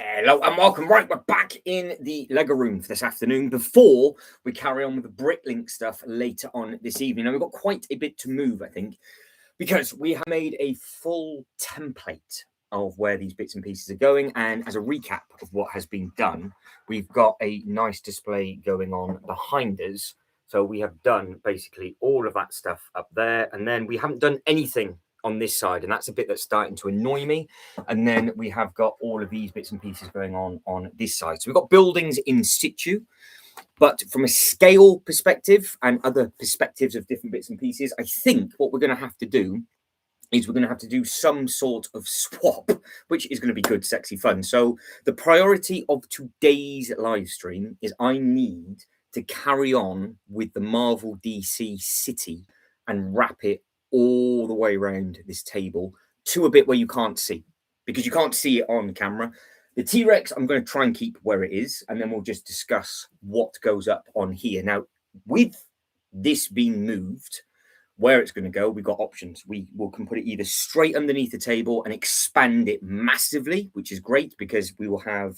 Hello and welcome. Right, we're back in the Lego room for this afternoon before we carry on with the Bricklink stuff later on this evening. Now, we've got quite a bit to move, I think, because we have made a full template of where these bits and pieces are going. And as a recap of what has been done, we've got a nice display going on behind us. So we have done basically all of that stuff up there. And then we haven't done anything on this side, and that's a bit that's starting to annoy me. And then we have got all of these bits and pieces going on this side. So we've got buildings in situ, but from a scale perspective and other perspectives of different bits and pieces, I think what we're going to have to do is we're going to have to do some sort of swap, which is going to be good, sexy fun. So the priority of today's live stream is I need to carry on with the Marvel DC City and wrap it all the way around this table to a bit where you can't see, because you can't see it on camera. The T-Rex, I'm going to try and keep where it is, and then we'll just discuss what goes up on here. Now, with this being moved, where it's going to go, we've got options. We can put it either straight underneath the table and expand it massively, which is great because we will have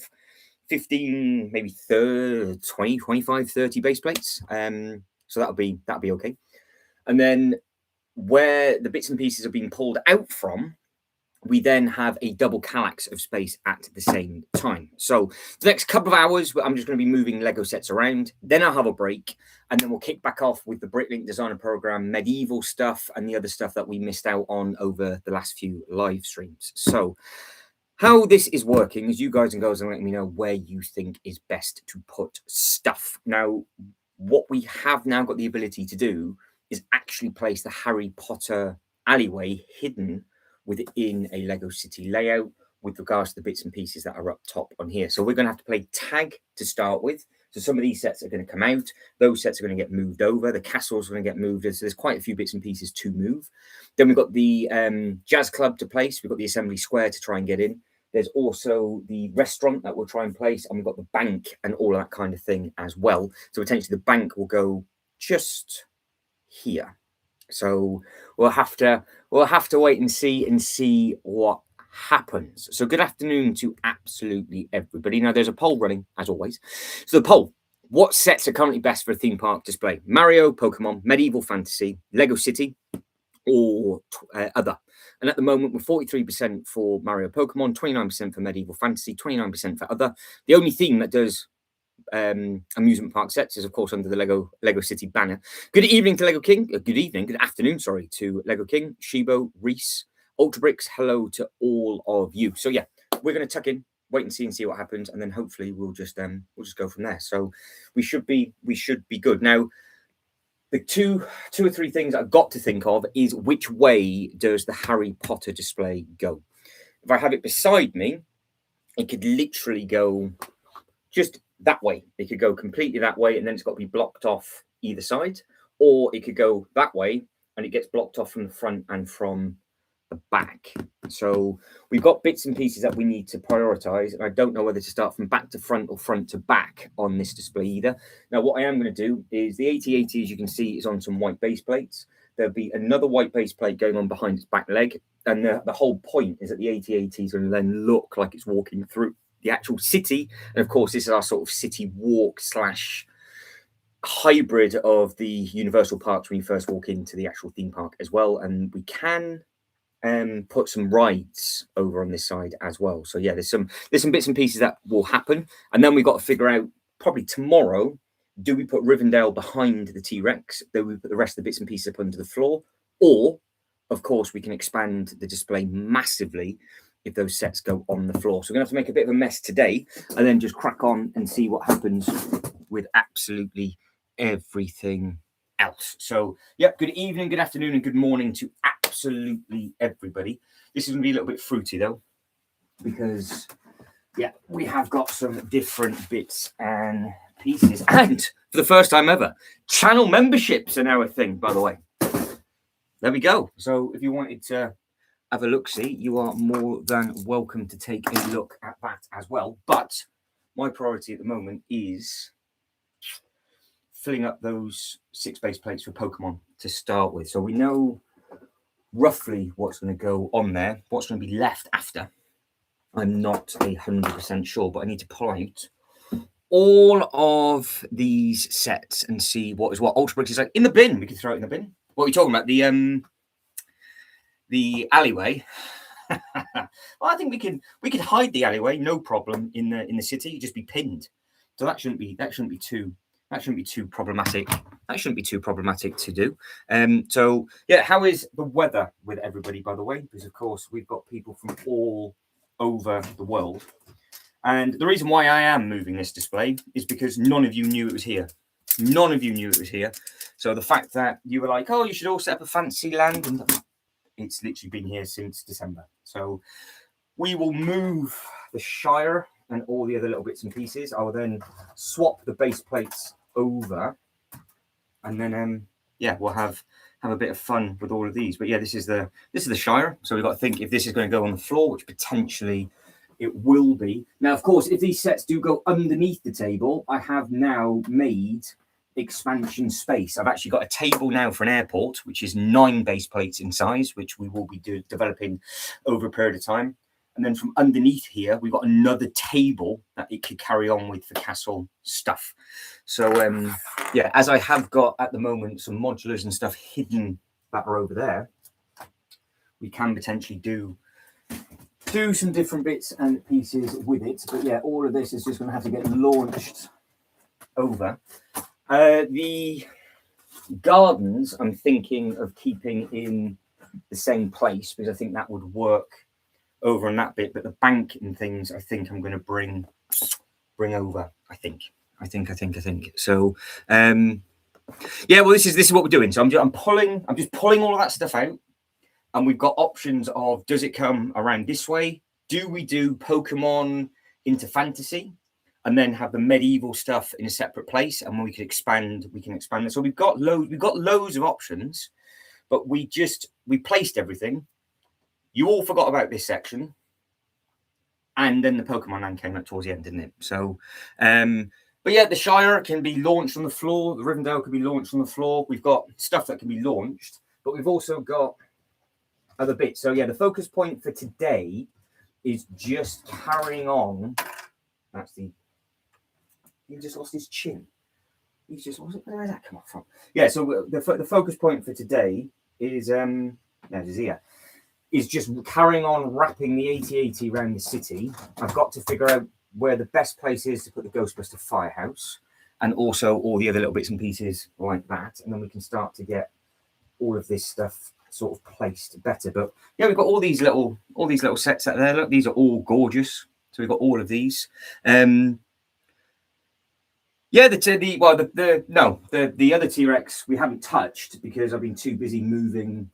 15, maybe 30, 20, 25, 30 base plates. So that'll be okay. And then where the bits and pieces are being pulled out from, we then have a double calyx of space at the same time. So the next couple of hours, I'm just going to be moving Lego sets around. Then I'll have a break, and then we'll kick back off with the Bricklink Designer Program, medieval stuff, and the other stuff that we missed out on over the last few live streams. So how this is working is you guys and girls are letting me know where you think is best to put stuff. Now, what we have now got the ability to do is actually place the Harry Potter alleyway hidden within a Lego City layout with regards to the bits and pieces that are up top on here. So we're going to have to play tag to start with. So some of these sets are going to come out. Those sets are going to get moved over. The castles are going to get moved. So there's quite a few bits and pieces to move. Then we've got the Jazz Club to place. We've got the Assembly Square to try and get in. There's also the restaurant that we'll try and place. And we've got the bank and all of that kind of thing as well. So potentially the bank will go just here. So we'll have to wait and see what happens. So good afternoon to absolutely everybody. Now there's a poll running as always. So the poll: what sets are currently best for a theme park display? Mario, Pokemon, Medieval Fantasy, Lego City, or other? And at the moment, we're 43% for Mario, Pokemon, 29% for Medieval Fantasy, 29% for other. The only theme that does amusement park sets is of course under the Lego City banner. Good evening to Lego King. Good afternoon, sorry, to Lego King, Shibo, Reese, Ultra Bricks. Hello to all of you. So yeah, we're going to tuck in, wait and see what happens, and then hopefully we'll just go from there. So we should be good. Now, the two or three things I've got to think of is which way does the Harry Potter display go? If I have it beside me, it could literally go just that way. It could go completely that way, and then it's got to be blocked off either side, or it could go that way and it gets blocked off from the front and from the back. So we've got bits and pieces that we need to prioritize, and I don't know whether to start from back to front or front to back on this display either. Now what I am going to do is the AT-AT, as you can see, is on some white base plates. There'll be another white base plate going on behind its back leg, and the whole point is that the AT-AT is going to then look like it's walking through the actual city. And of course, this is our sort of city walk / hybrid of the Universal Parks when you first walk into the actual theme park as well. And we can put some rides over on this side as well. So yeah, there's some bits and pieces that will happen. And then we've got to figure out probably tomorrow, do we put Rivendell behind the T-Rex? Do we put the rest of the bits and pieces up under the floor? Or, of course, we can expand the display massively if those sets go on the floor. So we're going to have to make a bit of a mess today and then just crack on and see what happens with absolutely everything else. So, yeah, good evening, good afternoon, and good morning to absolutely everybody. This is going to be a little bit fruity, though, because, yeah, we have got some different bits and pieces. And for the first time ever, channel memberships are now a thing, by the way. There we go. So if you wanted to have a look-see, you are more than welcome to take a look at that as well. But my priority at the moment is filling up those 6 base plates for Pokemon to start with. So we know roughly what's going to go on there, what's going to be left after. I'm not 100% sure, but I need to pull out all of these sets and see what is what. Ultra Bricks is like in the bin. We can throw it in the bin. What are you talking about? The alleyway. Well, I think we could hide the alleyway, no problem, in the city. Just be pinned. So that shouldn't be too problematic. That shouldn't be too problematic to do. So yeah, how is the weather with everybody, by the way? Because of course we've got people from all over the world. And the reason why I am moving this display is because none of you knew it was here. None of you knew it was here. So the fact that you were like, oh, you should all set up a fancy land, and it's literally been here since December. So we will move the Shire and all the other little bits and pieces. I will then swap the base plates over, and then yeah, we'll have a bit of fun with all of these. But yeah, this is the Shire. So we've got to think if this is going to go on the floor, which potentially it will be. Now, of course, if these sets do go underneath the table, I have now made expansion space. I've actually got a table now for an airport, which is 9 base plates in size, which we will be developing over a period of time. And then from underneath here, we've got another table that it could carry on with the castle stuff. So yeah, as I have got at the moment some modulars and stuff hidden that are over there, we can potentially do some different bits and pieces with it. But yeah, all of this is just going to have to get launched over. The gardens I'm thinking of keeping in the same place because I think that would work over on that bit, but the bank and things I think I'm going to bring over. I think. So yeah, well this is what we're doing. So I'm just pulling all of that stuff out, and we've got options of, does it come around this way? Do we do Pokemon into fantasy and then have the medieval stuff in a separate place? And when we can expand it. So we've got loads of options, but we placed everything. You all forgot about this section, and then the Pokemon land came up towards the end, didn't it? So, but yeah, the Shire can be launched on the floor. The Rivendell can be launched on the floor. We've got stuff that can be launched, but we've also got other bits. So yeah, the focus point for today is just carrying on. He just lost his chin. He's just lost it. Where did that come from? Yeah. So the focus point for today is is just carrying on wrapping the 8080 around the city. I've got to figure out where the best place is to put the Ghostbuster firehouse, and also all the other little bits and pieces like that, and then we can start to get all of this stuff sort of placed better. But yeah, we've got all these little sets out there. Look, these are all gorgeous. So we've got all of these. Yeah, the other T-Rex we haven't touched because I've been too busy moving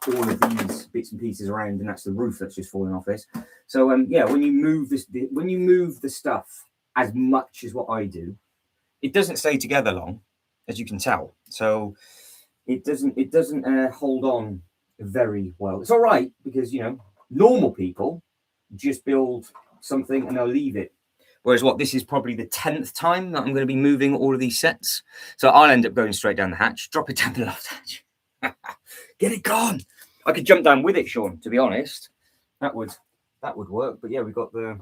all of these bits and pieces around, and that's the roof that's just falling off this. So yeah, when you move the stuff as much as what I do, it doesn't stay together long, as you can tell. So it doesn't hold on very well. It's all right because normal people just build something and they'll leave it. Whereas this is probably the 10th time that I'm going to be moving all of these sets. So I'll end up going straight down the hatch, drop it down the loft hatch. Get it gone. I could jump down with it, Sean, to be honest. That would work. But yeah, we've got the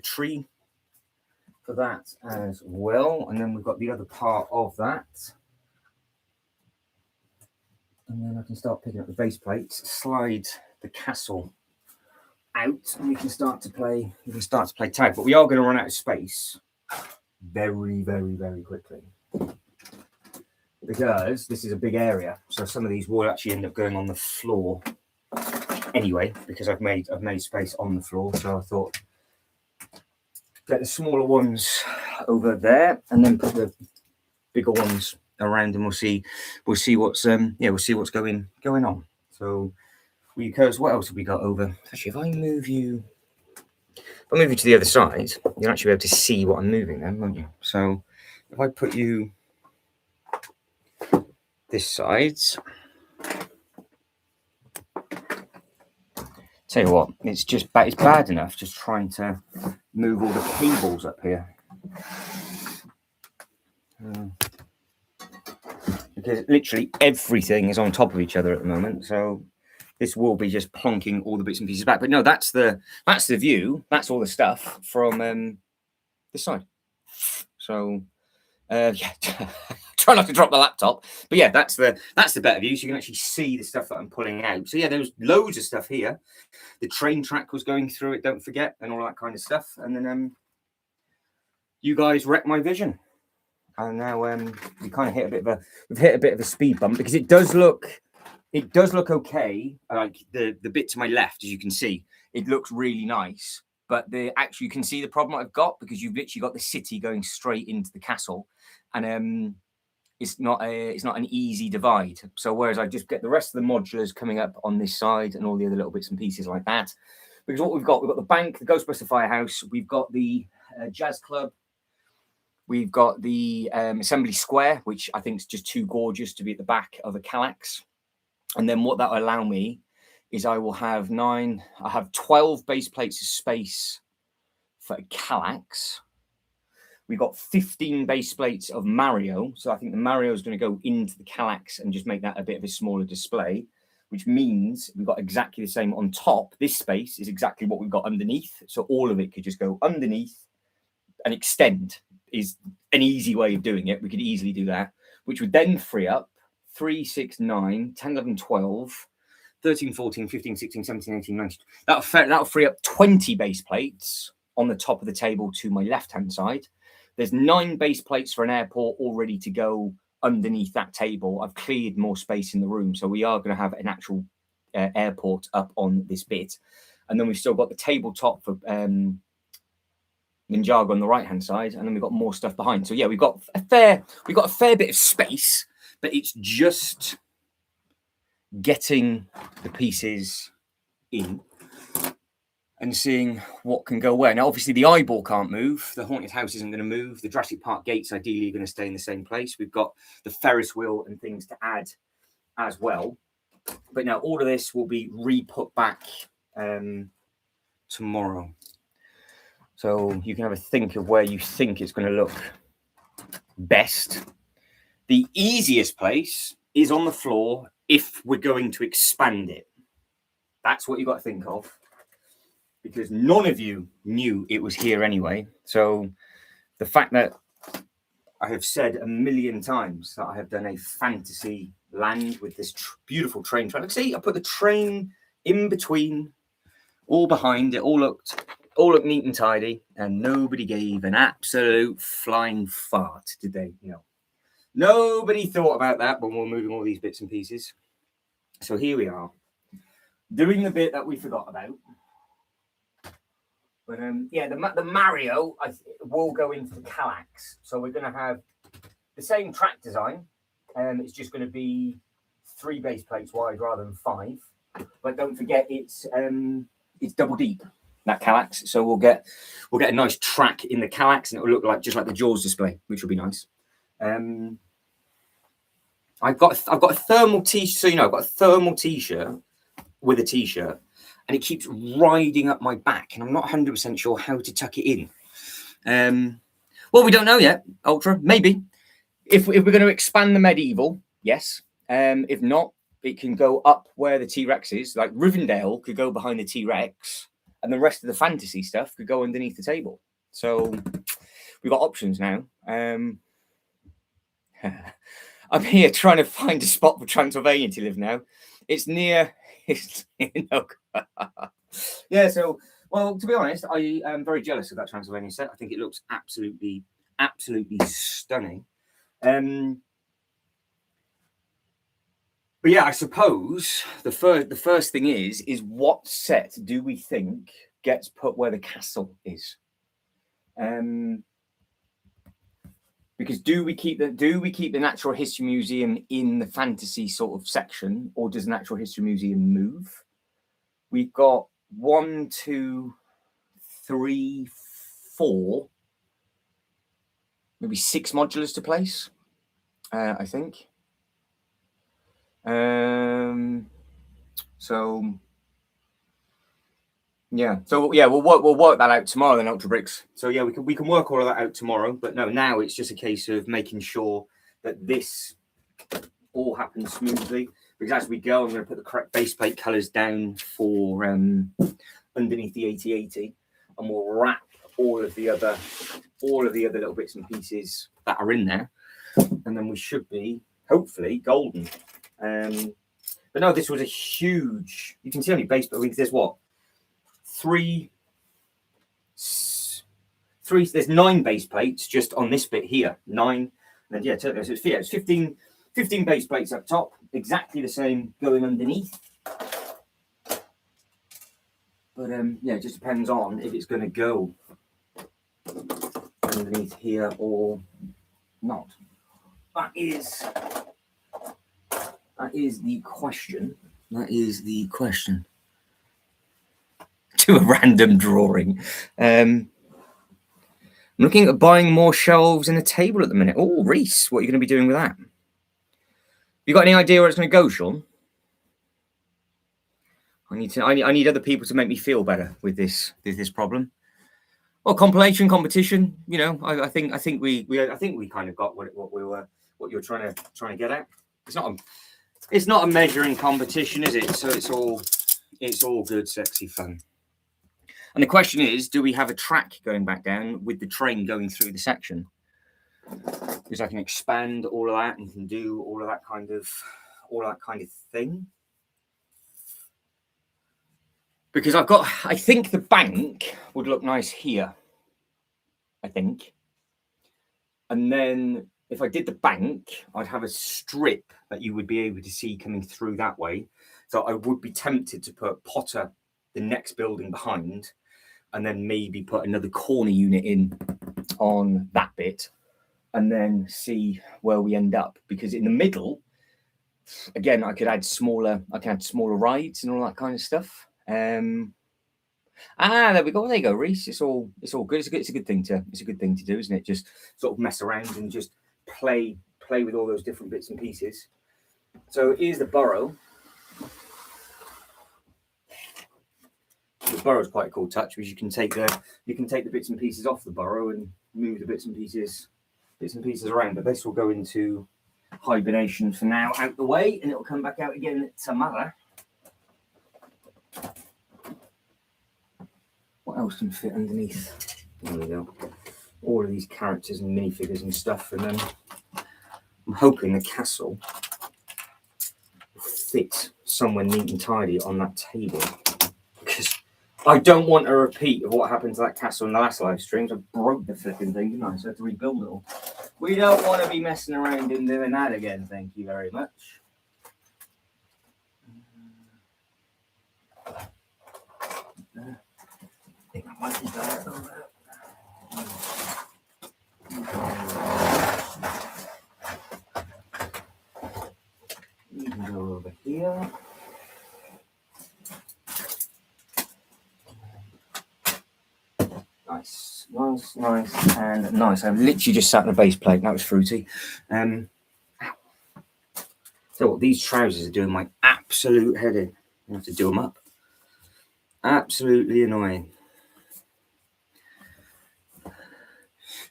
tree for that as well. And then we've got the other part of that. And then I can start picking up the base plates, slide the castle out, and we can start to play tag. But we are going to run out of space very, very, very quickly, because this is a big area. So some of these will actually end up going on the floor anyway, because I've made space on the floor. So I thought get the smaller ones over there and then put the bigger ones around, and we'll see what's going on. So because what else have we got over? Actually, if I move you to the other side, you'll actually be able to see what I'm moving then, won't you? So if I put you this side, tell you what, it's bad enough just trying to move all the cables up here. Because literally everything is on top of each other at the moment. So this will be just plonking all the bits and pieces back. But no, that's the view. That's all the stuff from this side. So yeah, try not to drop the laptop. But yeah, that's the better view. So you can actually see the stuff that I'm pulling out. So yeah, there's loads of stuff here. The train track was going through it, don't forget, and all that kind of stuff. And then you guys wrecked my vision. And now we kind of hit a bit of a speed bump, because it does look okay. Like the bit to my left, as you can see, it looks really nice. But you can see the problem I've got, because you've literally got the city going straight into the castle, and it's not an easy divide. So whereas I just get the rest of the modulars coming up on this side and all the other little bits and pieces like that, because what we've got the bank, the Ghostbuster Firehouse, we've got the jazz club, we've got the Assembly Square, which I think is just too gorgeous to be at the back of a Kallax. And then what that will allow me is I have 12 base plates of space for a Kallax. We've got 15 base plates of Mario. So I think the Mario is going to go into the Kallax and just make that a bit of a smaller display, which means we've got exactly the same on top. This space is exactly what we've got underneath. So all of it could just go underneath and extend is an easy way of doing it. We could easily do that, which would then free up 3, 6, 9, 10, 11, 12, 13, 14, 15, 16, 17, 18, 19. That'll free up 20 base plates on the top of the table to my left-hand side. There's 9 base plates for an airport all ready to go underneath that table. I've cleared more space in the room, so we are going to have an actual airport up on this bit. And then we've still got the tabletop for Ninjago on the right-hand side, and then we've got more stuff behind. So yeah, we've got a fair bit of space, but it's just getting the pieces in and seeing what can go where. Now, obviously, the eyeball can't move. The haunted house isn't going to move. The Jurassic Park gates ideally are going to stay in the same place. We've got the Ferris wheel and things to add as well. But now all of this will be re-put back tomorrow. So you can have a think of where you think it's going to look best. The easiest place is on the floor if we're going to expand it. That's what you've got to think of, because none of you knew it was here anyway. So the fact that I have said a million times that I have done a fantasy land with this beautiful train track. See, I put the train in between, all behind it, all looked neat and tidy, and nobody gave an absolute flying fart, did they? No. Nobody thought about that when we're moving all these bits and pieces. So here we are, doing the bit that we forgot about. But yeah, the Mario will go into the Kallax. So we're going to have the same track design. It's just going to be 3 base plates wide rather than 5. But don't forget, it's double deep, that Kallax. So we'll get a nice track in the Kallax, and it will look like just like the Jaws display, which will be nice. I've got a thermal t-shirt. So I've got a thermal t-shirt with a t-shirt, and it keeps riding up my back, and I'm not 100% sure how to tuck it in. Well, we don't know yet, Ultra. Maybe. If we're going to expand the medieval, yes. If not, it can go up where the T-Rex is. Like Rivendell could go behind the T-Rex, and the rest of the fantasy stuff could go underneath the table. So we've got options now. I'm here trying to find a spot for Transylvania to live now. It's near... Yeah, so, well, to be honest, I am very jealous of that Transylvania set. I think it looks absolutely stunning. But yeah, I suppose the first thing is what set do we think gets put where the castle is? Because do we keep the Natural History Museum in the fantasy sort of section, or does the Natural History Museum move? We've got 1, 2, 3, 4, maybe 6 modulars to place. I think. So yeah. So yeah, we'll work that out tomorrow then, Ultra Bricks. So yeah, we can work all of that out tomorrow. But no, now it's just a case of making sure that this all happens smoothly. because as we go, I'm going to put the correct base plate colours down for underneath the 8080, and we'll wrap all of the other little bits and pieces that are in there, and then we should be hopefully golden. But no, this was a huge. You can see only base, but there's what three. There's 9 base plates just on this bit here. 9. And yeah, so it's 15 base plates up top, exactly the same going underneath. But yeah, it just depends on if it's going to go underneath here or not. That is the question. That is the question. To a random drawing. I'm looking at buying more shelves and a table at the minute. Oh, Reese, what are you going to be doing with that? You got any idea where it's going to go, Sean? I need other people to make me feel better with this problem. Well, competition. You know, I think we kind of got what you're trying to get at. It's not a measuring competition, is it? So it's all good, sexy fun. And the question is, do we have a track going back down with the train going through the section? Because I can expand all of that and can do all that kind of thing. Because I think the bank would look nice here. I think. And then if I did the bank, I'd have a strip that you would be able to see coming through that way. So I would be tempted to put Potter, the next building behind, and then maybe put another corner unit in on that bit, and then see where we end up. Because in the middle, again, I could add smaller rides and all that kind of stuff. There we go. There you go, Reese. It's all good. It's a good thing to do, isn't it? Just sort of mess around and just play with all those different bits and pieces. So here's the burrow. The burrow is quite a cool touch, because you can take the bits and pieces off the burrow and move the bits and pieces around. But this will go into hibernation for now, out the way, and it will come back out again tomorrow. What else can fit underneath? There we go. All of these characters and minifigures and stuff, and then I'm hoping the castle will fit somewhere neat and tidy on that table, because I don't want a repeat of what happened to that castle in the last live streams. I broke the flipping thing, didn't I? So I had to rebuild it all. We don't want to be messing around and doing that again. Thank you very much. I think I might be better. You can go over here. Nice, and nice. I've literally just sat on a base plate. That was fruity. So what, these trousers are doing my absolute head in. I have to do them up. Absolutely annoying.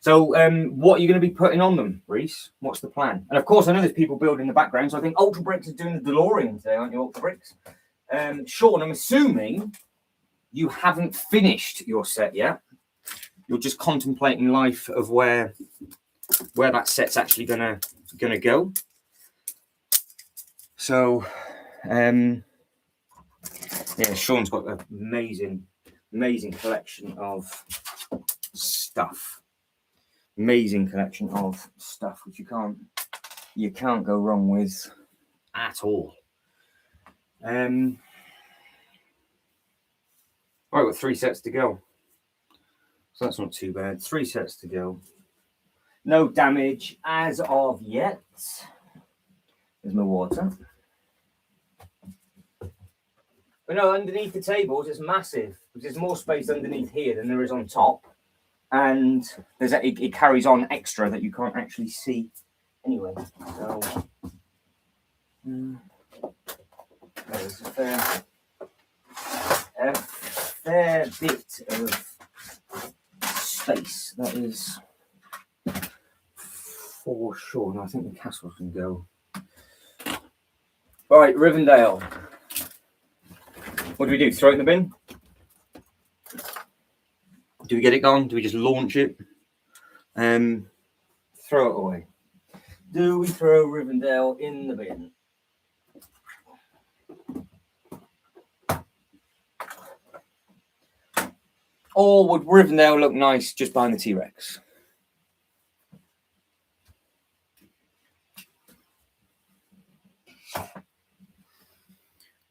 So what are you going to be putting on them, Reese? What's the plan? And of course, I know there's people building in the background, so I think Ultra Bricks is doing the DeLorean today, aren't you, Ultra Bricks? Sean, I'm assuming you haven't finished your set yet. You're just contemplating life of where that set's actually gonna go. So, yeah, Sean's got an amazing collection of stuff. Amazing collection of stuff which you can't go wrong with at all. Right, we've got 3 sets to go. So that's not too bad. 3 sets to go. No damage as of yet. There's my water. But no, underneath the tables it's massive. There's more space underneath here than there is on top. And it carries on extra that you can't actually see anyway. So there's a fair bit of space, that is for sure. And I think the castle can go. But All right, Rivendell. What do we do? Throw it in the bin? Do we get it gone? Do we just launch it? Throw it away. Do we throw Rivendell in the bin? Or would Rivendell look nice just behind the T-Rex?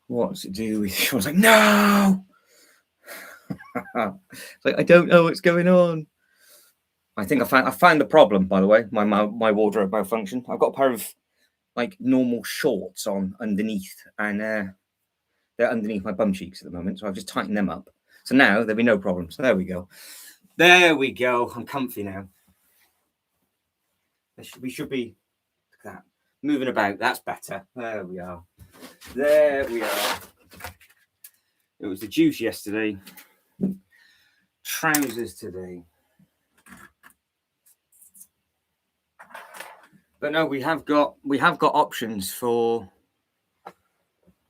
What's it do with? I was like, no. It's like I don't know what's going on. I think I found the problem. By the way, my wardrobe malfunction. I've got a pair of like normal shorts on underneath, and they're underneath my bum cheeks at the moment. So I've just tightened them up. So now there'll be no problem. So there we go. There we go. I'm comfy now. We should be like that. Moving about. That's better. There we are. There we are. It was the juice yesterday. Trousers today. But no, we have got options for.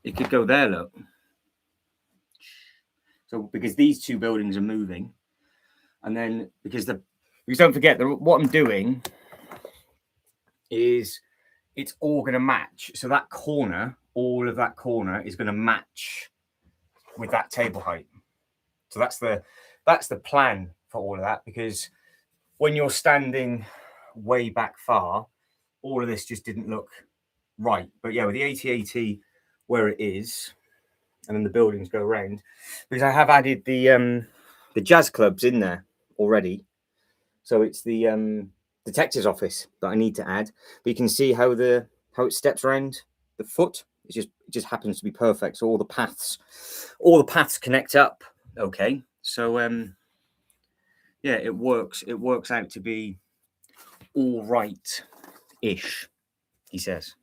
It could go there, look. So because these two buildings are moving, and then because don't forget what I'm doing is it's all going to match. So that corner, all of that corner is going to match with that table height. So that's the plan for all of that, because when you're standing way back far, all of this just didn't look right. But yeah, with the AT-AT where it is, and then the buildings go around, because I have added the jazz clubs in there already. So it's the detective's office that I need to add. But you can see how it steps around the foot. It just happens to be perfect. So all the paths connect up. Okay. So yeah, it works. It works out to be all right-ish, he says.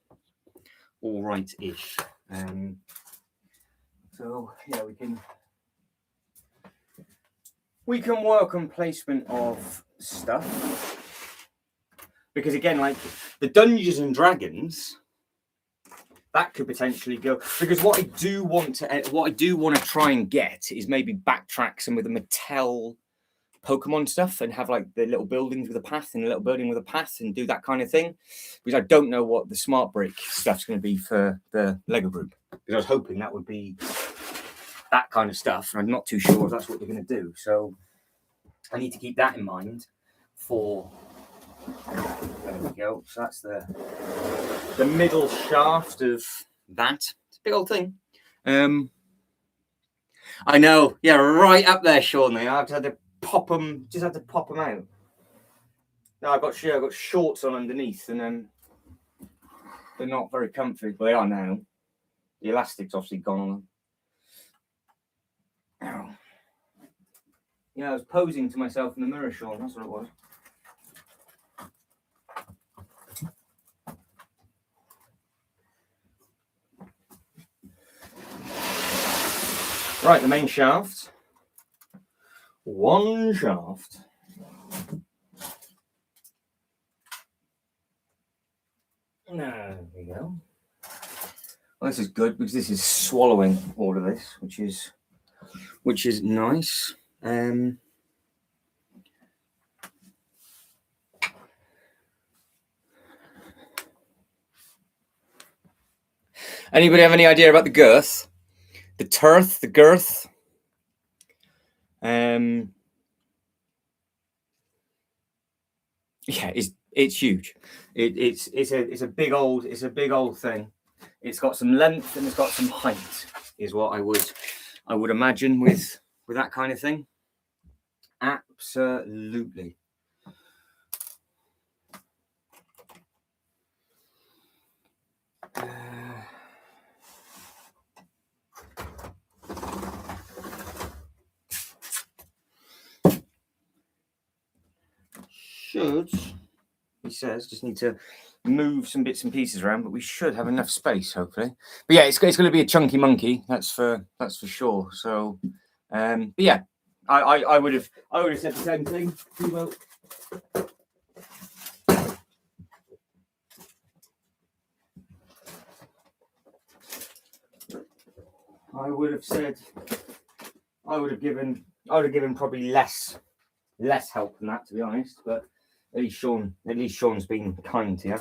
All right-ish. So yeah, we can work on placement of stuff, because again, like the Dungeons and Dragons, that could potentially go, because what I do want to try and get is maybe backtrack some of the Mattel Pokemon stuff and have like the little buildings with a path and a little building with a path and do that kind of thing, because I don't know what the smart brick stuff's going to be for the Lego group, because I was hoping that would be that kind of stuff, and I'm not too sure if that's what they're going to do. So I need to keep that in mind for. There we go. So that's the middle shaft of that. It's a big old thing. I know. Yeah, right up there, Sean. I had to pop them. Just had to pop them out. No, I got shorts on underneath, and they're not very comfy. But they are now. The elastic's obviously gone on them. Ow. Yeah, I was posing to myself in the mirror, Sean. That's what it was. Right, the main shaft. One shaft. There we go. Well, this is good because this is swallowing all of this, which is nice. Anybody have any idea about the girth? The girth? Yeah, it's huge. It's a big old thing. It's got some length and it's got some height, is what I would imagine with that kind of thing. Absolutely. Should, he says, just need to move some bits and pieces around, but we should have enough space, hopefully. But yeah, it's going to be a chunky monkey, that's for sure. So, but yeah, I would have said the same thing. I would have said, I would have given probably less help than that, to be honest. But at least Sean's been kind to you.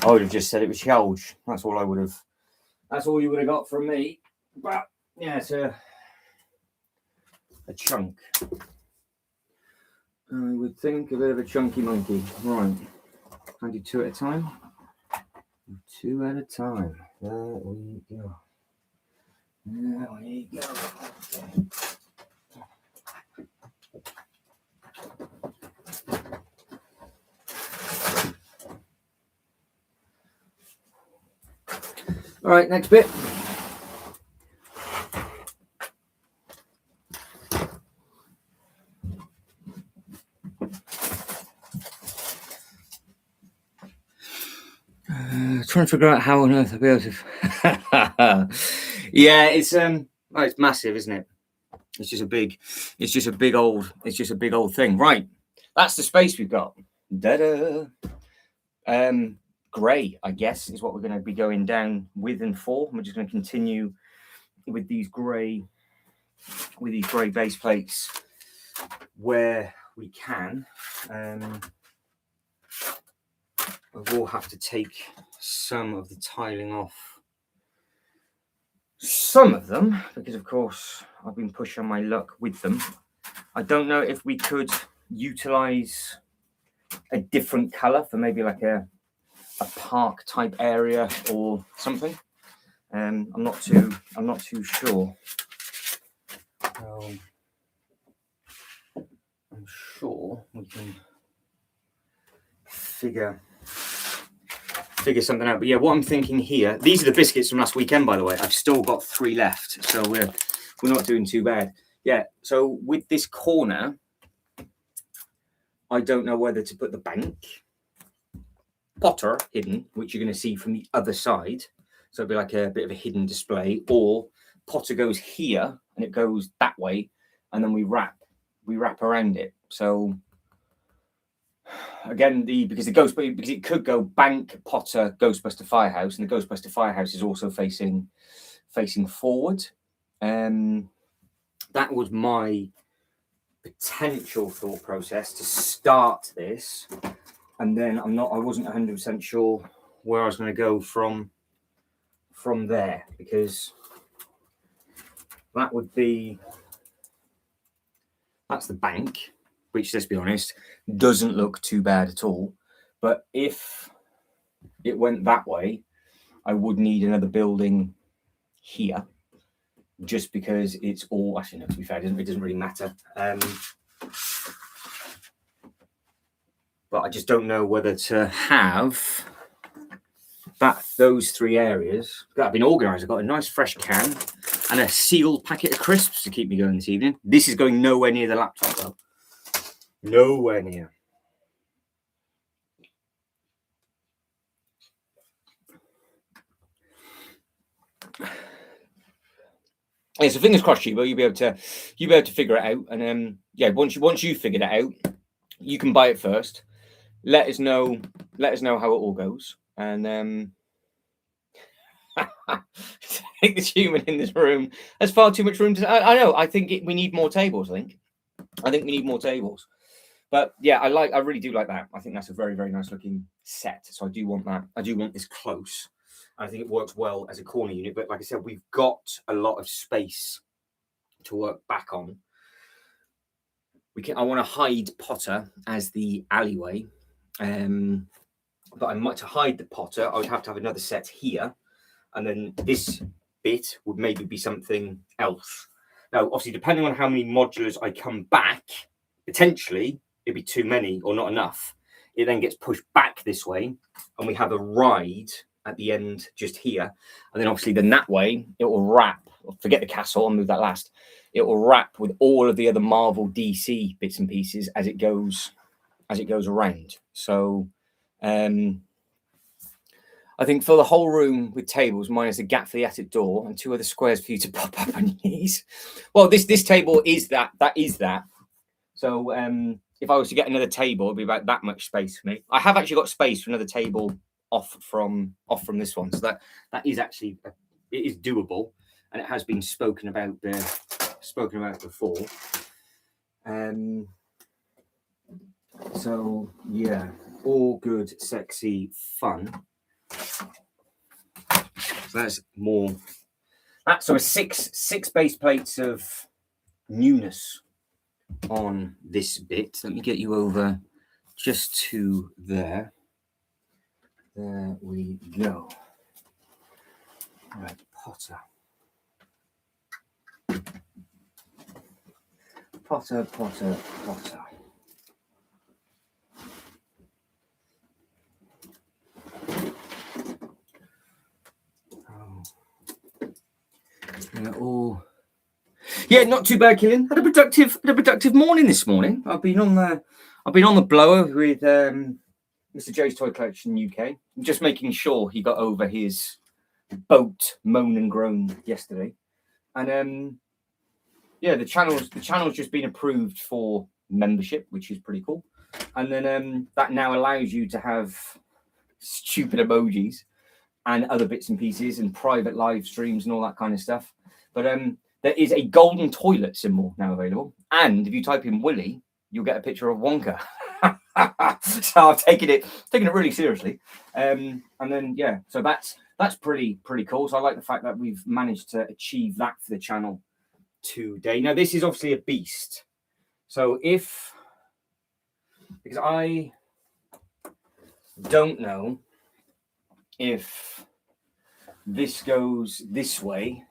I would have just said it was huge. That's all you would have got from me. But yeah, it's a chunk. I would think a bit of a chunky monkey. Right. Can I do 2 at a time? 2 at a time. There we go. There we go. All right, next bit. Trying to figure out how on earth I'll be able to. Yeah, it's massive, isn't it? It's just a big old thing. Right, that's the space we've got. Da-da. Grey, I guess, is what we're going to be going down with and for. We're just going to continue with these grey base plates where we can. We will have to take some of the tiling off. Some of them, because of course I've been pushing my luck with them. I don't know if we could utilize a different color for maybe like a park type area or something. I'm not too sure. I'm sure we can figure something out. But yeah, what I'm thinking here, these are the biscuits from last weekend, by the way. I've still got 3 left, so we're not doing too bad. Yeah, so with this corner, I don't know whether to put the bank potter hidden, which you're going to see from the other side, so it'll be like a bit of a hidden display, or potter goes here and it goes that way, and then we wrap around it. So again, because it could go bank, potter, Ghostbuster Firehouse, and the Ghostbuster Firehouse is also facing forward. That was my potential thought process to start this, and then I wasn't 100% sure where I was going to go from there, because that's the bank, which, let's be honest, doesn't look too bad at all. But if it went that way, I would need another building here, just because it's all, actually, no, to be fair, it doesn't really matter. But I just don't know whether to have those 3 areas. I've been organised. I've got a nice fresh can and a sealed packet of crisps to keep me going this evening. This is going nowhere near the laptop, though. Nowhere near. Yeah, so fingers crossed, Chibo, you'll be able to figure it out. And yeah, once you figured it out, you can buy it first. Let us know how it all goes. And I think there's human in this room. There's far too much room to. I know. I think we need more tables. I think we need more tables. But yeah, I really do like that. I think that's a very, very nice looking set. So I do want that. I do want this close. I think it works well as a corner unit. But like I said, we've got a lot of space to work back on. I want to hide Potter as the alleyway. But to hide the Potter, I would have to have another set here. And then this bit would maybe be something else. Now, obviously, depending on how many modulars I come back, potentially it'd be too many or not enough. It then gets pushed back this way, and we have a ride at the end just here. And then obviously that way it will wrap. Forget the castle, I'll move that last. It will wrap with all of the other Marvel DC bits and pieces as it goes around. So I think for the whole room with tables, minus a gap for the attic door and 2 other squares for you to pop up on your knees. Well, this table is that. That is that. So if I was to get another table, it'd be about that much space for me. I have actually got space for another table off from this one, so that is actually it is doable. and it has been spoken about before. So yeah, all good, sexy, fun. So that's more. That's so 6 base plates of newness on this bit. Let me get you over just to there. There we go. Right, Potter. Potter. Yeah, not too bad, Killian. Had a productive morning this morning. I've been on the blower with Mr. Joe's Toy Collection UK. I'm just making sure he got over his boat moan and groan yesterday. And yeah, the channel's just been approved for membership, which is pretty cool. And then that now allows you to have stupid emojis and other bits and pieces and private live streams and all that kind of stuff. But there is a golden toilet symbol now available. And if you type in Willy, you'll get a picture of Wonka. So I've taken it really seriously. And then, yeah, so that's pretty cool. So I like the fact that we've managed to achieve that for the channel today. Now, this is obviously a beast. So because I don't know if this goes this way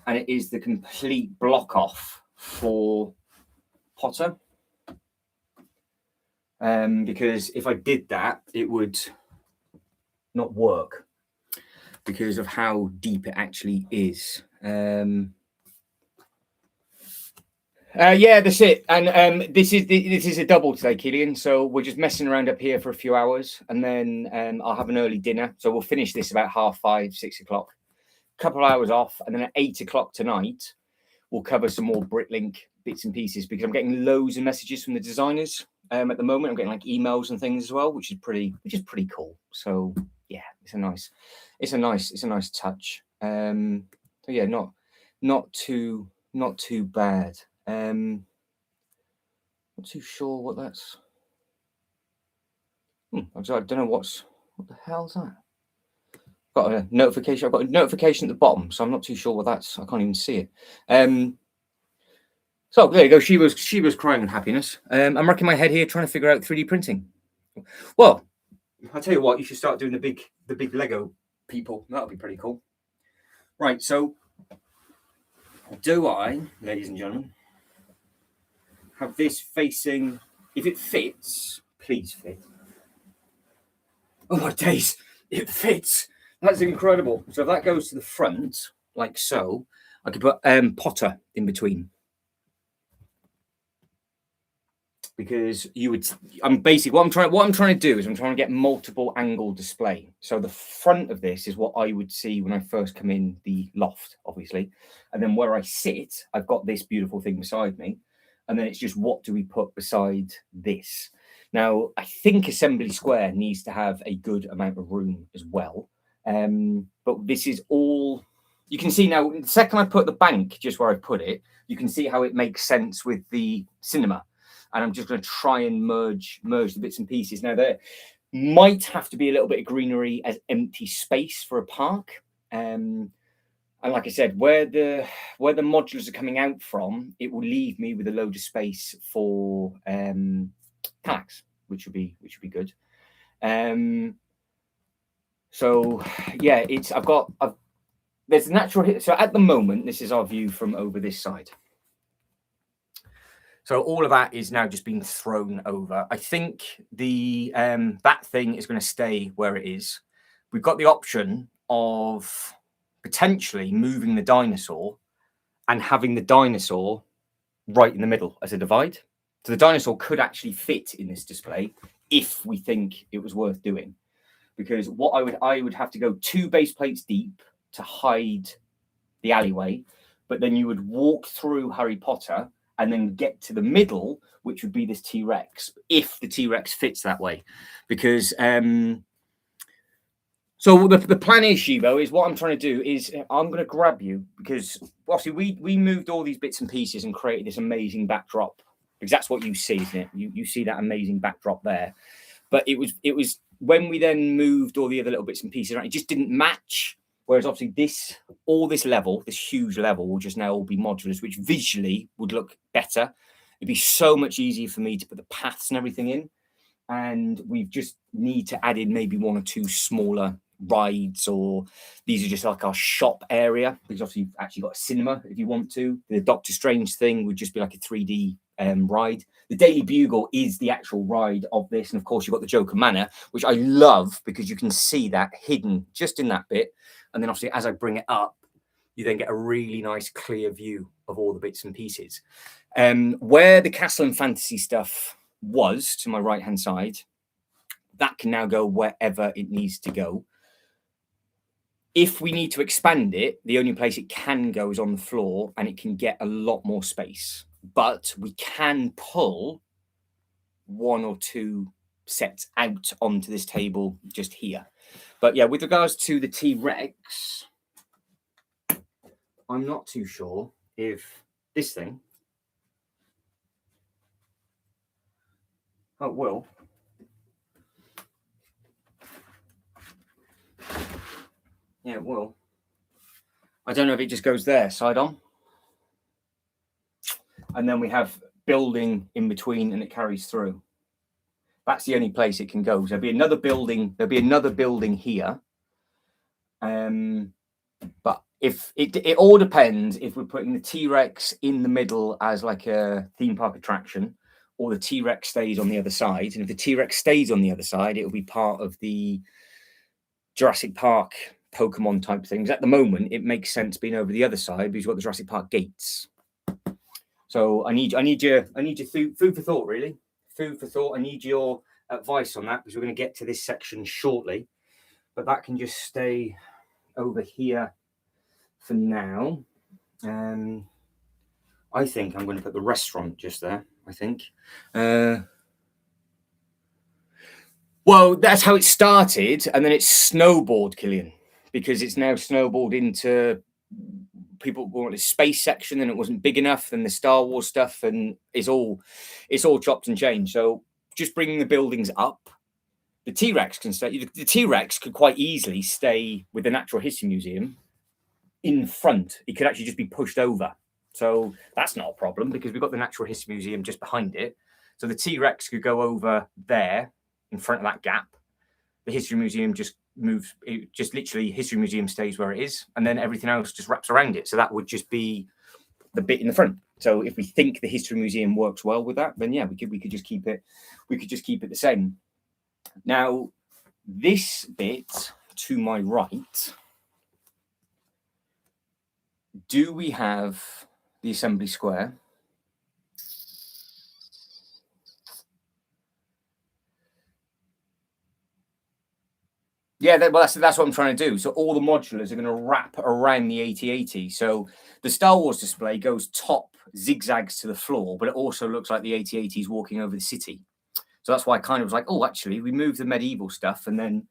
and it is the complete block off for Potter. Because if I did that, it would not work because of how deep it actually is. Yeah, that's it. And this is a double today, Killian. So we're just messing around up here for a few hours, and then I'll have an early dinner. So we'll finish this about 5:30, 6 o'clock. A couple of hours off, and then at 8 o'clock tonight, we'll cover some more Britlink bits and pieces because I'm getting loads of messages from the designers at the moment. I'm getting like emails and things as well, which is pretty cool. So yeah, it's a nice touch. So yeah, not too bad. Not too sure what that's. I don't know what the hell's that. Got a notification. I've got a notification at the bottom, so I'm not too sure what that's. I can't even see it. So there you go. She was crying in happiness. I'm racking my head here trying to figure out 3D printing. Well, I'll tell you what. You should start doing the big Lego people. That'll be pretty cool. Right. So, do I, ladies and gentlemen, have this facing? If it fits, please fit. Oh my days! It fits. That's incredible. So if that goes to the front, like so, I could put Potter in between. Because what I'm trying to do is I'm trying to get multiple angle display. So the front of this is what I would see when I first come in the loft, obviously. And then where I sit, I've got this beautiful thing beside me. And then it's just what do we put beside this? Now, I think Assembly Square needs to have a good amount of room as well. But this is all, you can see now, the second I put the bank just where I put it, you can see how it makes sense with the cinema. And I'm just going to try and merge the bits and pieces. Now, there might have to be a little bit of greenery as empty space for a park. And like I said, where the modulars are coming out from, it will leave me with a load of space for packs, which would be good. So yeah, there's a natural. So at the moment, this is our view from over this side. So all of that is now just being thrown over. I think the that thing is going to stay where it is. We've got the option of potentially moving the dinosaur and having the dinosaur right in the middle as a divide. So the dinosaur could actually fit in this display if we think it was worth doing. Because what I would have to go 2 base plates deep to hide the alleyway, but then you would walk through Harry Potter and then get to the middle, which would be this T-Rex, if the T-Rex fits that way. Because So the plan is, Shivo, is what I'm trying to do is I'm going to grab you because obviously we moved all these bits and pieces and created this amazing backdrop because that's what you see, isn't it? You see that amazing backdrop there, but it was when we then moved all the other little bits and pieces around, it just didn't match. Whereas obviously this huge level will just now all be modulars, which visually would look better. It'd be so much easier for me to put the paths and everything in. And we just need to add in maybe one or two smaller rides, or these are just like our shop area because obviously you've actually got a cinema if you want to. The Doctor Strange thing would just be like a 3D ride. The Daily Bugle is the actual ride of this, and of course you've got the Joker Manor, which I love because you can see that hidden just in that bit, and then obviously as I bring it up you then get a really nice clear view of all the bits and pieces. Where the Castle and Fantasy stuff was to my right hand side, that can now go wherever it needs to go. If we need to expand it, the only place it can go is on the floor, and it can get a lot more space, but we can pull one or two sets out onto this table just here. But yeah, with regards to the T-Rex, I'm not too sure if this thing, oh, will. Yeah, it will. I don't know if it just goes there, side on. And then we have building in between and it carries through. That's the only place it can go. There'll be another building. There'll be another building here. But if it all depends if we're putting the T-Rex in the middle as like a theme park attraction, or the T-Rex stays on the other side. And if the T-Rex stays on the other side, it will be part of the Jurassic Park Pokemon type things. At the moment, it makes sense being over the other side because you've got the Jurassic Park gates. So I need your food for thought, really. Food for thought. I need your advice on that because we're going to get to this section shortly. But that can just stay over here for now. I think I'm going to put the restaurant just there, I think. Well, that's how it started, and then it snowballed, Killian, because it's now snowballed into people wanted a space section, and it wasn't big enough, then the Star Wars stuff, and it's all chopped and changed. So just bringing the buildings up, the T-Rex can stay. The T-Rex could quite easily stay with the Natural History Museum in front. It could actually just be pushed over. So that's not a problem because we've got the Natural History Museum just behind it. So the T-Rex could go over there in front of that gap. The History Museum just moves, it just literally History Museum stays where it is, and then everything else just wraps around it. So that would just be the bit in the front. So if we think the History Museum works well with that, then yeah, we could just keep it. We could just keep it the same. Now, this bit to my right, do we have the assembly square? Yeah, well, that's what I'm trying to do. So all the modulars are going to wrap around the AT-AT. So the Star Wars display goes top, zigzags to the floor, but it also looks like the AT-AT is walking over the city. So that's why I kind of was like, oh, actually, we moved the medieval stuff, and then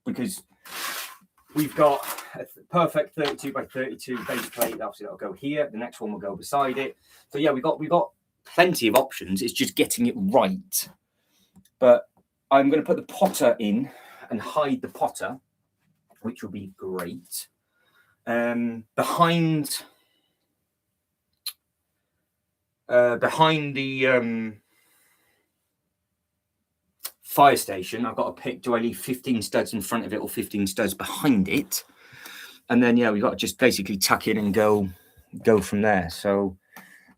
because we've got a perfect 32 by 32 base plate, obviously that'll go here. The next one will go beside it. So yeah, we've got plenty of options. It's just getting it right. But I'm going to put the Potter in and hide the Potter, which will be great. Behind the fire station, I've got to pick, do I leave 15 studs in front of it or 15 studs behind it? And then, yeah, we've got to just basically tuck in and go from there. So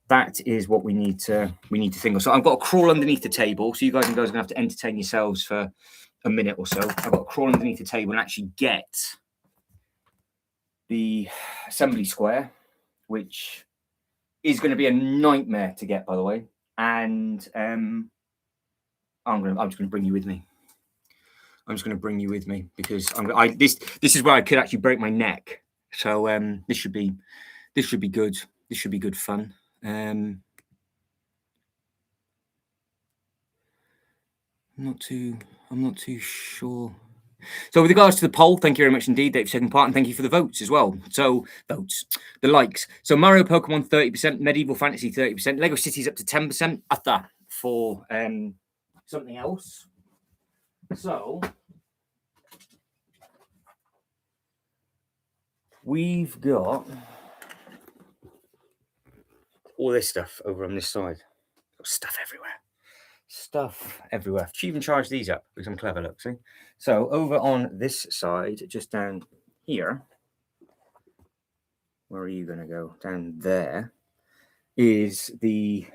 that is what we need to think of. So I've got to crawl underneath the table. So you guys are going to have to entertain yourselves for a minute or so. I've got to crawl underneath the table and actually get the assembly square, which is going to be a nightmare to get, by the way. And I'm just going to bring you with me. I'm just going to bring you with me because this is where I could actually break my neck. So this should be good. This should be good fun. I'm not too sure So with regards to the poll, thank you very much indeed, Dave, for taking part, and thank you for the votes as well. So the likes. So Mario Pokemon 30%, Medieval Fantasy 30%, Lego Cities up to 10%. Atha for something else. So we've got all this stuff over on this side. Stuff everywhere. Stuff everywhere. Should even charge these up with some clever look, see? So over on this side, just down here, where are you going to go? Down there is the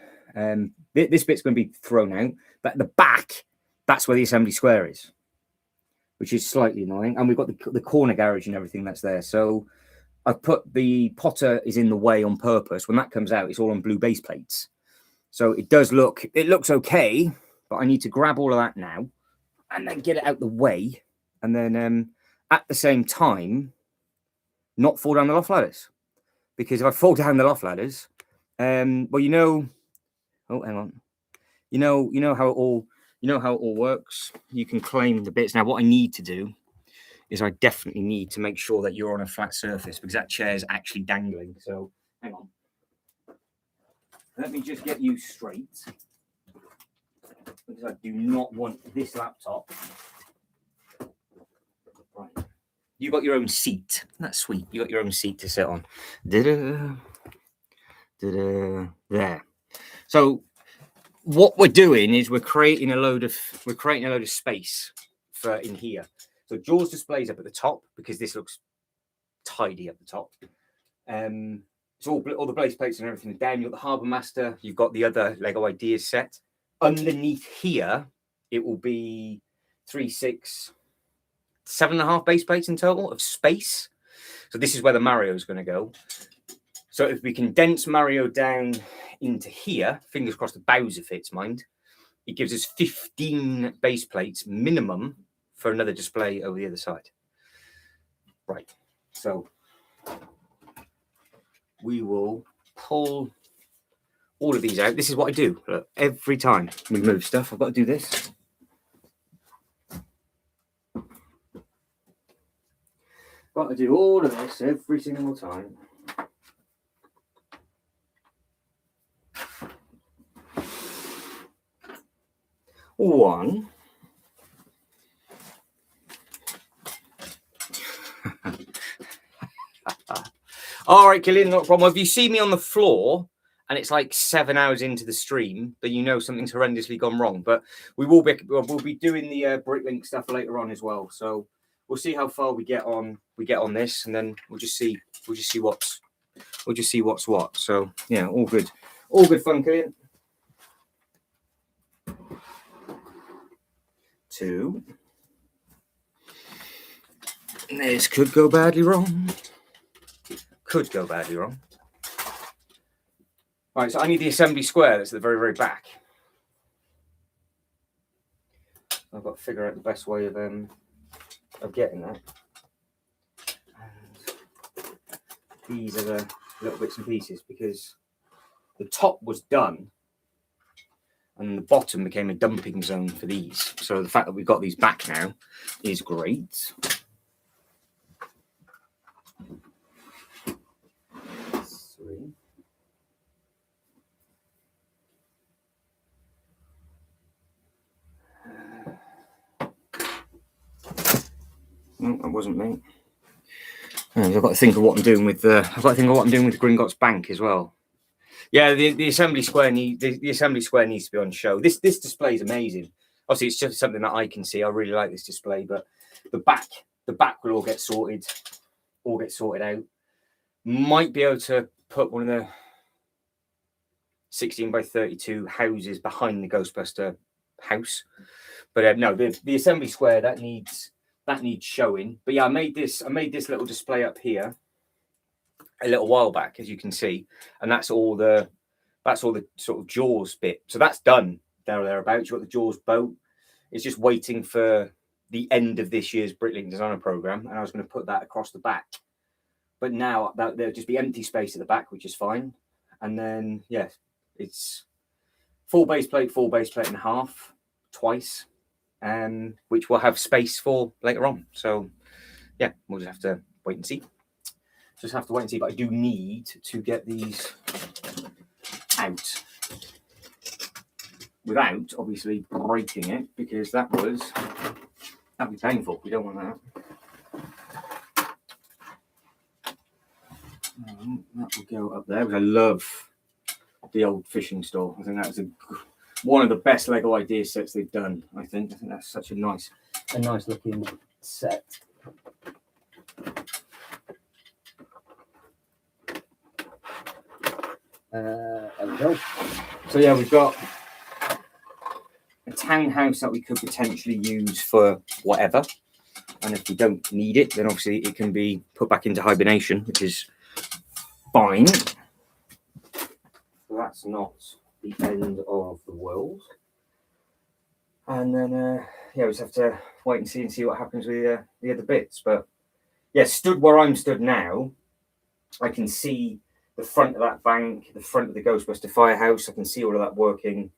this bit's going to be thrown out, but at the back, that's where the assembly square is, which is slightly annoying. And we've got the corner garage and everything that's there. So I've put the Potter is in the way on purpose. When that comes out, it's all on blue base plates. So it looks okay, but I need to grab all of that now and then get it out the way. And then at the same time, not fall down the loft ladders. Because if I fall down the loft ladders, well, you know, oh, hang on. You know how it all works. You can claim the bits. Now, what I need to do is I definitely need to make sure that you're on a flat surface because that chair is actually dangling. So hang on. Let me just get you straight because I do not want this laptop. Right. You got your own seat. That's sweet. You got your own seat to sit on. Da-da. There. So what we're doing is we're creating a load of space for in here. So Jaws displays up at the top because this looks tidy up the top. So all the base plates and everything are down. You've got the Harbour Master. You've got the other Lego Ideas set. Underneath here, it will be 3, 6, 7.5 base plates in total of space. So this is where the Mario is going to go. So if we condense Mario down into here, fingers crossed the Bowser fits, mind, it gives us 15 base plates minimum for another display over the other side. Right. So we will pull all of these out. This is what I do. Look, every time we move stuff, I've got to do this. Got to do all of this every single time. One. All right, Killian, not a problem. If you see me on the floor and it's like 7 hours into the stream, then you know something's horrendously gone wrong. But we'll be doing the Bricklink stuff later on as well. So we'll see how far we get on this, and then we'll just see what's what. So yeah, all good fun, Killian. 2. This could go badly wrong. All right, so I need the assembly square that's at the very, very back. I've got to figure out the best way of getting that. And these are the little bits and pieces because the top was done and the bottom became a dumping zone for these. So the fact that we've got these back now is great. No, that wasn't me. I've got to think of what I'm doing with Gringotts Bank as well. Yeah, the assembly square needs to be on show. This display is amazing. Obviously, it's just something that I can see. I really like this display, but the back will all get sorted out. Might be able to put one of the 16 by 32 houses behind the Ghostbuster house, but no, the assembly square that needs showing. But yeah, I made this little display up here a little while back, as you can see, and that's all the sort of Jaws bit. So that's done there or thereabouts. You've got the Jaws boat. It's just waiting for the end of this year's Bricklink Designer program, and I was going to put that across the back. But now there'll just be empty space at the back, which is fine. And then it's full base plate and a half twice. which we'll have space for later on. So yeah, we'll just have to wait and see. Just have to wait and see. But I do need to get these out without obviously breaking it, because that'd be painful. We don't want that. That will go up there. I love the old fishing store. I think that's one of the best Lego idea sets they've done. I think that's such a nice looking set. There we go. So yeah, we've got a townhouse that we could potentially use for whatever, and if we don't need it, then obviously it can be put back into hibernation, which is fine. So that's not the end of the world. And then yeah, we just have to wait and see what happens with the other bits. But yeah, stood where I'm stood now, I can see the front of that bank, the front of the Ghostbuster firehouse. I can see all of that working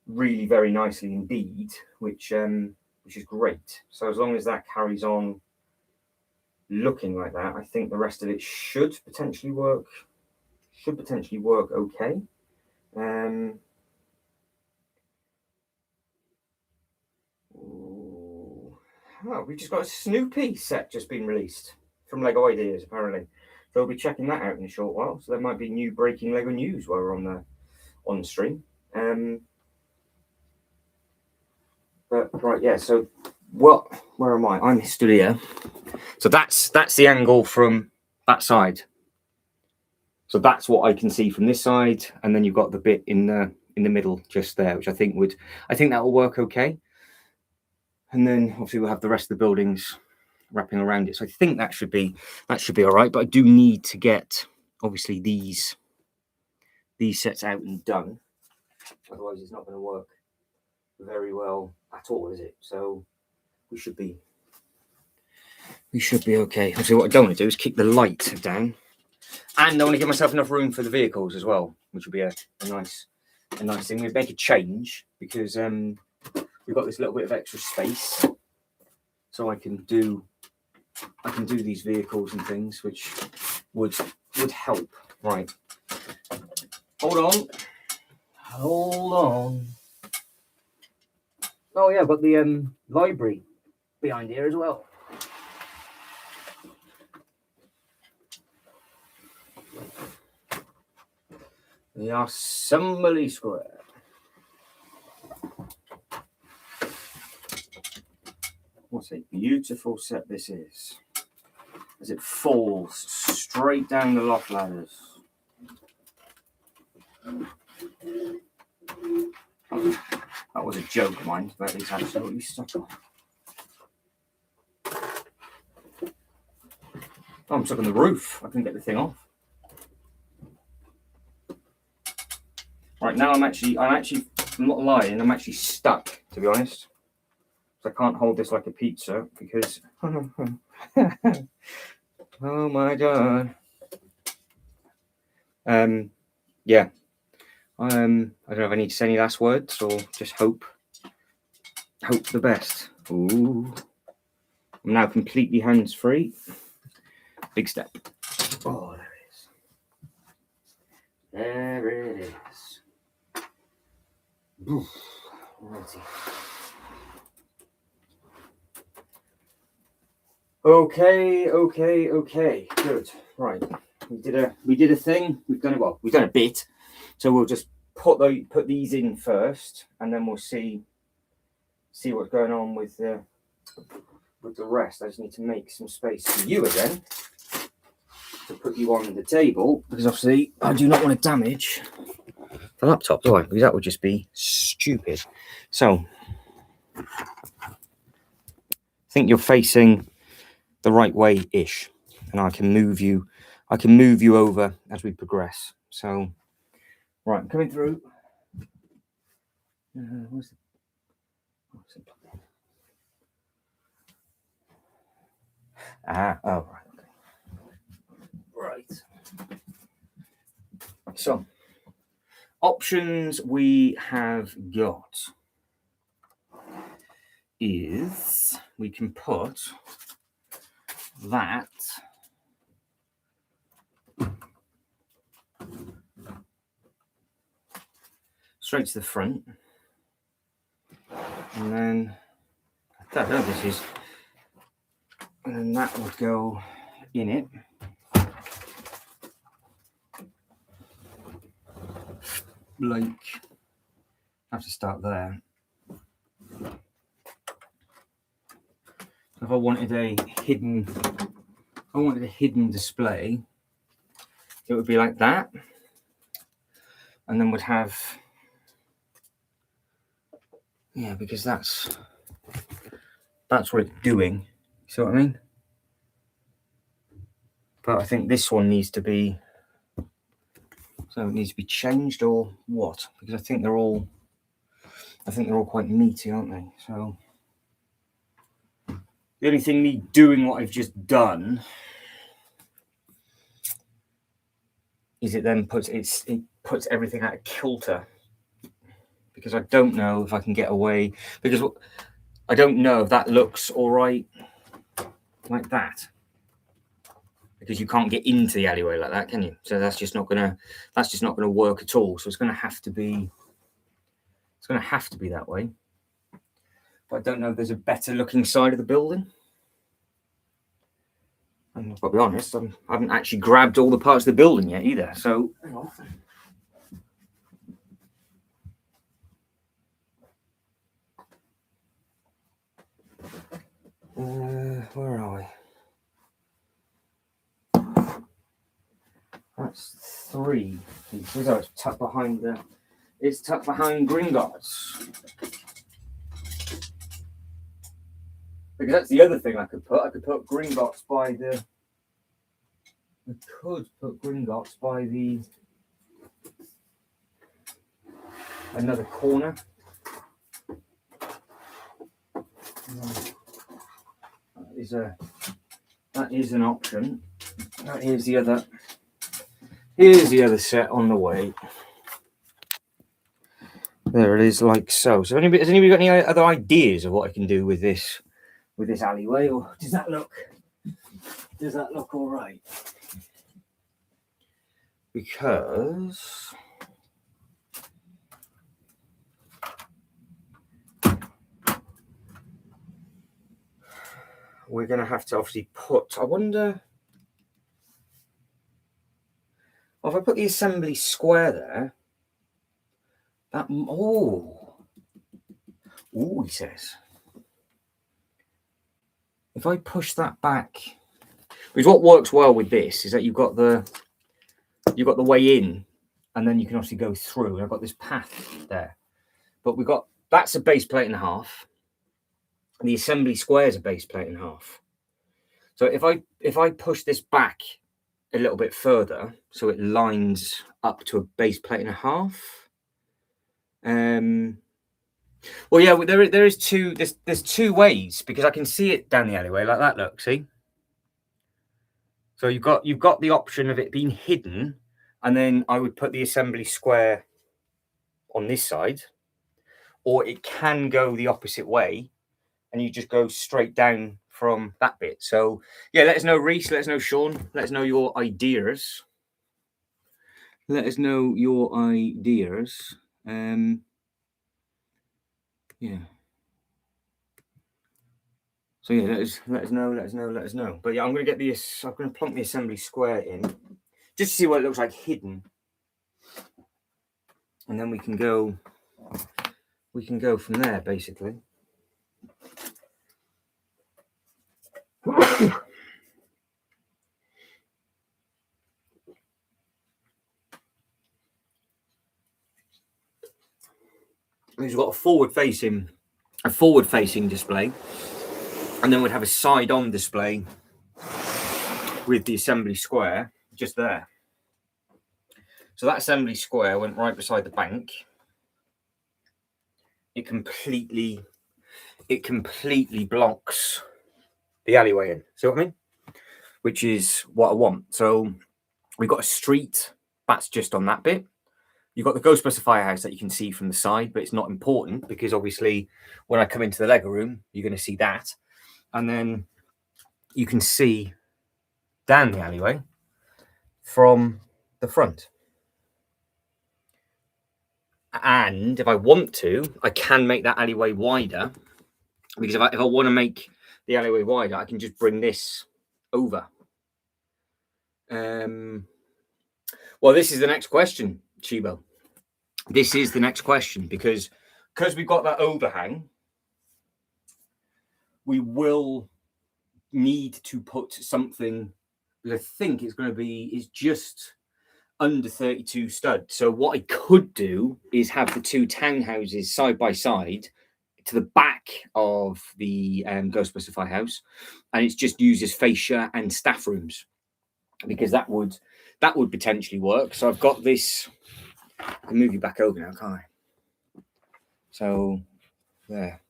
really very nicely indeed, which is great. So as long as that carries on looking like that, I think the rest of it should potentially work okay. Oh, we've just got a Snoopy set just been released from Lego Ideas, apparently. So we'll be checking that out in a short while. So there might be new breaking Lego news while we're on the stream. But right, yeah. So where am I? I'm stood here. So that's the angle from that side. So that's what I can see from this side, and then you've got the bit in the middle just there, which I think that will work okay. And then obviously we'll have the rest of the buildings wrapping around it. So I think that should be all right. But I do need to get obviously these sets out and done. Otherwise it's not going to work very well at all, is it? So we should be okay. Obviously what I don't want to do is kick the light down. And I want to give myself enough room for the vehicles as well, which will be a nice thing. We make a change because we've got this little bit of extra space, so I can do these vehicles and things, which would help. Right, hold on. Oh yeah, I've got the library behind here as well. The Assembly Square. What a beautiful set this is, as it falls straight down the loft ladders. That was a joke of mine, but it's absolutely stuck on. Oh, I'm stuck on the roof. I couldn't get the thing off. Right now, I'm not lying. I'm actually stuck, to be honest. So I can't hold this like a pizza because. Oh my god. Yeah. I don't know if I need to say any last words or just hope the best. Ooh. I'm now completely hands-free. Big step. Oh, there it is. There it is. Righty. Okay. Good. Right. We did a thing. We've done it well. We've done a bit. So we'll just put these in first, and then we'll see what's going on with the rest. I just need to make some space for you again to put you on the table, because obviously I do not want to damage the laptop, do I? Because that would just be stupid. So I think you're facing the right way-ish, and I can move you over as we progress. So right, I'm coming through. Where's the oh, right, okay. Right. So, options we have got. is we can put that straight to the front, and then I don't know, this is, and then that would go in it. Like, I have to start there. If I wanted a hidden display, it would be like that, and then would have, yeah, because that's what it's doing. See what I mean? But I think this one needs to be, so it needs to be changed or what? Because I think they're all quite meaty, aren't they? So the only thing me doing what I've just done is it then puts everything out of kilter, because I don't know if I can get away, because I don't know if that looks all right like that, because you can't get into the alleyway like that, can you? So that's just not gonna work at all. So it's gonna have to be that way. But I don't know if there's a better looking side of the building. And I've got to be honest, I haven't actually grabbed all the parts of the building yet either. So hang on. Where are we? That's 3 pieces. Oh, it's tucked behind Gringotts. Because that's the other thing I could put. I could put Gringotts by the. I could put Gringotts by the another corner. That is an option. Here's the other set on the way. There it is, like so. So has anybody got any other ideas of what I can do with this alleyway, or does that look all right? Because we're going to have to obviously put, I wonder, if I put the assembly square there, that, he says, if I push that back, because what works well with this is that you've got the way in, and then you can obviously go through, and I've got this path there, but that's a base plate and a half, and the assembly square is a base plate and a half. So if I push this back a little bit further, so it lines up to a base plate and a half. Well, yeah, there's 2 ways, because I can see it down the alleyway like that. Look, see. So you've got the option of it being hidden, and then I would put the assembly square on this side, or it can go the opposite way, and you just go straight down from that bit. So yeah, let us know, Reese. Let us know, Sean. Let us know your ideas. Yeah. So yeah, let us know. But yeah, I'm going to plonk the assembly square in, just to see what it looks like hidden, and then we can go from there, basically. We've got a forward facing display, and then we'd have a side on display with the assembly square just there. So that assembly square went right beside the bank. It completely blocks the alleyway in. See what I mean? Which is what I want. So we've got a street that's just on that bit. you've got the Ghostbuster Firehouse that you can see from the side, but it's not important because obviously when I come into the Lego room, you're going to see that. And then you can see down the alleyway from the front. And if I want to, I can make that alleyway wider, because if I want to make the alleyway wider, I can just bring this over. Well, this is the next question, Chibo. This is the next question, because we've got that overhang, we will need to put something, I think it's going to be, is just under 32 stud. So what I could do is have the two townhouses side by side to the back of the Ghostbuster Firehouse, and it's just used as fascia and staff rooms, because that would potentially work. So I've got this. I can move you back over now, can't I? So there.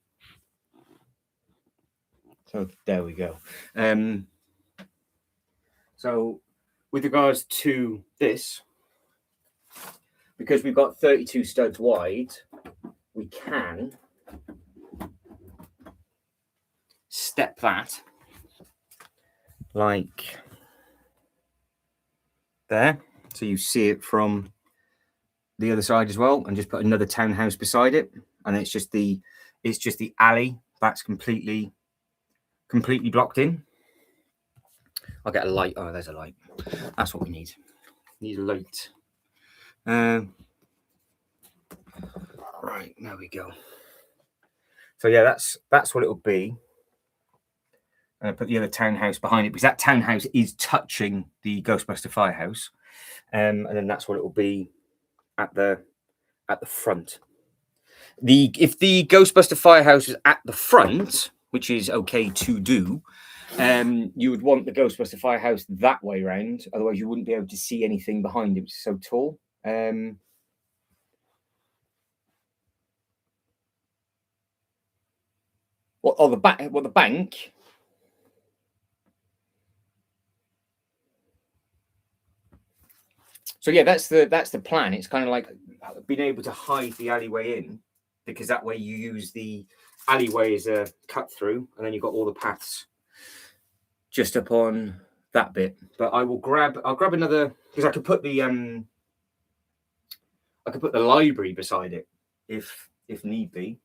So there we go. So with regards to this, because we've got 32 studs wide, we can step that like there. So you see it from the other side as well, and just put another townhouse beside it. And it's just the alley that's completely blocked in. I'll get a light. Oh, there's a light. That's what we need. Need a light. Right, there we go. So yeah, that's what it'll be. And I put the other townhouse behind it, because that townhouse is touching the Ghostbuster Firehouse. And then that's what it will be at the front. If the Ghostbuster Firehouse is at the front, which is okay to do, you would want the Ghostbuster Firehouse that way round. Otherwise, you wouldn't be able to see anything behind it. It's so tall. The bank. So yeah, that's the plan. It's kind of like being able to hide the alleyway in, because that way you use the alleyway as a cut through, and then you've got all the paths just up on that bit. But I'll grab another, because I could put the library beside it if need be,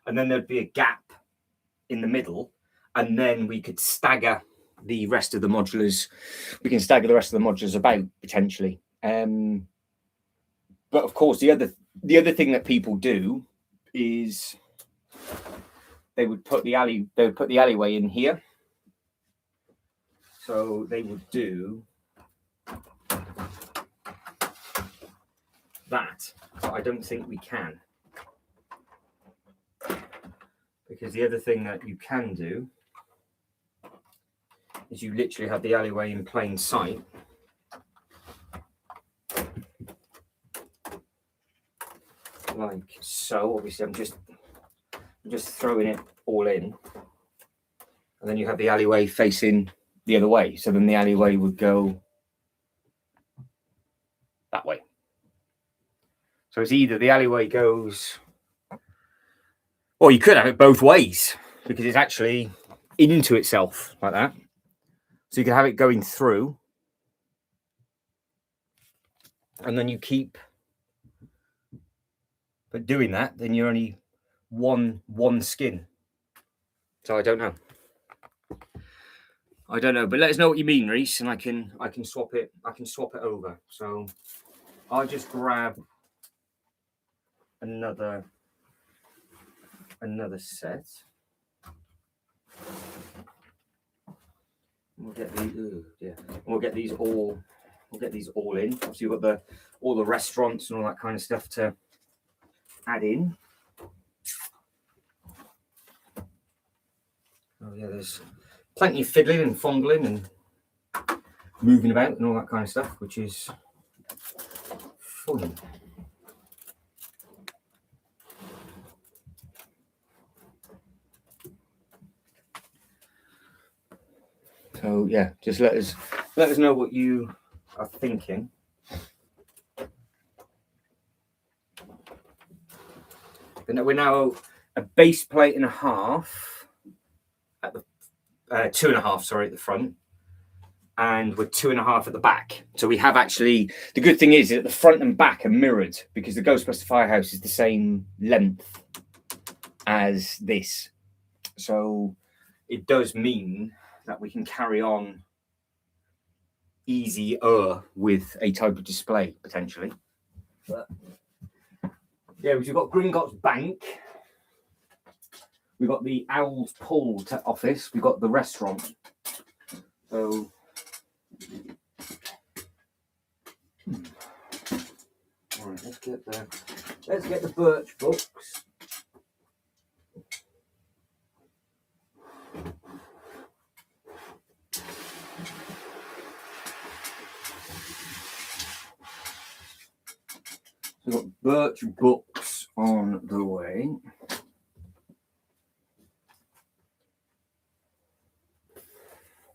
and then there'd be a gap in the middle, and then we could stagger the rest of the modulars. We can stagger the rest of the modulars about potentially. But of course, the other thing that people do is they would put the alleyway in here. So they would do that, but I don't think we can, because the other thing that you can do is you literally have the alleyway in plain sight. Like so. Obviously I'm just throwing it all in, and then you have the alleyway facing the other way, so then the alleyway would go that way. So it's either the alleyway goes, or you could have it both ways, because it's actually into itself like that. So you can have it going through, and then you keep. But doing that, then you're only one skin. So I don't know. But let us know what you mean, Reese, and I can swap it. I can swap it over. So I'll just grab another set. We'll get these. We'll get these all. We'll get these all in. Obviously, you've got all the restaurants and all that kind of stuff to add in. Oh yeah, there's plenty of fiddling and fondling and moving about and all that kind of stuff, which is fun. So yeah, just let us know what you are thinking. we're now a base plate and a half at the 2.5, sorry, at the front, and we're 2.5 at the back. So we have actually, the good thing is that the front and back are mirrored because the Ghostbuster Firehouse is the same length as this. So it does mean that we can carry on easier with a type of display potentially. But yeah, we've got Gringotts Bank. We've got the Owl's Pool office. We've got the restaurant. So, all right, let's get the birch books. We've got birch books on the way.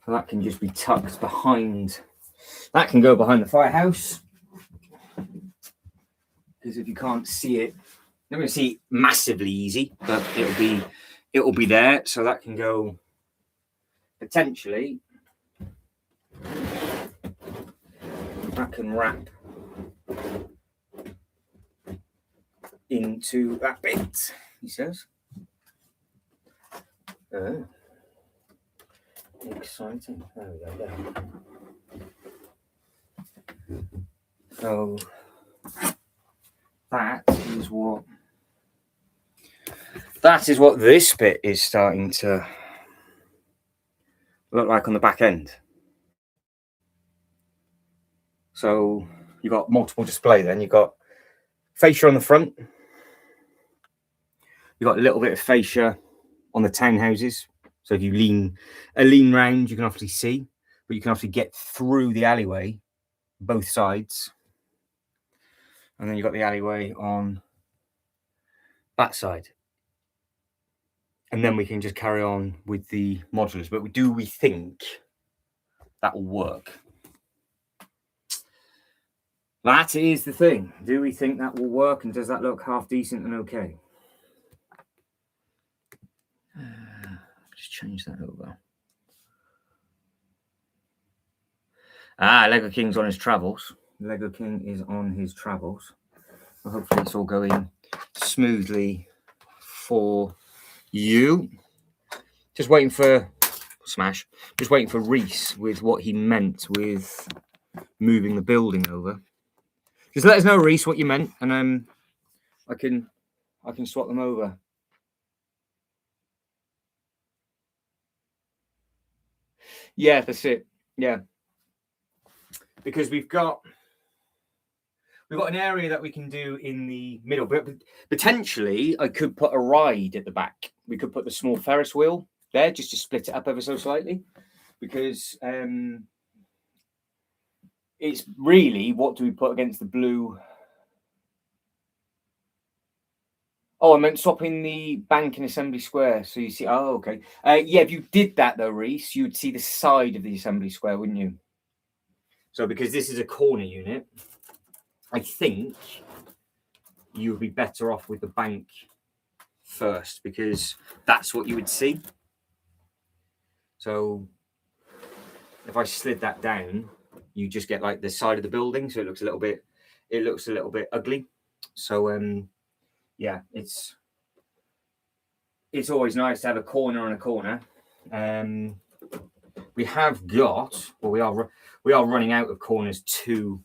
So that can just be tucked behind. That can go behind the firehouse. Because if you can't see it, you're going to see it massively easy, but it'll be there. So that can go potentially. That can wrap into that bit, he says. Exciting. There we go. There. So that is what this bit is starting to look like on the back end. So you've got multiple display then. You've got fascia on the front. You've got a little bit of fascia on the townhouses. So if you lean round, you can obviously see, but you can obviously get through the alleyway, both sides. And then you've got the alleyway on that side. And then we can just carry on with the modulars. But do we think that will work? That is the thing. Do we think that will work? And does that look half decent and okay? Just change that over. Lego King's on his travels. Lego King is on his travels. So hopefully it's all going smoothly for you. Just waiting for Smash. Just waiting for Reese with what he meant with moving the building over. Just let us know, Reese, what you meant, and I can swap them over. Yeah, that's it. Yeah, because we've got an area that we can do in the middle, but potentially I could put a ride at the back. We could put the small Ferris wheel there just to split it up ever so slightly, because it's really, what do we put against the blue? Oh, I meant swapping the bank in Assembly Square. So you see, oh, okay. Yeah, if you did that though, Reese, you would see the side of the Assembly Square, wouldn't you? So because this is a corner unit, I think you would be better off with the bank first, because that's what you would see. So if I slid that down, you just get like the side of the building, so it looks a little bit ugly. So yeah, it's always nice to have a corner on a corner. We have got, well, we are running out of corners to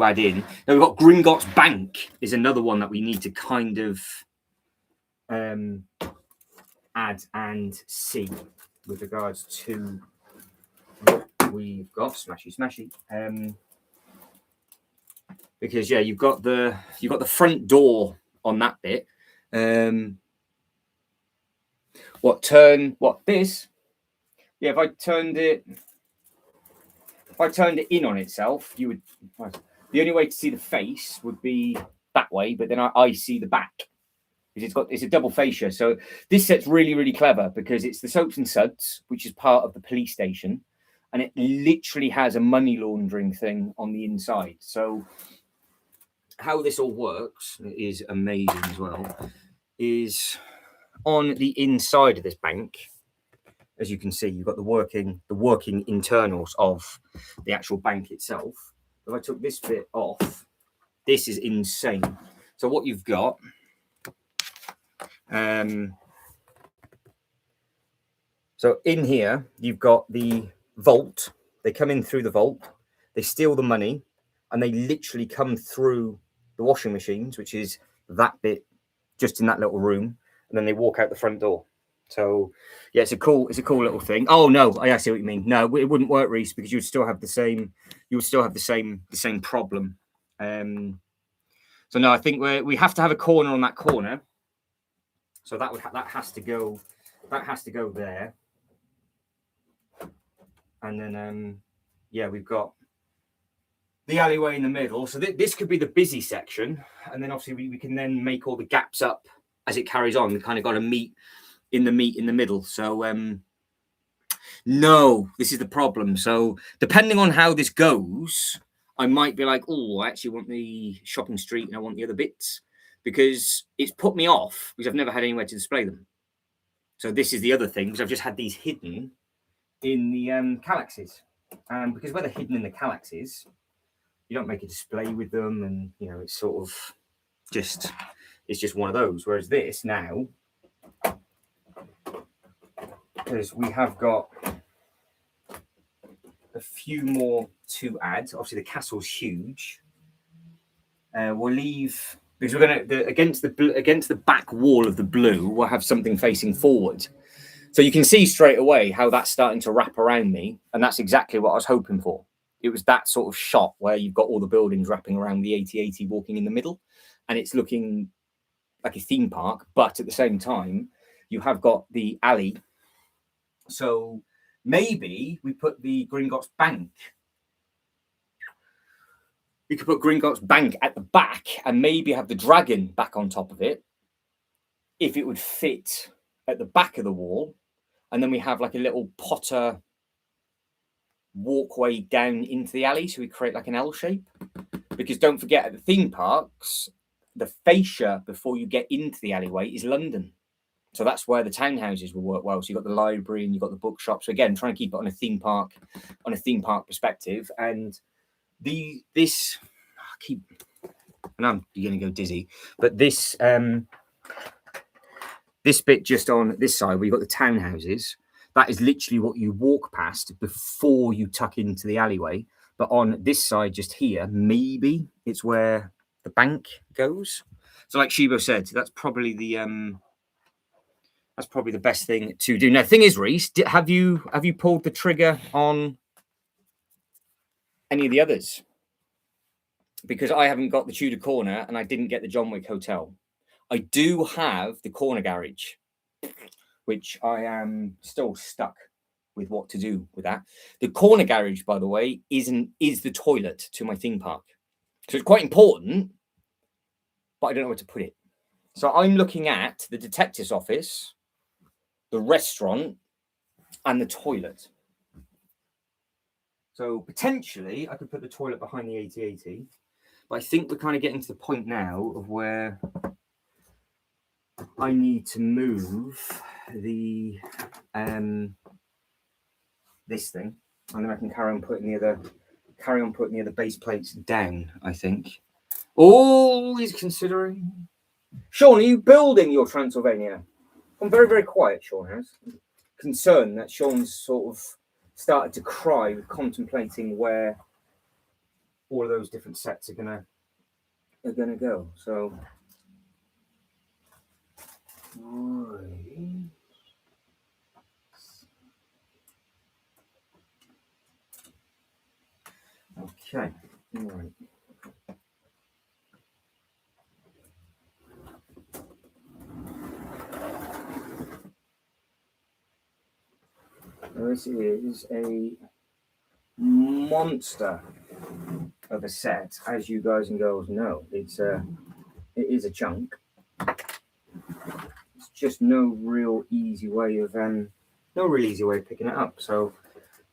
add in. Now we've got Gringotts Bank is another one that we need to kind of add and see with regards to what we've got. Smashy. Because yeah, you've got the front door on that bit. This? Yeah, if I turned it in on itself, you would. The only way to see the face would be that way, but then I see the back because it's a double fascia. So this set's really, really clever because it's the Soaps and Suds, which is part of the police station, and it literally has a money laundering thing on the inside. So how this all works is amazing as well. is on the inside of this bank. As you can see, you've got the working internals of the actual bank itself. If I took this bit off, this is insane. So what you've got, so in here, you've got the vault. They come in through the vault, they steal the money, and they literally come through the washing machines, which is that bit just in that little room, and then they walk out the front door. So yeah, it's a cool little thing. Oh no, I see what you mean. No, it wouldn't work, Reese, because you would still have the same problem. So no, I think we have to have a corner on that corner. So that has to go there. And then yeah, we've got the alleyway in the middle. So this could be the busy section, and then obviously we can then make all the gaps up as it carries on. We kind of got to meet in the middle. So no, this is the problem. So depending on how this goes, I might be like, oh, I actually want the shopping street and I want the other bits, because it's put me off because I've never had anywhere to display them. So this is the other thing, because I've just had these hidden in the Kallaxes, and because where they're hidden in the Kallaxes, you don't make a display with them, and you know, it's sort of just one of those. Whereas this now, because we have got a few more to add. Obviously, the castle's huge. We'll leave, because we're going to against the back wall of the blue, we'll have something facing forward. So you can see straight away how that's starting to wrap around me, and that's exactly what I was hoping for. It was that sort of shot where you've got all the buildings wrapping around the AT-AT walking in the middle, and it's looking like a theme park, but at the same time, you have got the alley. So maybe we put the Gringotts Bank. We could put Gringotts Bank at the back and maybe have the dragon back on top of it, if it would fit at the back of the wall. And then we have like a little Potter walkway down into the alley, so we create like an L shape. Because don't forget, at the theme parks, the fascia before you get into the alleyway is London. So that's where the townhouses will work well. So you've got the library and you've got the bookshop. So again, trying to keep it on a theme park perspective. And and I'm going to go dizzy, but this bit just on this side where you've got the townhouses, that is literally what you walk past before you tuck into the alleyway. But on this side just here, maybe it's where the bank goes. So like Shibo said, that's probably the best thing to do. Now, the thing is, Reese, have you pulled the trigger on any of the others? Because I haven't got the Tudor Corner and I didn't get the John Wick Hotel. I do have the corner garage, which I am still stuck with what to do with that. The corner garage, by the way, is the toilet to my theme park. So it's quite important, but I don't know where to put it. So I'm looking at the detective's office, the restaurant, and the toilet. So potentially I could put the toilet behind the AT-AT, but I think we're kind of getting to the point now of where I need to move the this thing, and then I can carry on putting the other base plates down, I think. Oh, he's considering. Sean, are you building your Transylvania? I'm very, very quiet, Sean has. Concerned that Sean's sort of started to cry with contemplating where all of those different sets are gonna go. So okay, all right. This is a monster of a set, as you guys and girls know. It is a chunk. It's just no real easy way of picking it up. So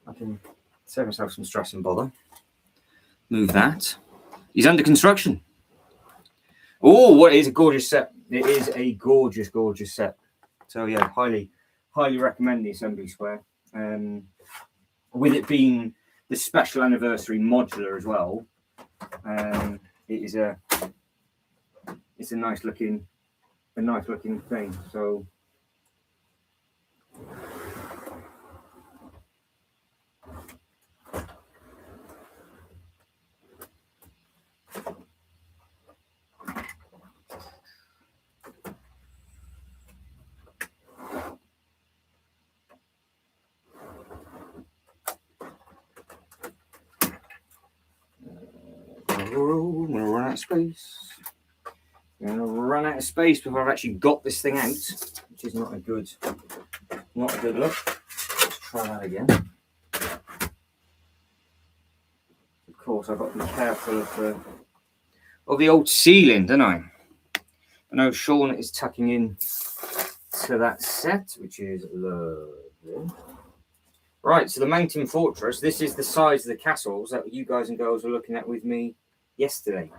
I can save myself some stress and bother. Move that. He's under construction. Oh, what is a gorgeous set. It is a gorgeous, gorgeous set. So yeah, highly recommend the Assembly Square. With it being the special anniversary modular as well, it's a nice looking thing. So I'm gonna run out of space. I'm gonna run out of space before I've actually got this thing out, which is not a good look. Let's try that again. Of course, I've got to be careful of the old ceiling, don't I? I know Sean is tucking in to that set, which is lovely. Right, so the Mountain Fortress. This is the size of the castles that you guys and girls were looking at with me yesterday.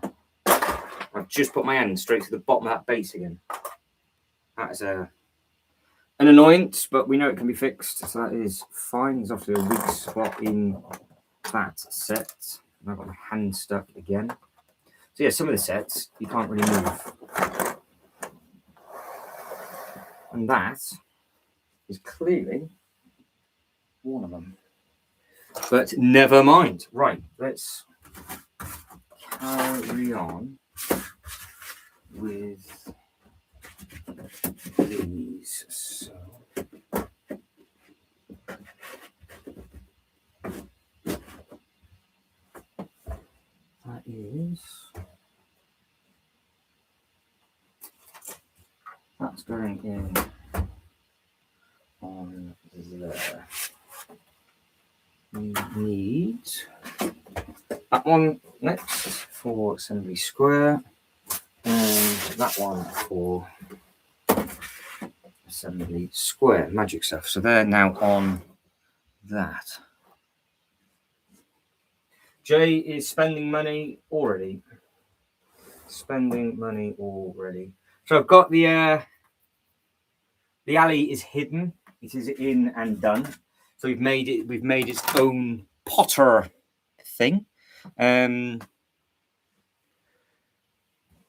I've just put my hand straight to the bottom of that base again. That is an annoyance, but we know it can be fixed, so that is fine. There's obviously a weak spot in that set. And I've got my hand stuck again. So yeah, some of the sets you can't really move. And that is clearly one of them. But never mind. Right, let's carry on with these. So that is, that's going in on there. We need that one next for Assembly Square, and that one for Assembly Square, magic stuff. So they're now on that. Jay is spending money already. So I've got the alley is hidden. It is in and done. So we've made its own Potter thing.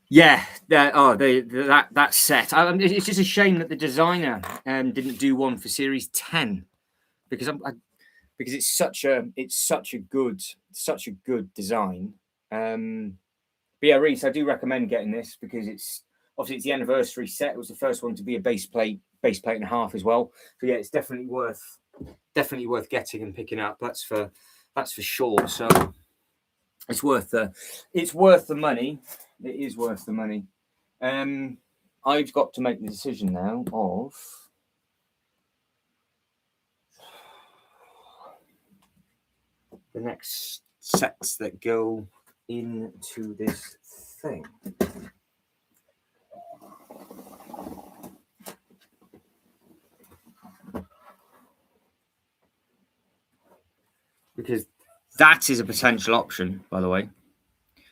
Yeah, that set. It's just a shame that the designer didn't do one for Series 10 because it's such a good design. But yeah, Reese, I do recommend getting this because it's the anniversary set. It was the first one to be a base plate and a half as well. So yeah, it's definitely worth getting and picking up. That's for sure. So it's worth the money. It is worth the money. I've got to make the decision now of the next sets that go into this thing. Because that is a potential option, by the way.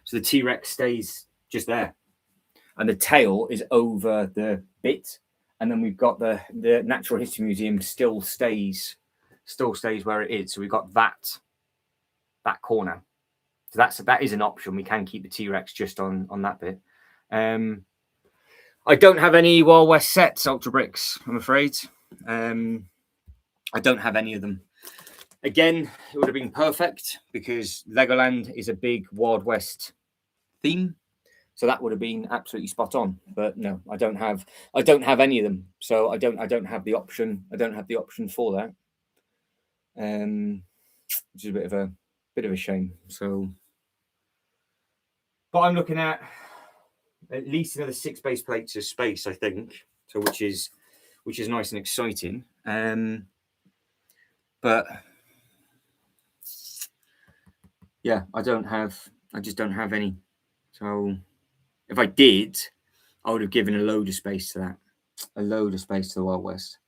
So the T-Rex stays just there. And the tail is over the bit. And then we've got the Natural History Museum still stays where it is. So we've got that corner. So that is an option. We can keep the T-Rex just on that bit. I don't have any Wild West sets, Ultra Bricks, I'm afraid. I don't have any of them. Again, it would have been perfect because Legoland is a big Wild West theme. So that would have been absolutely spot on. But no, I don't have any of them. So I don't have the option. I don't have the option for that. Which is a bit of a shame. So, but I'm looking at least another 6 base plates of space, I think. So which is nice and exciting. But yeah, I just don't have any. So if I did, I would have given a load of space to that. A load of space to the Wild West.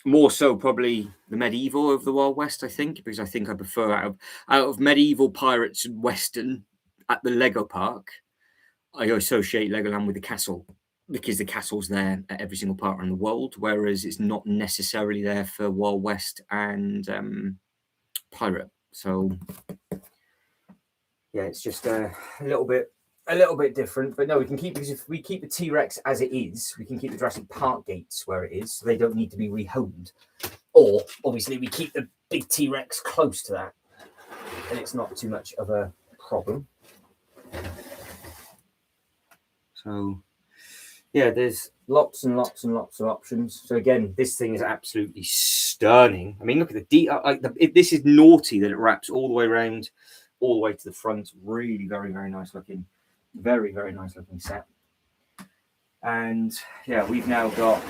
More so probably the medieval of the Wild West, I think, because I think I prefer out of medieval, pirates and Western at the Lego park, I associate Legoland with the castle because the castle's there at every single part around the world, whereas it's not necessarily there for Wild West and Pirate. So yeah, it's just a little bit different. But no, we can keep, because if we keep the T-Rex as it is, we can keep the Jurassic Park gates where it is, so they don't need to be rehomed. Or obviously we keep the big T-Rex close to that, and it's not too much of a problem. So yeah, there's lots and lots and lots of options. So again, this thing is absolutely stunning. I mean, look at the detail. This is naughty that it wraps all the way around, all the way to the front. Really very, very nice looking. Very, very nice looking set. And yeah, we've now got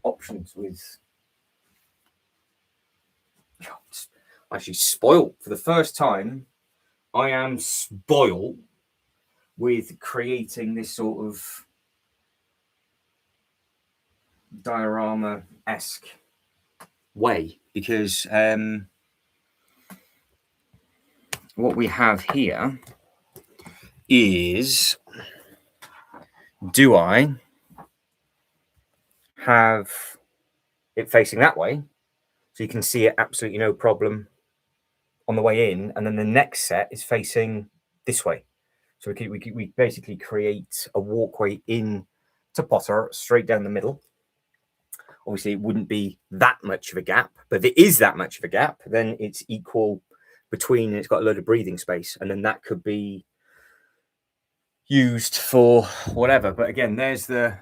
options with... I'm actually spoiled. For the first time, I am spoiled with creating this sort of diorama-esque way, because what we have here is, do I have it facing that way so you can see it absolutely no problem on the way in, and then the next set is facing this way, so we basically create a walkway in to Potter straight down the middle. Obviously it wouldn't be that much of a gap, but if it is that much of a gap, then it's equal between, and it's got a load of breathing space, and then that could be used for whatever. But again, there's the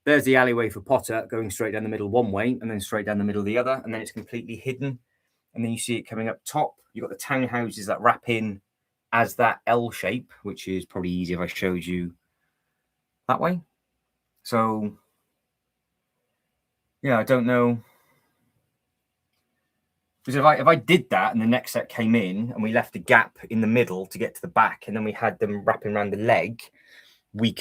alleyway for Potter going straight down the middle one way and then straight down the middle the other, and then it's completely hidden, and then you see it coming up top. You've got the townhouses that wrap in as that L shape, which is probably easier if I showed you that way. So yeah, I don't know, because if I did that and the next set came in and we left a gap in the middle to get to the back, and then we had them wrapping around the leg, we've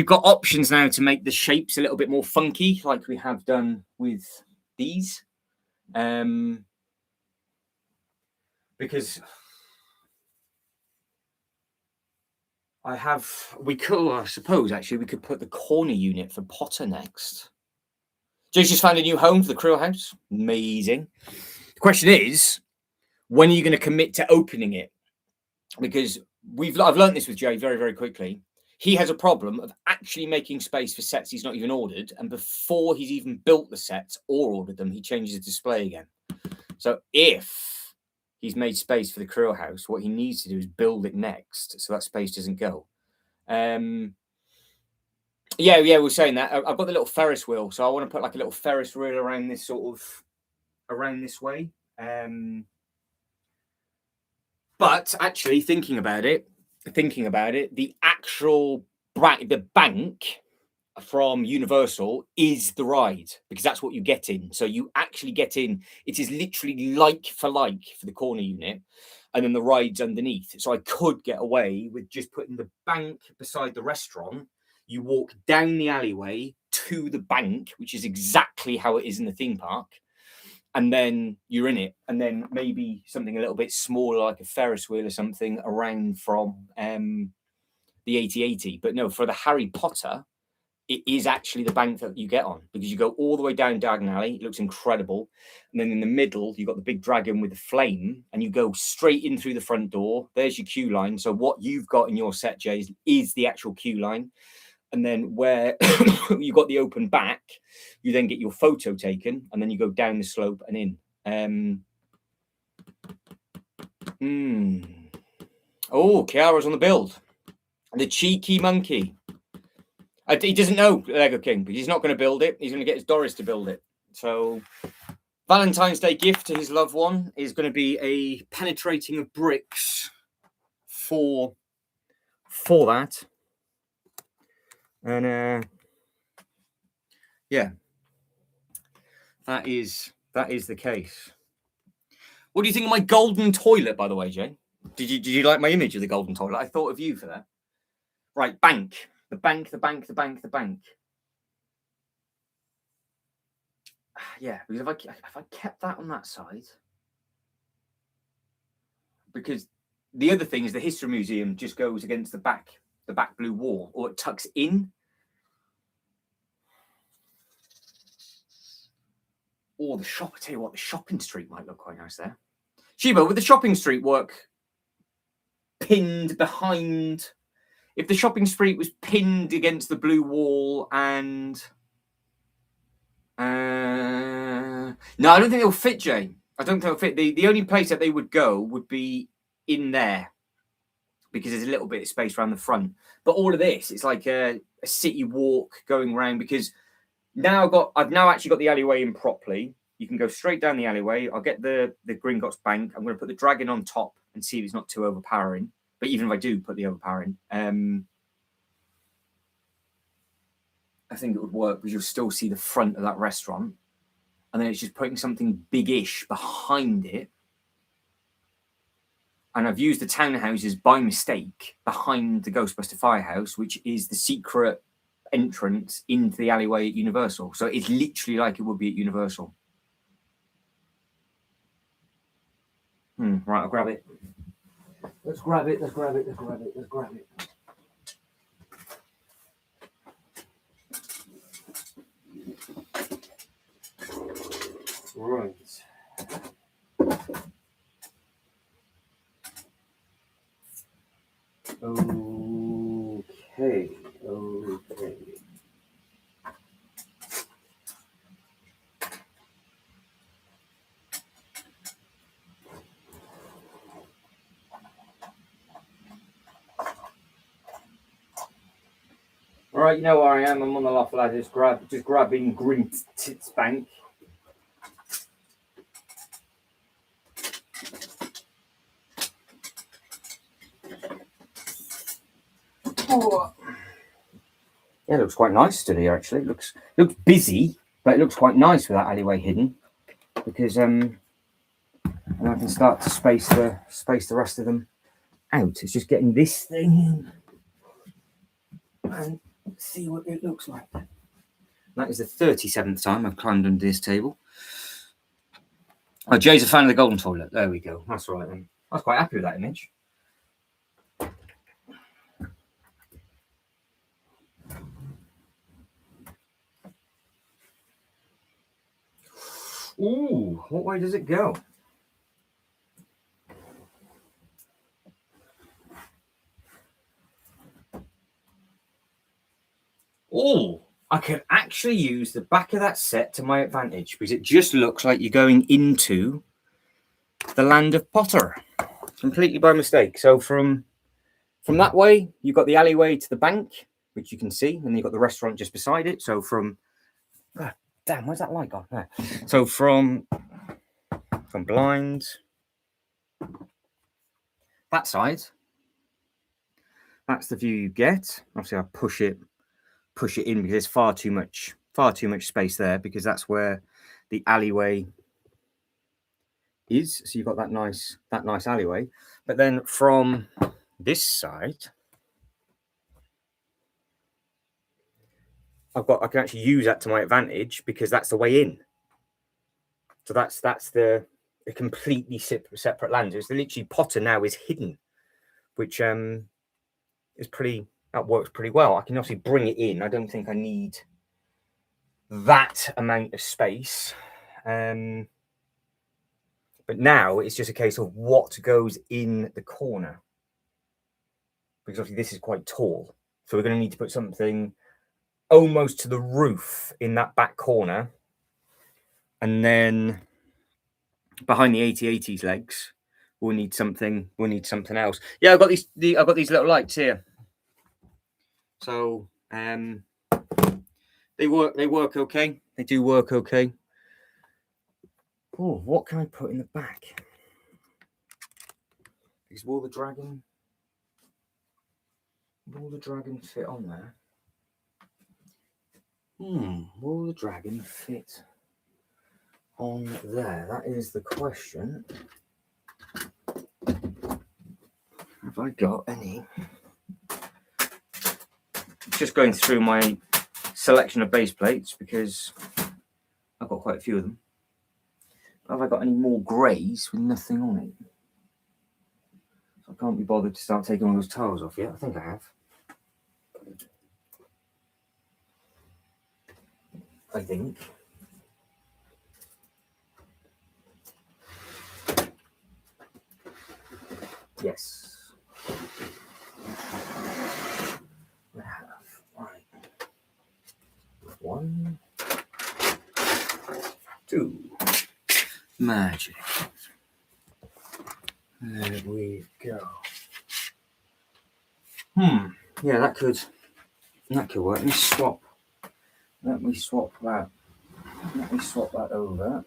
got options now to make the shapes a little bit more funky, like we have done with these. Because I suppose actually we could put the corner unit for Potter next. Jake's just found a new home for the Krill house. Amazing. The question is, when are you going to commit to opening it? Because I've learned this with Jay very, very quickly. He has a problem of actually making space for sets he's not even ordered, and before he's even built the sets or ordered them, he changes the display again. So if he's made space for the Krill house, what he needs to do is build it next, so that space doesn't go. Yeah, we're saying that. I've got the little Ferris wheel, so I want to put like a little Ferris wheel around this around this way. But actually thinking about it, the actual the bank from Universal is the ride, because that's what you get in. So you actually get in. It is literally like for the corner unit, and then the ride's underneath. So I could get away with just putting the bank beside the restaurant. You walk down the alleyway to the bank, which is exactly how it is in the theme park, and then you're in it. And then maybe something a little bit smaller, like a Ferris wheel or something, around from the 8080. But no, for the Harry Potter, it is actually the bank that you get on, because you go all the way down Diagon Alley. It looks incredible. And then in the middle, you've got the big dragon with the flame, and you go straight in through the front door. There's your queue line. So what you've got in your set, Jay, is the actual queue line. And then where you got the open back, you then get your photo taken, and then you go down the slope and in. Oh, Kiara's on the build. The cheeky monkey. He doesn't know Lego King, but he's not going to build it. He's going to get his Doris to build it. So Valentine's Day gift to his loved one is going to be a penetrating of bricks for that. And yeah, that is the case. What do you think of my golden toilet, by the way, Jay? Did you like my image of the golden toilet? I thought of you for that. Right, bank. The bank. Yeah, because if I kept that on that side, because the other thing is the History Museum just goes against the back blue wall, or it tucks in. Or the shop, I tell you what, the shopping street might look quite nice there. Shiva, would the shopping street work pinned behind? If the shopping street was pinned against the blue wall and... no, I don't think it'll fit, Jay. I don't think it'll fit. The only place that they would go would be in there, because there's a little bit of space around the front. But all of this, it's like a city walk going around, because now I've now actually got the alleyway in properly. You can go straight down the alleyway. I'll get the Gringotts Bank. I'm going to put the dragon on top and see if it's not too overpowering. But even if I do put the overpowering, I think it would work, because you'll still see the front of that restaurant. And then it's just putting something big-ish behind it. And I've used the townhouses by mistake behind the Ghostbuster Firehouse, which is the secret entrance into the alleyway at Universal. So it's literally like it would be at Universal. Right, I'll grab it. Let's grab it. Right. Okay. Right, you know where I am. I'm on the loft ladder, just grabbing Green Tits Bank. Oh. Yeah, it looks quite nice today, actually. It looks busy, but it looks quite nice with that alleyway hidden, because and I can start to space the rest of them out. It's just getting this thing in and see what it looks like. That is the 37th time I've climbed under this table. Oh, Jay's a fan of the golden toilet. There we go. That's right then. I was quite happy with that image. Ooh, what way does it go? Oh, I can actually use the back of that set to my advantage, because it just looks like you're going into the land of Potter, completely by mistake. So from that way, you've got the alleyway to the bank, which you can see, and you've got the restaurant just beside it. So from damn, where's that light gone? There. So from blinds, that side, that's the view you get. Obviously, I push it in because there's far too much space there, because that's where the alleyway is. So you've got that nice alleyway. But then from this side, I can actually use that to my advantage, because that's the way in. So that's the completely separate land. It's literally Potter now is hidden, which that works pretty well. I can obviously bring it in. I don't think I need that amount of space. But now it's just a case of what goes in the corner, because obviously this is quite tall. So we're going to need to put something almost to the roof in that back corner. And then behind the 8080s legs, we'll need something else. Yeah, I've got these little lights here. So they work okay. They do work okay. Oh, what can I put in the back? Because will the dragon fit on there? Will the dragon fit on there? That is the question. Have I got any? Just going through my selection of base plates, because I've got quite a few of them. Have I got any more greys with nothing on it? So can't be bothered to start taking all those tiles off yet. I think I have. I think. Yes. We have. Right. 1, 2. Magic. There we go. Yeah, that could work. Let me swap that. Let me swap that over.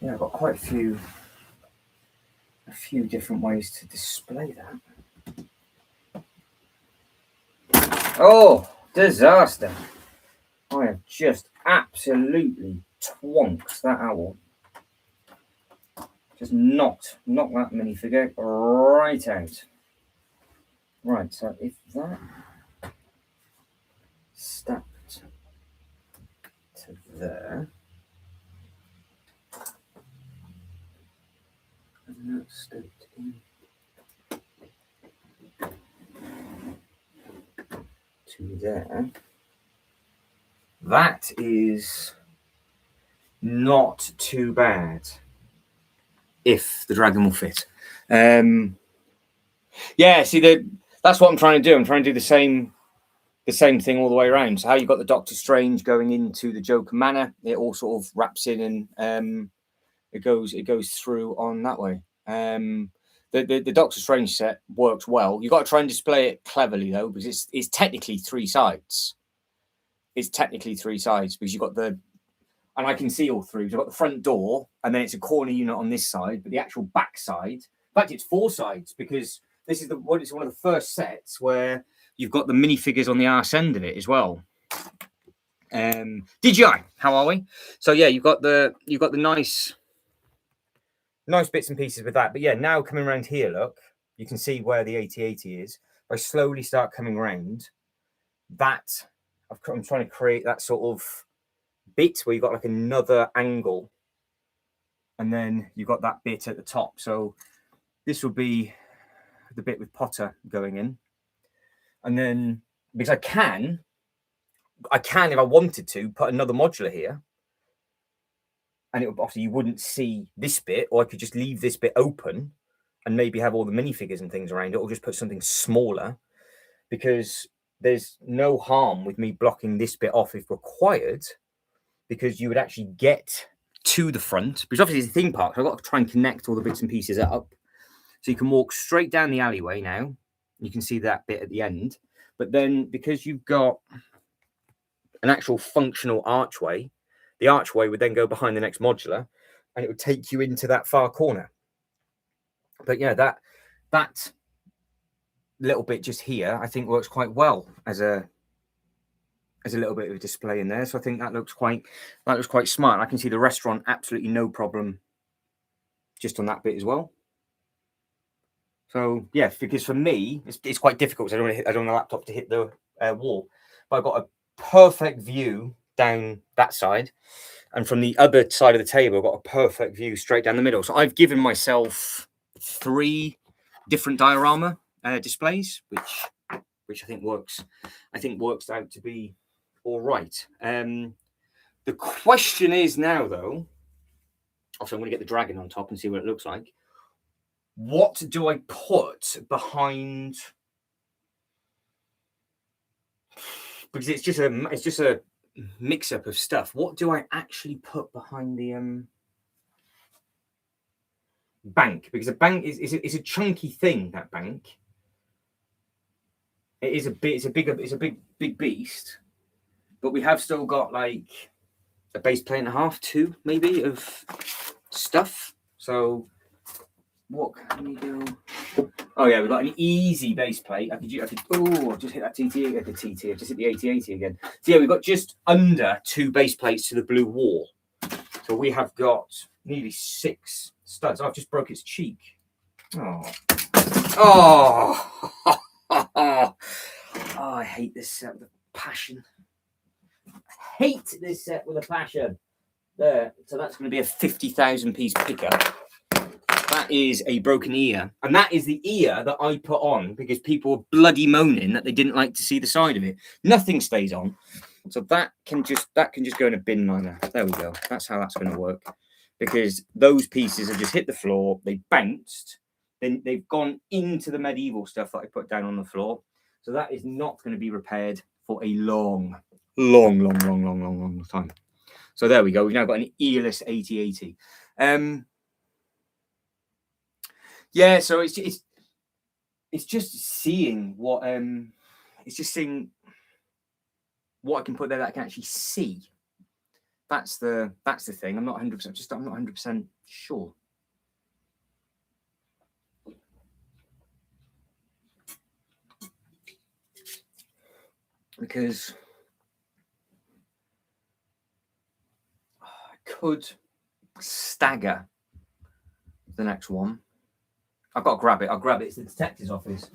Yeah, I've got quite a few different ways to display that. Oh, disaster. I have just absolutely twonked that owl. Just knocked that minifigure right out. Right, so if that stacked to there, and that stacked in to there, that is not too bad if the dragon will fit. Yeah, see, that's what I'm trying to do. I'm trying to do the same thing all the way around. So how you got the Doctor Strange going into the Joker Manor, it all sort of wraps in and it goes through on that way. The Doctor Strange set works well. You've got to try and display it cleverly though, because it's technically 3 sides. It's technically 3 sides because you've got and I can see all 3. You've got the front door, and then it's a corner unit on this side, but the actual back side, in fact, it's 4 sides because this is it's one of the first sets where you've got the minifigures on the arse end of it as well. DJI, how are we? So yeah, you've got the nice bits and pieces with that. But yeah, now coming around here, look, you can see where the 8080 is. If I slowly start coming around, that I'm trying to create that sort of bit where you've got like another angle, and then you've got that bit at the top. So this will be the bit with Potter going in, and then because I can if I wanted to put another modular here, and it would, obviously you wouldn't see this bit, or I could just leave this bit open and maybe have all the minifigures and things around it, or just put something smaller, because there's no harm with me blocking this bit off if required, because you would actually get to the front, because obviously it's a theme park, so I've got to try and connect all the bits and pieces up. So you can walk straight down the alleyway now. You can see that bit at the end. But then because you've got an actual functional archway, the archway would then go behind the next modular, and it would take you into that far corner. But yeah, that little bit just here, I think works quite well as a little bit of a display in there. So I think that looks quite smart. I can see the restaurant absolutely no problem just on that bit as well. So yeah, because for me, it's quite difficult because I don't want the laptop to hit the wall. But I've got a perfect view down that side, and from the other side of the table, I've got a perfect view straight down the middle. So I've given myself 3 different diorama displays, which I think works out to be all right. The question is now, though, also I'm going to get the dragon on top and see what it looks like. What do I put behind? Because it's just a mix-up of stuff. What do I actually put behind the bank? Because a bank is a chunky thing. That bank. It is it's a big beast. But we have still got like a base plate and a half, 2 maybe of stuff. So what can we do? Oh yeah, we've got an easy base plate. I could just hit that TT. I just hit the 8080 again. So yeah, we've got just under 2 base plates to the blue wall. So we have got nearly 6 studs. I've just broke its cheek Oh. Oh, I hate this set with a passion. Hate this set with a passion. There. So that's going to be a 50,000 piece pickup. That is a broken ear. And that is the ear that I put on because people were bloody moaning that they didn't like to see the side of it. Nothing stays on. So that can just go in a bin liner. There we go. That's how that's going to work. Because those pieces have just hit the floor, they bounced, then they've gone into the medieval stuff that I put down on the floor. So that is not going to be repaired for a long time. So there we go. We've now got an earless 8080. Yeah, so it's just seeing what seeing what I can put there that I can actually see. That's the thing. I'm not 100% sure. Because I could stagger the next one. I've got to grab it. I'll grab it. It's the detective's office.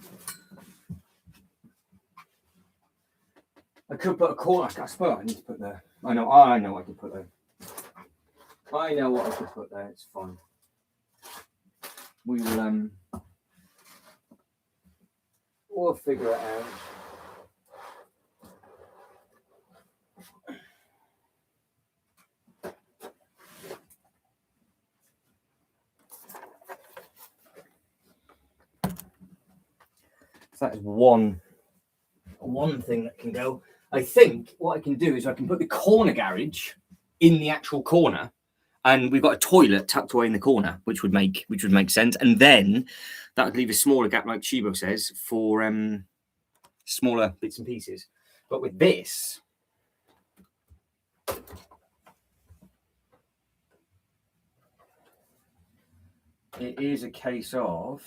I could put a corner. I suppose I need to put there. I know what I could put there. I know what I could put there. It's fine. We will we'll figure it out. So that is one thing that can go. I think what I can do is I can put the corner garage in the actual corner, and we've got a toilet tucked away in the corner, which would make sense. And then that would leave a smaller gap, like Chibo says, for smaller bits and pieces. But with this, it is a case of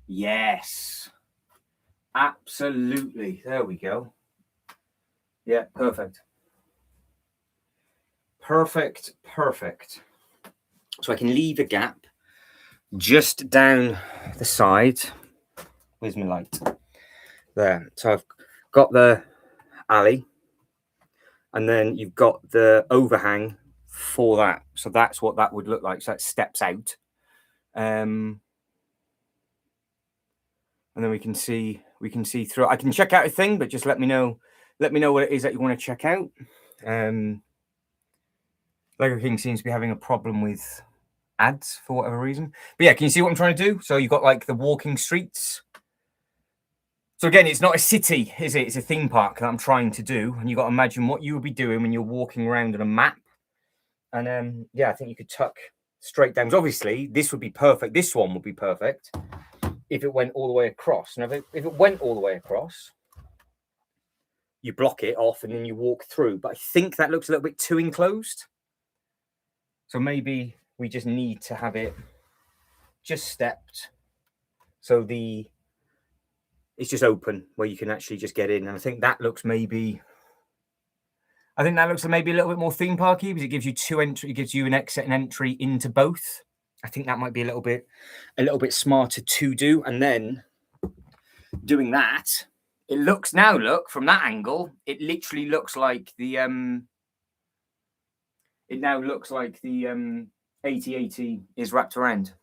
yes, absolutely. There we go. Yeah, perfect. So I can leave a gap just down the side. Where's my light? There. So I've got the alley, and then you've got the overhang for that. So that's what that would look like. So that steps out. And then we can see through. I can check out a thing, but just let me know what it is that you want to check out. Lego King seems to be having a problem with ads for whatever reason. But yeah, can you see what I'm trying to do? So you've got like the walking streets. So again, it's not a city, is it? It's a theme park that I'm trying to do. And you've got to imagine what you would be doing when you're walking around on a map. And yeah, I think you could tuck straight down. Obviously, this would be perfect. This one would be perfect if it went all the way across. Now, if it went all the way across, you block it off and then you walk through. But I think that looks a little bit too enclosed. So maybe we just need to have it just stepped. So it's just open where you can actually just get in. And I think that looks maybe a little bit more theme parky because it gives you gives you an exit and entry into both. I think that might be a little bit smarter to do. And then doing that, it looks from that angle, it literally looks like the 8080 is wrapped around.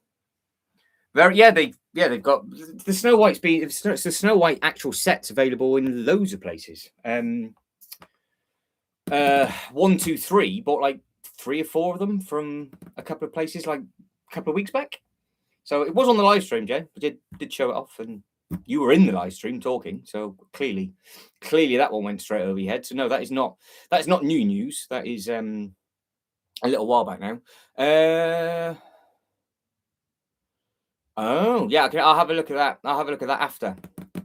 They've got the Snow White's the Snow White actual sets available in loads of places. 1, 2, 3 bought like 3 or 4 of them from a couple of places like a couple of weeks back. So it was on the live stream, Jay. I did show it off, and you were in the live stream talking. So clearly that one went straight over your head. So no, that is not new news. That is a little while back now. Oh yeah, okay. I'll have a look at that. After.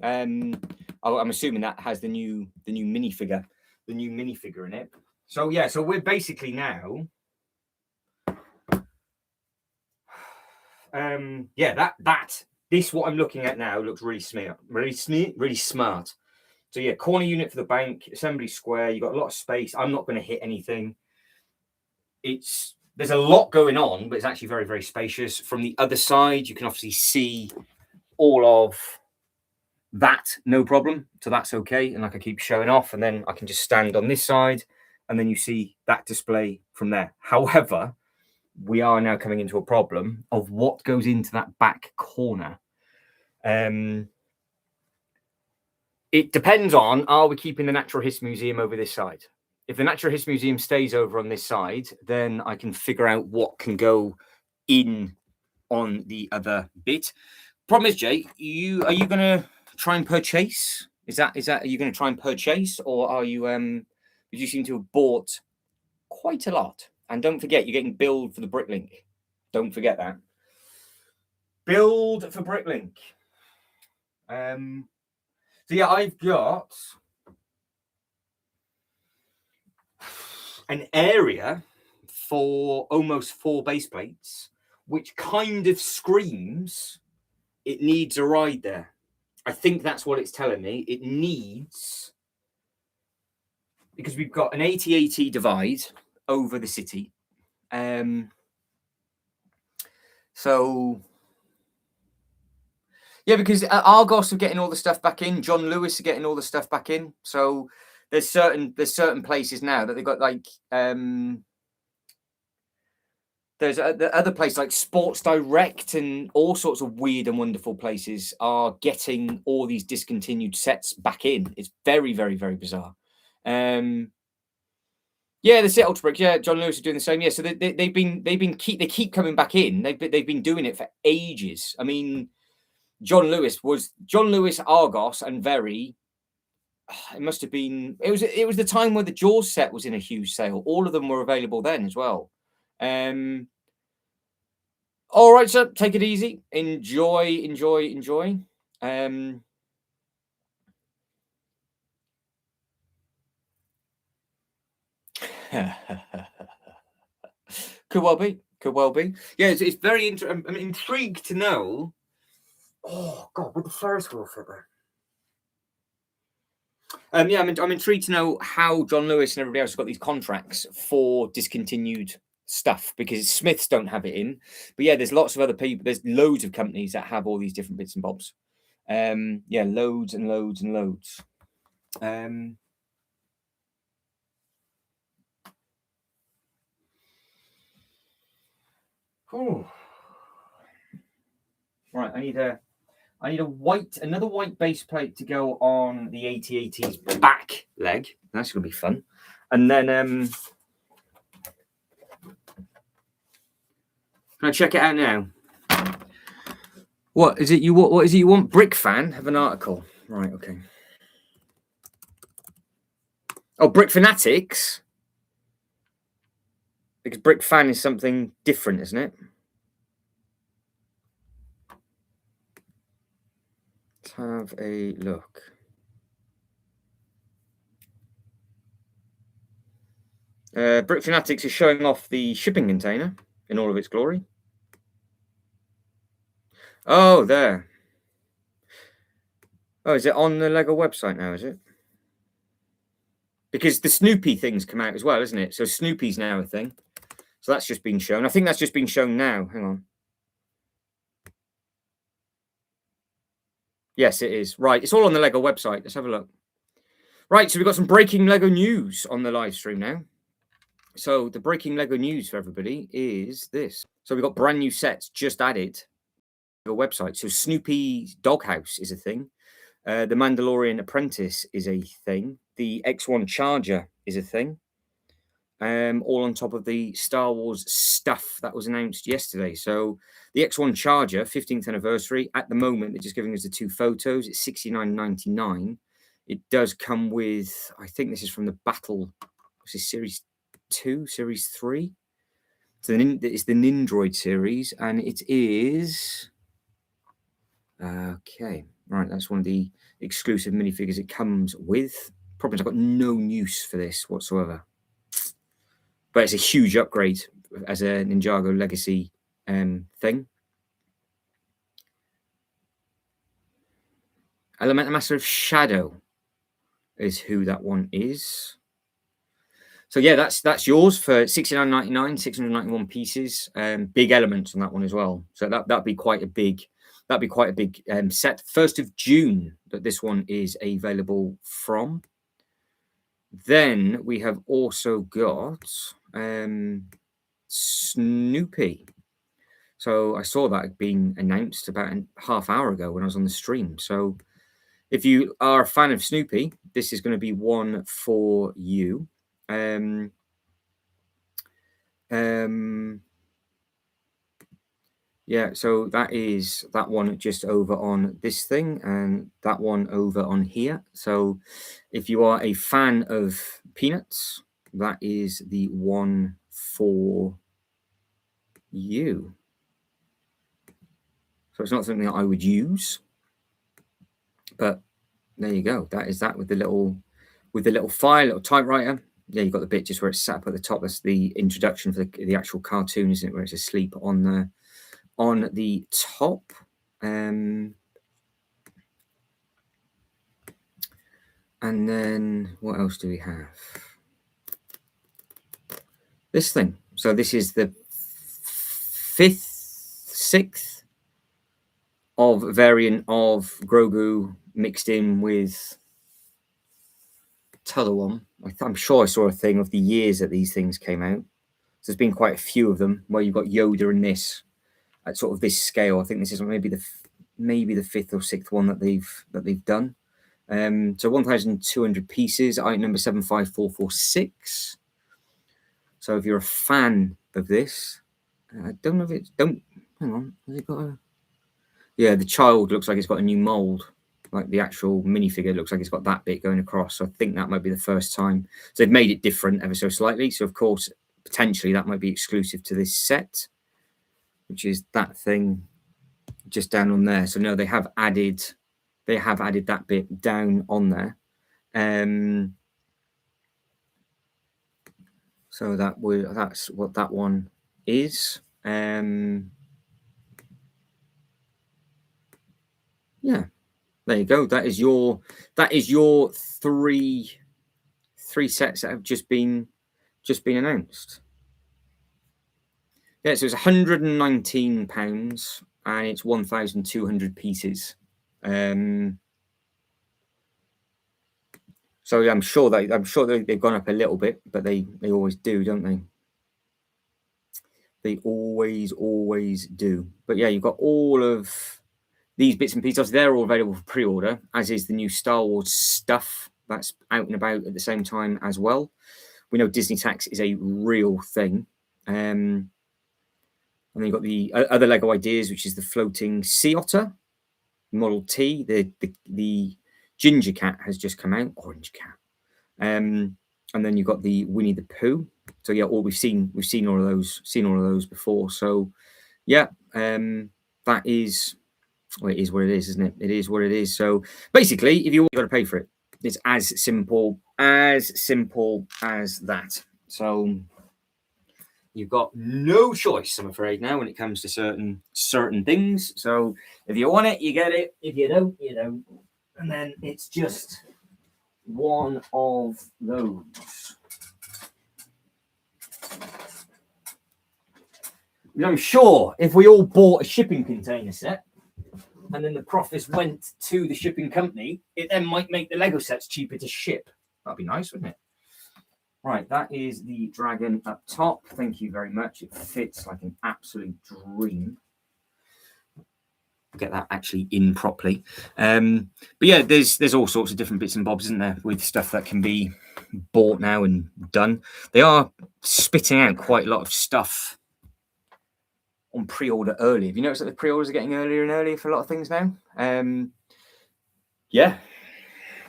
I'm assuming that has the new minifigure in it. So yeah, so we're basically now. This what I'm looking at now looks really smart. So yeah, corner unit for the bank, assembly square. You got a lot of space. I'm not going to hit anything. there's a lot going on, but it's actually very, very spacious. From the other side, you can obviously see all of that, no problem. So that's okay. And I can keep showing off, and then I can just stand on this side, and then you see that display from there. However, we are now coming into a problem of what goes into that back corner. It depends on, are we keeping the Natural History Museum over this side? If the Natural History Museum stays over on this side, then I can figure out what can go in on the other bit. Problem is, Jay, are you going to try and purchase? Are you going to try and purchase, or are you? You seem to have bought quite a lot. And don't forget, you're getting billed for the Bricklink. Don't forget that. Build for Bricklink. So yeah, I've got an area for almost 4 base plates, which kind of screams it needs a ride there. I think that's what it's telling me. It needs, because we've got an 80-80 divide over the city. So yeah, because Argos are getting all the stuff back in. John Lewis are getting all the stuff back in. So there's certain places now that they've got, like there's other places like Sports Direct and all sorts of weird and wonderful places are getting all these discontinued sets back in. It's very, very, very bizarre. Yeah, that's it, Ultra Brick. Yeah, John Lewis is doing the same. Yeah, so they keep coming back in. They've been doing it for ages. I mean, John Lewis, Argos, and Very. It must have been. It was the time where the Jaws set was in a huge sale. All of them were available then as well. All right, sir. Take it easy. Enjoy. Could well be. Yeah, it's very interesting. I'm intrigued to know. Oh God, would the Ferris wheel fit there? Yeah, I'm intrigued to know how John Lewis and everybody else have got these contracts for discontinued stuff, because Smiths don't have it in. But yeah, there's lots of other people. There's loads of companies that have all these different bits and bobs. Yeah, loads and loads and loads. Oh, right. I need another white base plate to go on the 80-80's back leg. That's gonna be fun. And then can I check it out now? What is it? What is it you want? Brick Fan have an article, right? Okay. Oh, Brick Fanatics, because Brick Fan is something different, isn't it? Let's have a look. Brick Fanatics is showing off the shipping container in all of its glory. Oh, there. Oh, is it on the Lego website now, is it? Because the Snoopy thing's come out as well, isn't it? So Snoopy's now a thing. So that's just been shown. I think that's just been shown now. Hang on. Yes, it is. Right. It's all on the Lego website. Let's have a look. Right. So we've got some breaking Lego news on the live stream now. So the breaking Lego news for everybody is this. So we've got brand new sets just added to the website. So Snoopy's Doghouse is a thing. The Mandalorian Apprentice is a thing. The X1 Charger is a thing. All on top of the Star Wars stuff that was announced yesterday. So the X1 Charger, 15th anniversary. At the moment, they're just giving us the 2 photos. It's $69.99. It does come with, I think this is from the Battle, what's this, Series 2, Series 3? So it's the Nindroid series, and it is... Okay, right, that's one of the exclusive minifigures it comes with. Problem is I've got no use for this whatsoever. But it's a huge upgrade as a Ninjago Legacy thing. Elemental Master of Shadow is who that one is. So yeah, that's yours for $69.99, 691 pieces. Big elements on that one as well. So that'd be quite a big set. 1st of June that this one is available from. Then we have also got Snoopy. So I saw that being announced about a half hour ago when I was on the stream. So if you are a fan of Snoopy, this is going to be one for you. Yeah, so that is that one just over on this thing and that one over on here. So if you are a fan of Peanuts, that is the one for you. So it's not something that I would use, but there you go. That is that with the little file, little typewriter. Yeah, you've got the bit just where it's sat up at the top. That's the introduction for the actual cartoon, isn't it? Where it's asleep on the top. And then what else do we have? This thing. So this is the 6th of variant of Grogu mixed in with t'other one. I'm sure I saw a thing of the years that these things came out. So there's been quite a few of them where you've got Yoda and this at sort of this scale. I think this is maybe the 5th or 6th one that they've done. So 1,200 pieces, item number 75446. So if you're a fan of this, I don't know if it's, hang on, has it got a, yeah, the child looks like it's got a new mold, like the actual minifigure looks like it's got that bit going across. So I think that might be the first time. So they've made it different ever so slightly. So of course, potentially that might be exclusive to this set, which is that thing just down on there. So no, they have added that bit down on there. So that's what that one is. Yeah, there you go. That is your three sets that have just been announced. Yeah, so it's £119 and it's 1,200 pieces. So I'm sure they've gone up a little bit, but they always do, don't they? They always do. But yeah, you've got all of these bits and pieces. They're all available for pre-order, as is the new Star Wars stuff that's out and about at the same time as well. We know Disney Tax is a real thing. And then you've got the other Lego ideas, which is the floating sea otter, Model T. The ginger cat has just come out, orange cat. And then you've got the Winnie the Pooh. So yeah, we've seen all of those before. So yeah, that is, well, it is what it is, isn't it? It is what it is. So basically, if you got to pay for it, it's as simple as that. So you've got no choice, I'm afraid, now when it comes to certain things. So if you want it, you get it. If you don't, you don't. And then it's just one of those. I'm sure if we all bought a shipping container set and then the profits went to the shipping company, it then might make the Lego sets cheaper to ship. That'd be nice, wouldn't it? Right, that is the dragon up top. Thank you very much. It fits like an absolute dream. Get that actually in properly. But yeah, there's all sorts of different bits and bobs, isn't there, with stuff that can be bought now and done. They are spitting out quite a lot of stuff on pre-order early. Have you noticed that the pre-orders are getting earlier and earlier for a lot of things now? Yeah,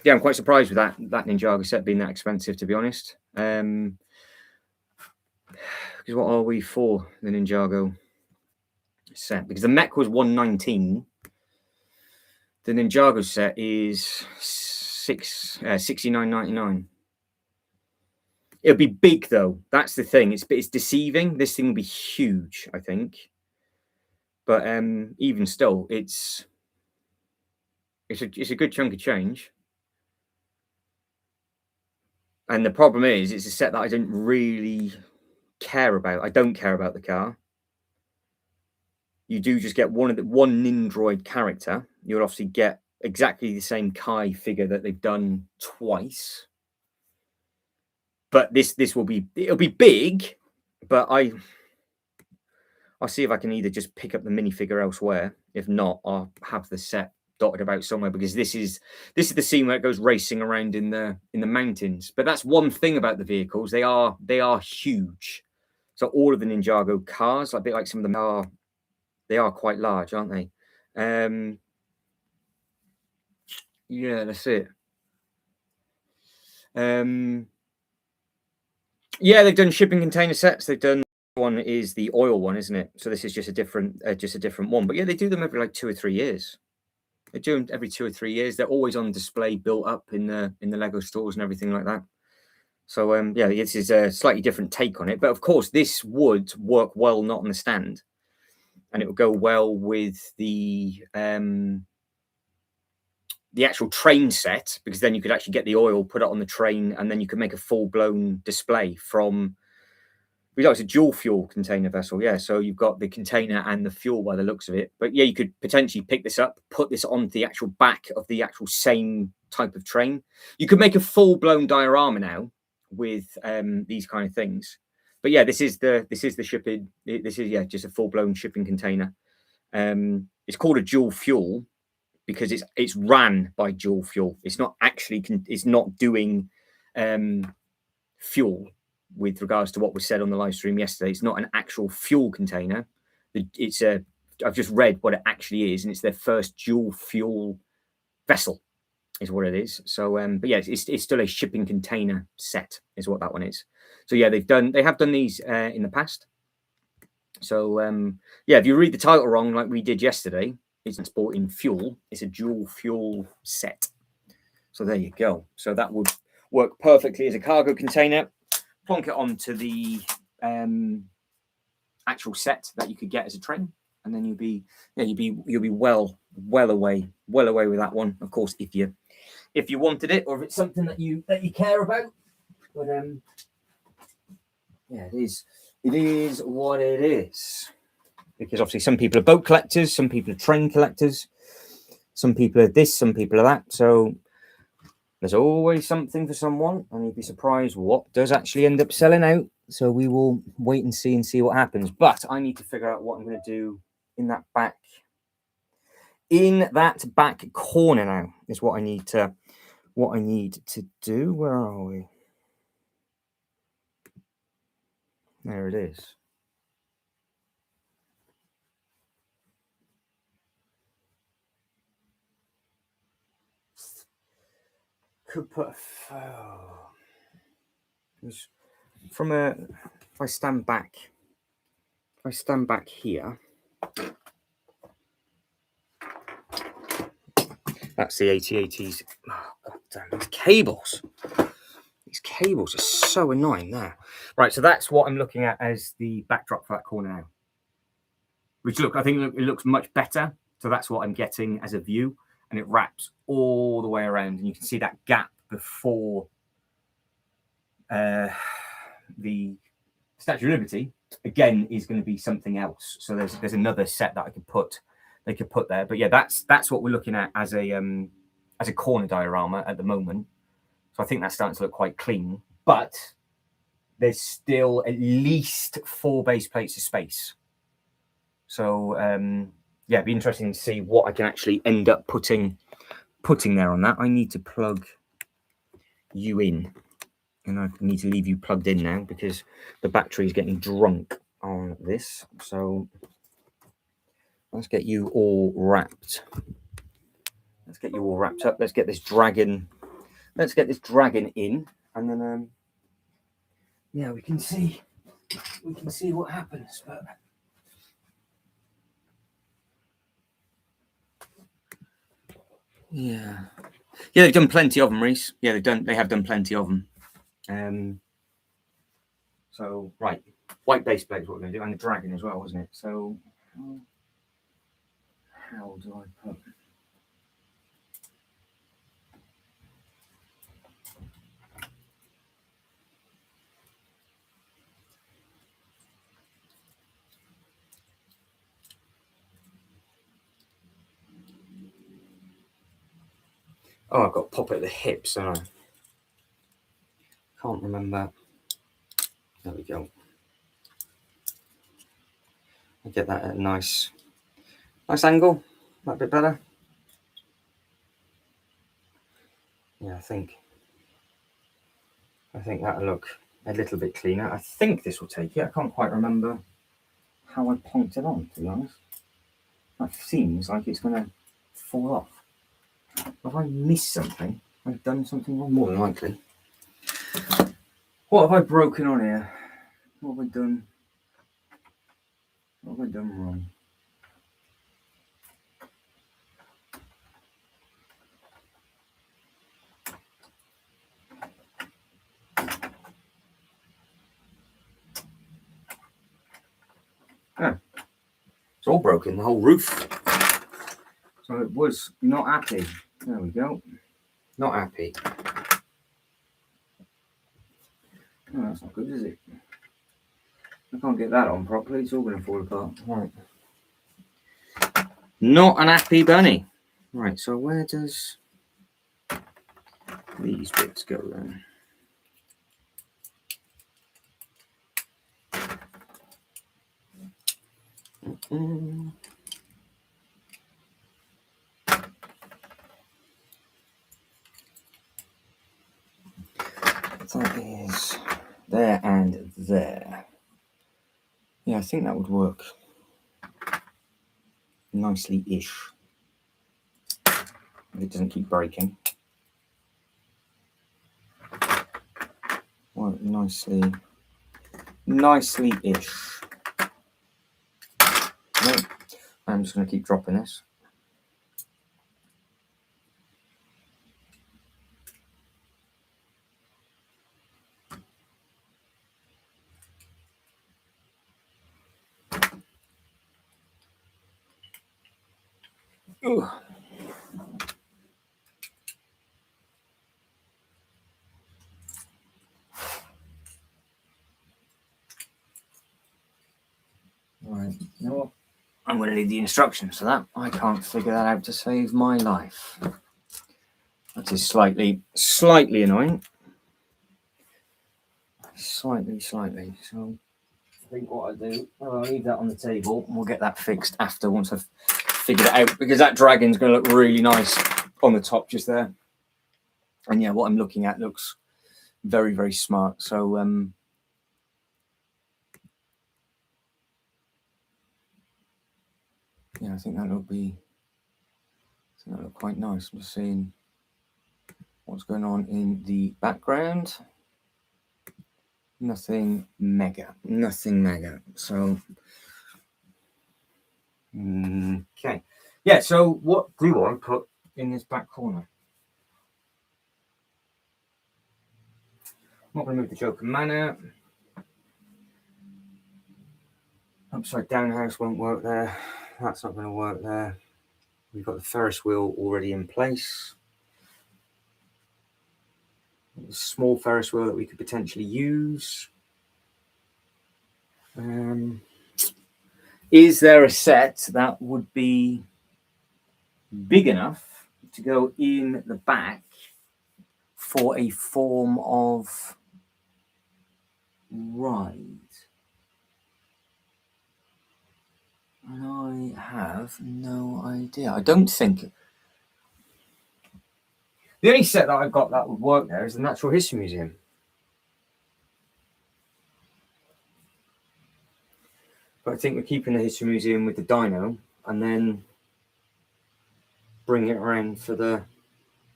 I'm quite surprised with that Ninjago set being that expensive, to be honest. Because what are we for the Ninjago set? Because the mech was $119. The Ninjago set is $69.99. It'll be big though. That's the thing. It's deceiving. This thing will be huge, I think. But even still, it's a good chunk of change. And the problem is, it's a set that I don't really care about. I don't care about the car. You do just get one Nindroid character. You'll obviously get exactly the same Kai figure that they've done twice. But it'll be big, but I'll see if I can either just pick up the minifigure elsewhere. If not, I'll have the set dotted about somewhere, because this is the scene where it goes racing around in the mountains. But that's one thing about the vehicles. They are huge. So all of the Ninjago cars, a bit like some of them they are quite large, aren't they? Yeah, that's it. Yeah, they've done shipping container sets. They've done one is the oil one, isn't it? So this is just a different one. But yeah, they do them every like 2 or 3 years. They do them every 2 or 3 years. They're always on display, built up in the Lego stores and everything like that. So yeah, this is a slightly different take on it. But of course, this would work well not on the stand, and it would go well with the actual train set, because then you could actually get the oil, put it on the train, and then you could make a full-blown display from. It's a dual fuel container vessel, yeah. So you've got the container and the fuel by the looks of it. But yeah, you could potentially pick this up, put this on the actual back of the actual same type of train. You could make a full-blown diorama now with these kind of things. But yeah, this is the shipping. This is just a full-blown shipping container. It's called a dual fuel because it's ran by dual fuel. It's not actually it's not doing fuel. With regards to what was said on the live stream yesterday, it's not an actual fuel container. I've just read what it actually is, and it's their first dual fuel vessel, is what it is. So, but yeah, it's still a shipping container set, is what that one is. So yeah, they have done these in the past. So yeah, if you read the title wrong, like we did yesterday, it's transporting fuel. It's a dual fuel set. So there you go. So that would work perfectly as a cargo container. Plonk it onto the actual set that you could get as a train, and then you'll be well away with that one. Of course, if you wanted it, or if it's something that you care about. But yeah, it is what it is. Because obviously, some people are boat collectors, some people are train collectors, some people are this, some people are that. So there's always something for someone, and you'd be surprised what does actually end up selling out. So we will wait and see what happens. But I need to figure out what I'm going to do in that back corner now. Is what I need to do. Where are we? There it is. Could put from if I stand back here, that's the AT-ATs. Oh, God damn, these cables are so annoying there. Right, so that's what I'm looking at as the backdrop for that corner now. Which I think it looks much better. So that's what I'm getting as a view, and it wraps all the way around, and you can see that gap before the Statue of Liberty again is going to be something else. So there's another set that they could put there. But yeah, that's what we're looking at as a corner diorama at the moment. So I think that's starting to look quite clean, but there's still at least 4 base plates of space. So yeah, it'd be interesting to see what I can actually end up putting there on that. I need to plug you in, and I need to leave you plugged in now because the battery is getting drunk on this. So let's get you all wrapped. Let's get you all wrapped up. Let's get this dragon in, and then yeah, we can see what happens. But yeah, they've done plenty of them, Reese. Yeah, they have done plenty of them. So right, white base plate is what we're going to do, and the dragon as well, wasn't it? So how do I put? Oh, I've got to pop it at the hips, don't I? Can't remember. There we go. I get that at a nice angle. That bit better. Yeah, I think that'll look a little bit cleaner. I think this will take it. I can't quite remember how I pointed on, to be honest. That seems like it's going to fall off. Have I missed something? Have I done something wrong? More than likely. What have I broken on here? What have I done? What have I done wrong? Oh, it's all broken, the whole roof. So it was not happy. There we go. Not happy. Oh, that's not good, is it? I can't get that on properly. It's all going to fall apart. Right. Not an happy bunny. Right, so where does these bits go then? That is there and there. Yeah, I think that would work nicely-ish. If it doesn't keep breaking. Well, nicely-ish. No, I'm just going to keep dropping this. Ooh. Right, you know what? I'm going to need the instructions for that. I can't figure that out to save my life. That is slightly annoying. Slightly. So I think what I'll do, I'll leave that on the table and we'll get that fixed after once I've figured it out, because that dragon's going to look really nice on the top just there. And yeah, what I'm looking at looks very, very smart. So yeah, I think that'll look quite nice. I'm just seeing what's going on in the background. Nothing mega. So okay. Yeah, so what do I put in this back corner? I'm not going to move the Joker Manor. Upside down house won't work there. That's not going to work there. We've got the Ferris wheel already in place. A small Ferris wheel that we could potentially use. Is there a set that would be big enough to go in the back for a form of ride? And I have no idea. I don't think. The only set that I've got that would work there is the Natural History Museum. But I think we're keeping the History Museum with the dino and then bring it around for the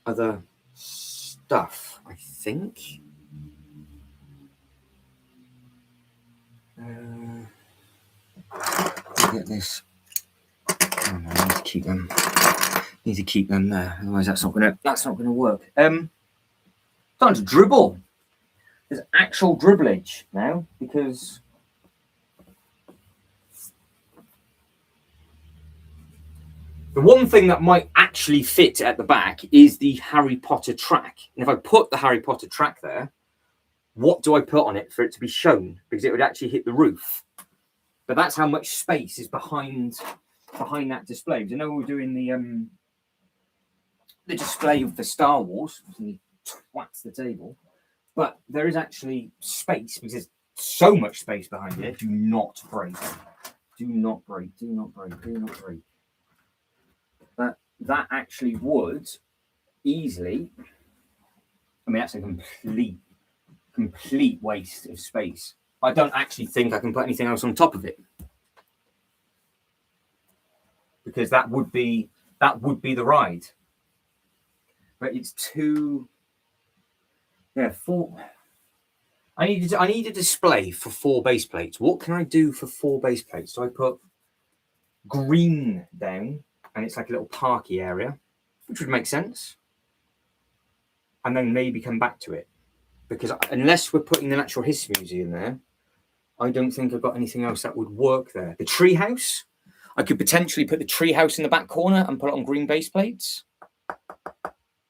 other stuff, I think. Get this. Oh no, I need to keep them there. Otherwise, that's not gonna work. Time to dribble. There's actual dribblage now because the one thing that might actually fit at the back is the Harry Potter track. And if I put the Harry Potter track there, what do I put on it for it to be shown? Because it would actually hit the roof. But that's how much space is behind that display. Because I know we're doing the display for Star Wars. He twats the table. But there is actually space because there's so much space behind it. Do not break. Do not break. Do not break. Do not break. That actually would easily. I mean, that's a complete waste of space. I don't actually think I can put anything else on top of it because that would be the ride. But it's too. Yeah, 4. I need a display for 4 base plates. What can I do for 4 base plates? So I put green down, and it's like a little parky area, which would make sense. And then maybe come back to it. Because unless we're putting the Natural History Museum there, I don't think I've got anything else that would work there. The treehouse, I could potentially put the treehouse in the back corner and put it on green base plates.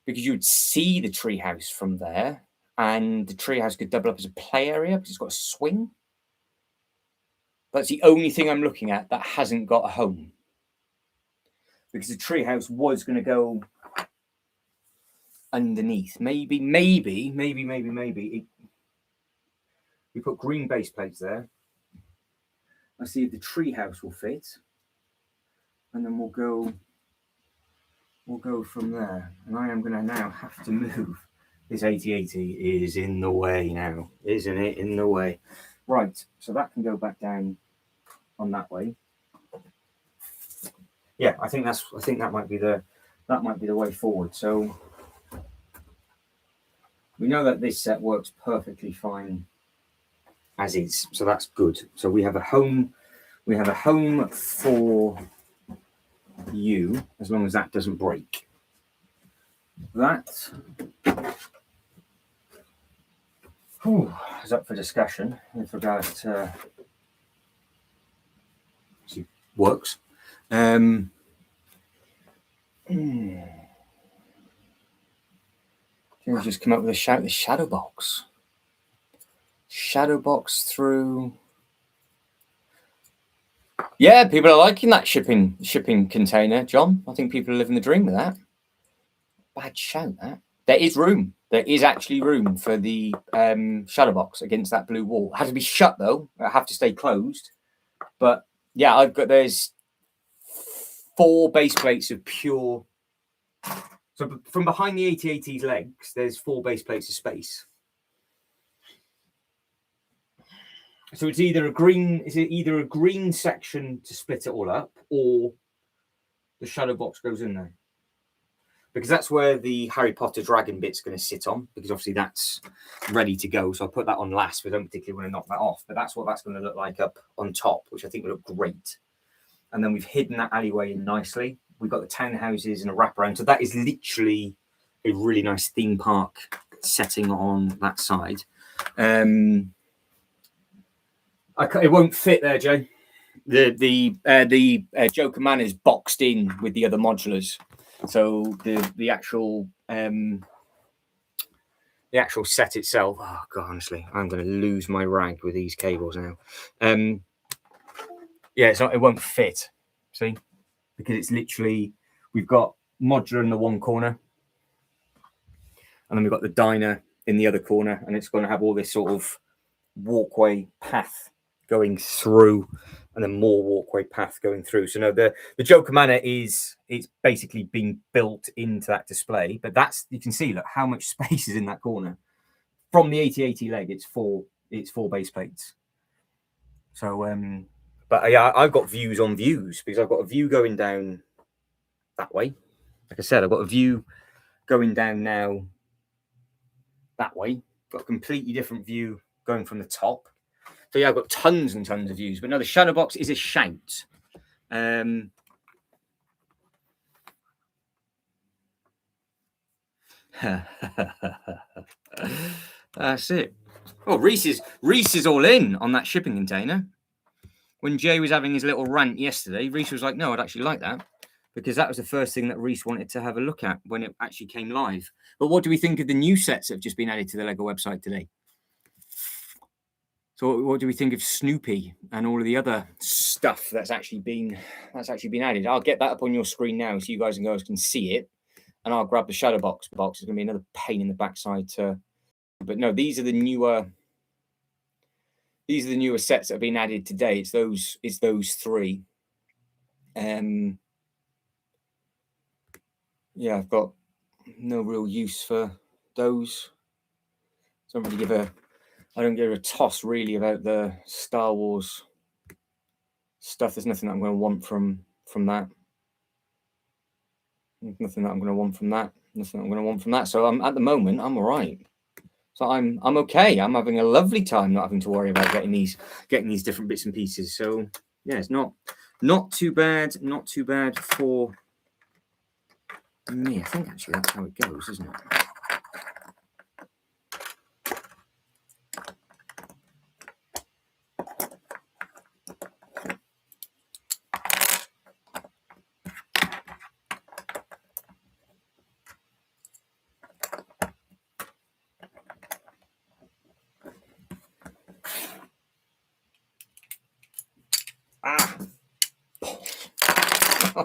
Because you would see the treehouse from there. And the treehouse could double up as a play area because it's got a swing. That's the only thing I'm looking at that hasn't got a home. Because the treehouse was going to go underneath. Maybe. We put green base plates there. I see if the treehouse will fit. And then we'll go from there. And I am going to now have to move. This 8080 is in the way now, isn't it? In the way. Right, so that can go back down on that way. Yeah, I think that might be the way forward. So we know that this set works perfectly fine as is. So that's good. So we have a home for you as long as that doesn't break. That is up for discussion with regards to works. Just come up with the shadow box. Shadow box through. Yeah, people are liking that shipping container, John. I think people are living the dream with that. Bad shout, that. There is room. There is actually room for the shadow box against that blue wall. It has to be shut though. I have to stay closed. But yeah, there's 4 base plates of pure. So from behind the 8080's legs, there's 4 base plates of space. So it's either a green section to split it all up, or the shadow box goes in there. Because that's where the Harry Potter dragon bit's going to sit on, because obviously that's ready to go. So I'll put that on last. We don't particularly want to knock that off, but that's what that's going to look like up on top, which I think will look great. And then we've hidden that alleyway in nicely. We've got the townhouses and a wraparound. So that is literally a really nice theme park setting on that side. It won't fit there, Joe. The Joker Manor is boxed in with the other modulars. So the actual set itself. Oh god, honestly, I'm going to lose my rag with these cables now. Yeah, it won't fit. See, because it's literally we've got modular in the one corner, and then we've got the diner in the other corner, and it's going to have all this sort of walkway path going through, and then more walkway path going through. So no, the Joker Manor it's basically being built into that display, but that's, you can see, look how much space is in that corner. From the 8080 leg, it's four base plates. So but yeah, I've got views on views, because I've got a view going down that way. Like I said, I've got a view going down now that way. Got a completely different view going from the top. So yeah, I've got tons and tons of views. But no, the shadow box is a shout. That's it. Oh, Reese is all in on that shipping container. When Jay was having his little rant yesterday, Reese was like, no, I'd actually like that. Because that was the first thing that Reese wanted to have a look at when it actually came live. But what do we think of the new sets that have just been added to the Lego website today? So what do we think of Snoopy and all of the other stuff that's actually been added? I'll get that up on your screen now so you guys and girls can see it. and I'll grab the shadow box. It's going to be another pain in the backside to. But no, these are the newer. These are the newer sets that have been added today. It's those three. Yeah, I've got no real use for those. I don't give a toss really about the Star Wars stuff. There's nothing that I'm going to want from that. Nothing that I'm going to want from that. Nothing that I'm going to want from that. So at the moment, I'm all right. So I'm okay. I'm having a lovely time not having to worry about getting these different bits and pieces. So yeah, it's not too bad. Not too bad for me. I think actually that's how it goes, isn't it?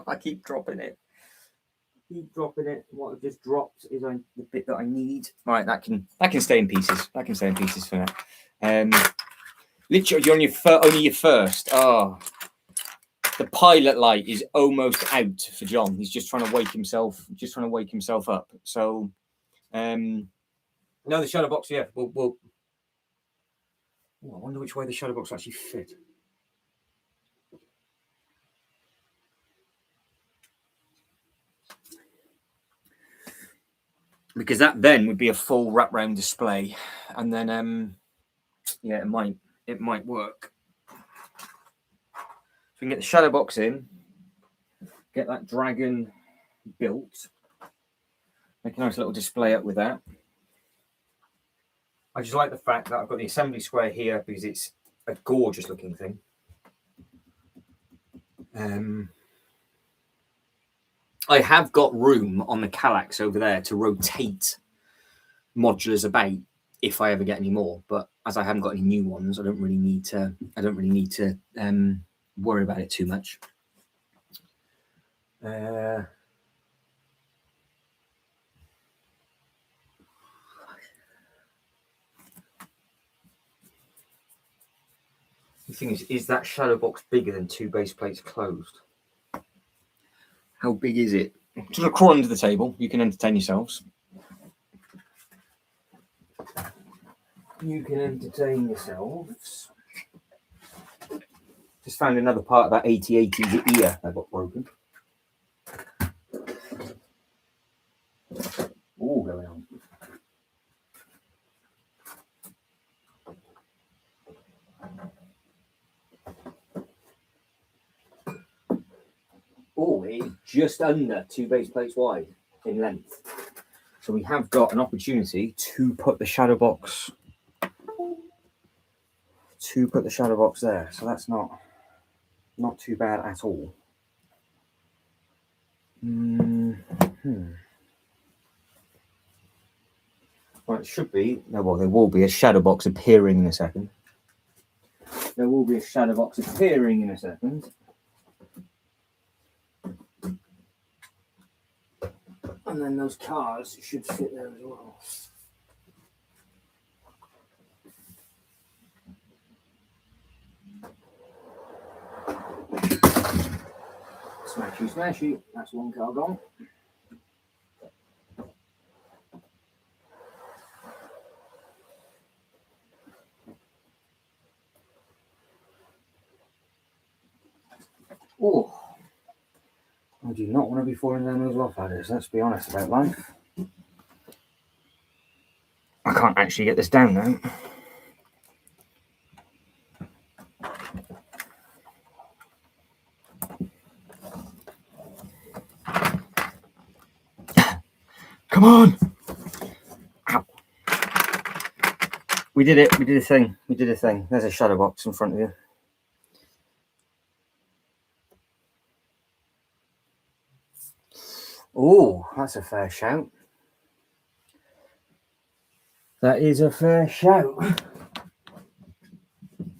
I keep dropping it. What I've just dropped is the bit that I need. Right, that can stay in pieces. That can stay in pieces for now. Literally, you're on only your first. Oh, the pilot light is almost out for John. He's just trying to wake himself. Up. So, no, the shadow box. Yeah, we'll. I wonder which way the shadow box actually fit. Because that then would be a full wraparound display, and then yeah, it might work. So we can get the shadow box in, get that dragon built, make a nice little display up with that. I just like the fact that I've got the assembly square here because it's a gorgeous looking thing. I have got room on the Kallax over there to rotate modulars about if I ever get any more, but as I haven't got any new ones, I don't really need to worry about it too much. The thing is that shadow box bigger than 2 base plates closed? How big is it? Sort of crawl under the table. You can entertain yourselves. Just found another part of that 8080's ear that got broken. Oh, going on. Oh, it's just under 2 base plates wide in length. So we have got an opportunity to put the shadow box there. So that's not too bad at all. Well, it should be. No, well, there will be a shadow box appearing in a second. And then those cars should fit there as well. Smashy. That's one car gone. Oh, I do not want to be falling down those loft ladders. Let's be honest about life. I can't actually get this down now. Come on! Ow. We did it. We did a thing. There's a shadow box in front of you. Oh, that's a fair shout. That is a fair shout.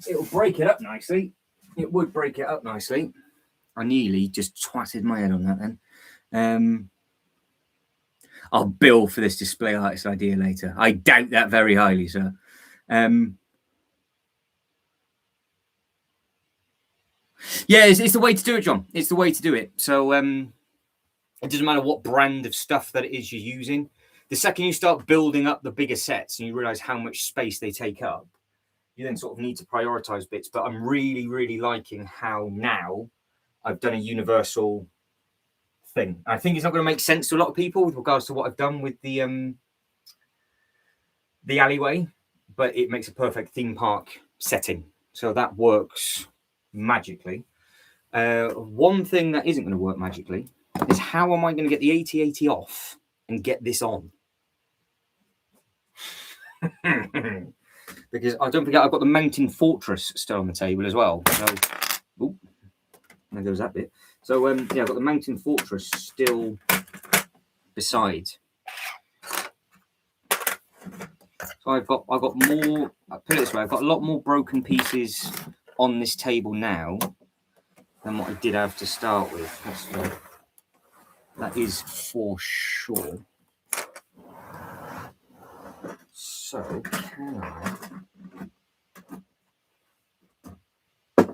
It'll break it up nicely. It would break it up nicely. I nearly just twatted my head on that then. I'll bill for this display artist idea later. I doubt that very highly, sir. Yeah, it's the way to do it, John. It's the way to do it. So it doesn't matter what brand of stuff that it is you're using. The second you start building up the bigger sets and you realize how much space they take up, you then sort of need to prioritize bits. But I'm really, really liking how now I've done a universal thing. I think it's not going to make sense to a lot of people with regards to what I've done with the alleyway, but it makes a perfect theme park setting. So that works magically. One thing that isn't going to work magically is how am I going to get the 8080 off and get this on? Because I don't forget I've got the Mountain Fortress still on the table as well. So, ooh, there goes that bit. So yeah, I've got the Mountain Fortress still beside. So I've got more. I'll put it this way: I've got a lot more broken pieces on this table now than what I did have to start with. That is for sure. So can I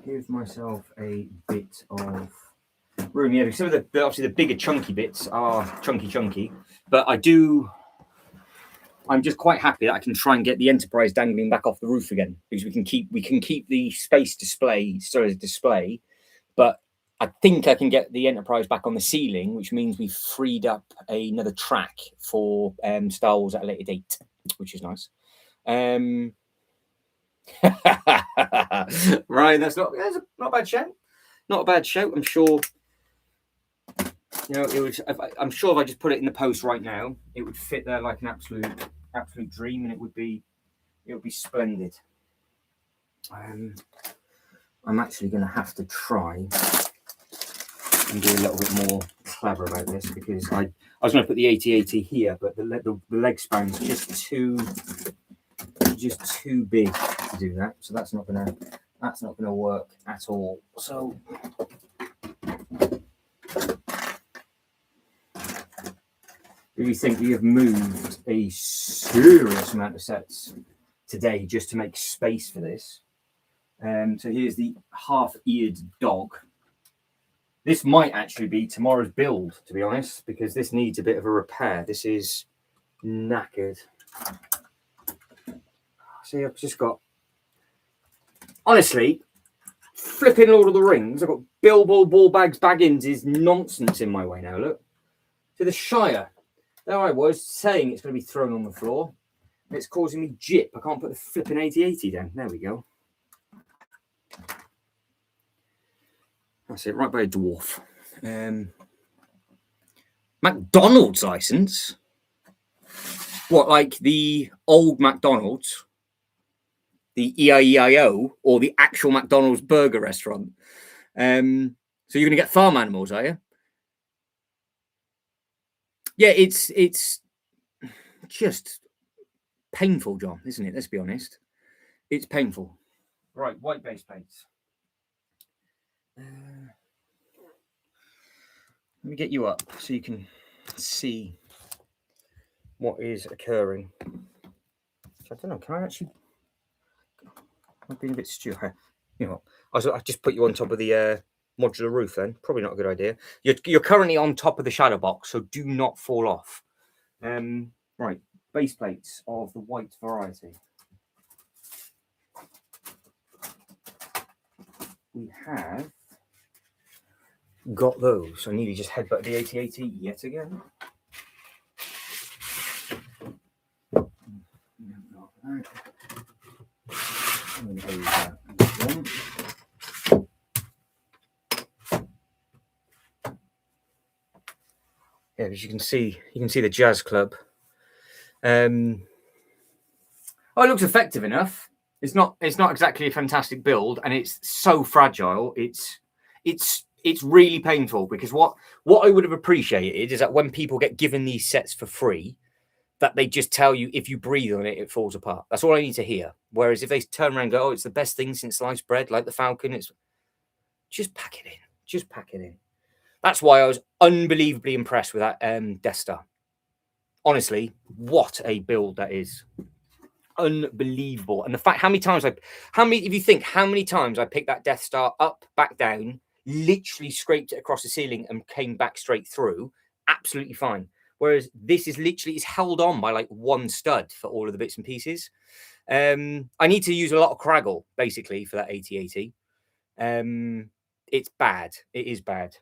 give myself a bit of room? Yeah, some of the obviously the bigger chunky bits are chunky, but I'm just quite happy that I can try and get the Enterprise dangling back off the roof again, because we can keep the space display still as a display, but I think I can get the Enterprise back on the ceiling, which means we've freed up another track for Star Wars at a later date, which is nice. Right, that's not a bad shout. Not a bad shout. I'm sure. You know, it would. I'm sure if I just put it in the post right now, it would fit there like an absolute dream, and it would be splendid. I'm actually going to have to try and do a little bit more clever about this, because I was going to put the 8080 here, but the leg span's just too big to do that. So that's not gonna work at all. So if you think we have moved a serious amount of sets today just to make space for this. So here's the half-eared dog. This might actually be tomorrow's build, to be honest, because this needs a bit of a repair. This is knackered. See, I've just got, honestly, flipping Lord of the Rings. I've got Bilbo Baggins is nonsense in my way now. Look. To the Shire. There I was saying it's going to be thrown on the floor. It's causing me jip. I can't put the flipping 8080 down. There we go. That's it, right by a dwarf. McDonald's license? What, like the old McDonald's? The EIEIO, or the actual McDonald's burger restaurant? So you're going to get farm animals, are you? Yeah, it's just painful, John, isn't it? Let's be honest. It's painful. Right, white base plates. Let me get you up so you can see what is occurring. I don't know. Can I actually? I've been a bit stupid. You know, I just put you on top of the modular roof. Then probably not a good idea. You're currently on top of the shadow box, so do not fall off. Right, base plates of the white variety. We have got those. I nearly just headbutt the 8080 yet again. I'm going to go with that one. Yeah, as you can see the Jazz Club. Oh, it looks effective enough. It's not exactly a fantastic build, and it's so fragile. It's really painful, because what I would have appreciated is that when people get given these sets for free, that they just tell you if you breathe on it, it falls apart. That's all I need to hear. Whereas if they turn around and go, oh, it's the best thing since sliced bread, like the Falcon, it's just pack it in. Just pack it in. That's why I was unbelievably impressed with that Death Star. honestly, what a build that is. Unbelievable. And the fact how many times if you think how many times I picked that Death Star up, back down, literally scraped it across the ceiling and came back straight through, absolutely fine. Whereas this is literally it's held on by like one stud for all of the bits and pieces. I need to use a lot of Craggle basically for that AT-AT. It's bad. It is bad,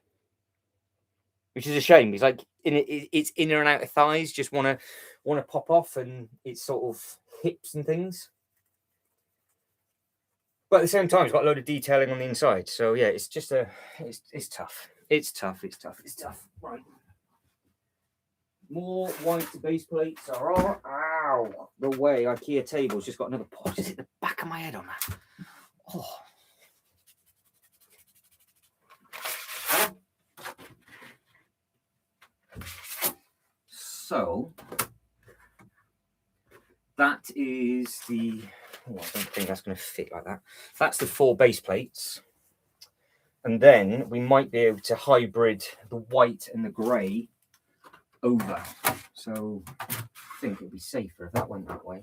which is a shame. It's like it's inner and outer thighs just want to pop off, and it's sort of hips and things. But at the same time, it's got a load of detailing on the inside. So yeah, it's just it's tough. It's tough. It's tough. It's tough. Right. More white base plates are on. Ow! The way IKEA table's just got another pot. Just hit the back of my head on that. Oh. So that is the. Oh, I don't think that's going to fit like that. That's the 4 base plates. And then we might be able to hybrid the white and the grey over. So I think it'd be safer if that went that way.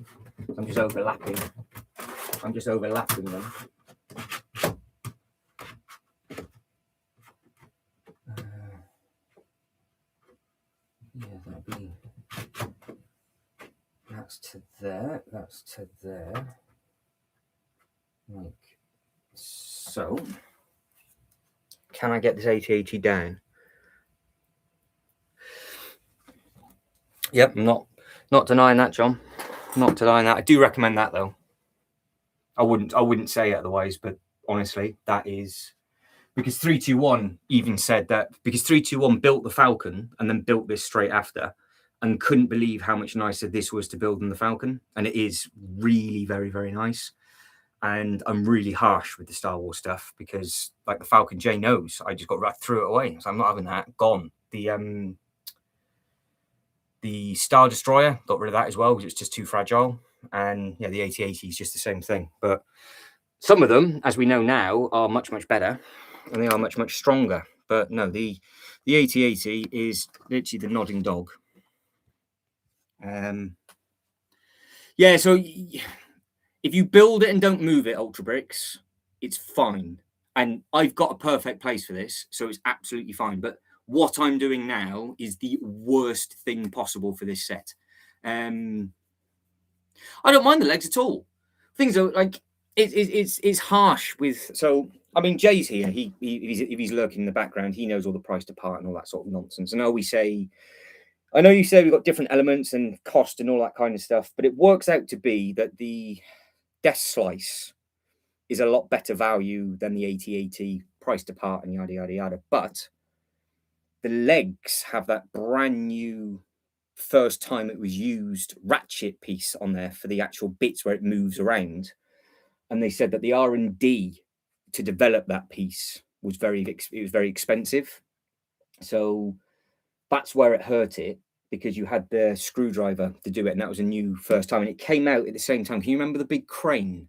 I'm just overlapping them. Yeah, that'll be. That's to there. That's to there. Like so. Can I get this AT-AT down? Yep, I'm not denying that, John. Not denying that. I do recommend that though. I wouldn't say it otherwise, but honestly, that is because 321 even said that because 321 built the Falcon and then built this straight after and couldn't believe how much nicer this was to build than the Falcon. And it is really very, very nice. And I'm really harsh with the Star Wars stuff because like the Falcon, Jay knows, I just threw it away. So I'm not having that. Gone. The Star Destroyer, got rid of that as well because it's just too fragile. And yeah, the AT-AT is just the same thing. But some of them, as we know now, are much, much better and they are much, much stronger. But no, the AT-AT is literally the nodding dog. Yeah, so if you build it and don't move it, Ultra Bricks, it's fine. And I've got a perfect place for this, so it's absolutely fine. But what I'm doing now is the worst thing possible for this set. I don't mind the legs at all. Things are like it's harsh with. So I mean, Jay's here. If he's lurking in the background, he knows all the price to part and all that sort of nonsense. I know you say we've got different elements and cost and all that kind of stuff, but it works out to be that the Death Slice is a lot better value than the AT-AT price to part and yada yada yada. But the legs have that brand new first time it was used ratchet piece on there for the actual bits where it moves around, and they said that the R&D to develop that piece was very expensive. So that's where it hurt it because you had the screwdriver to do it, and that was a new first time, and it came out at the same time. Can you remember the big crane?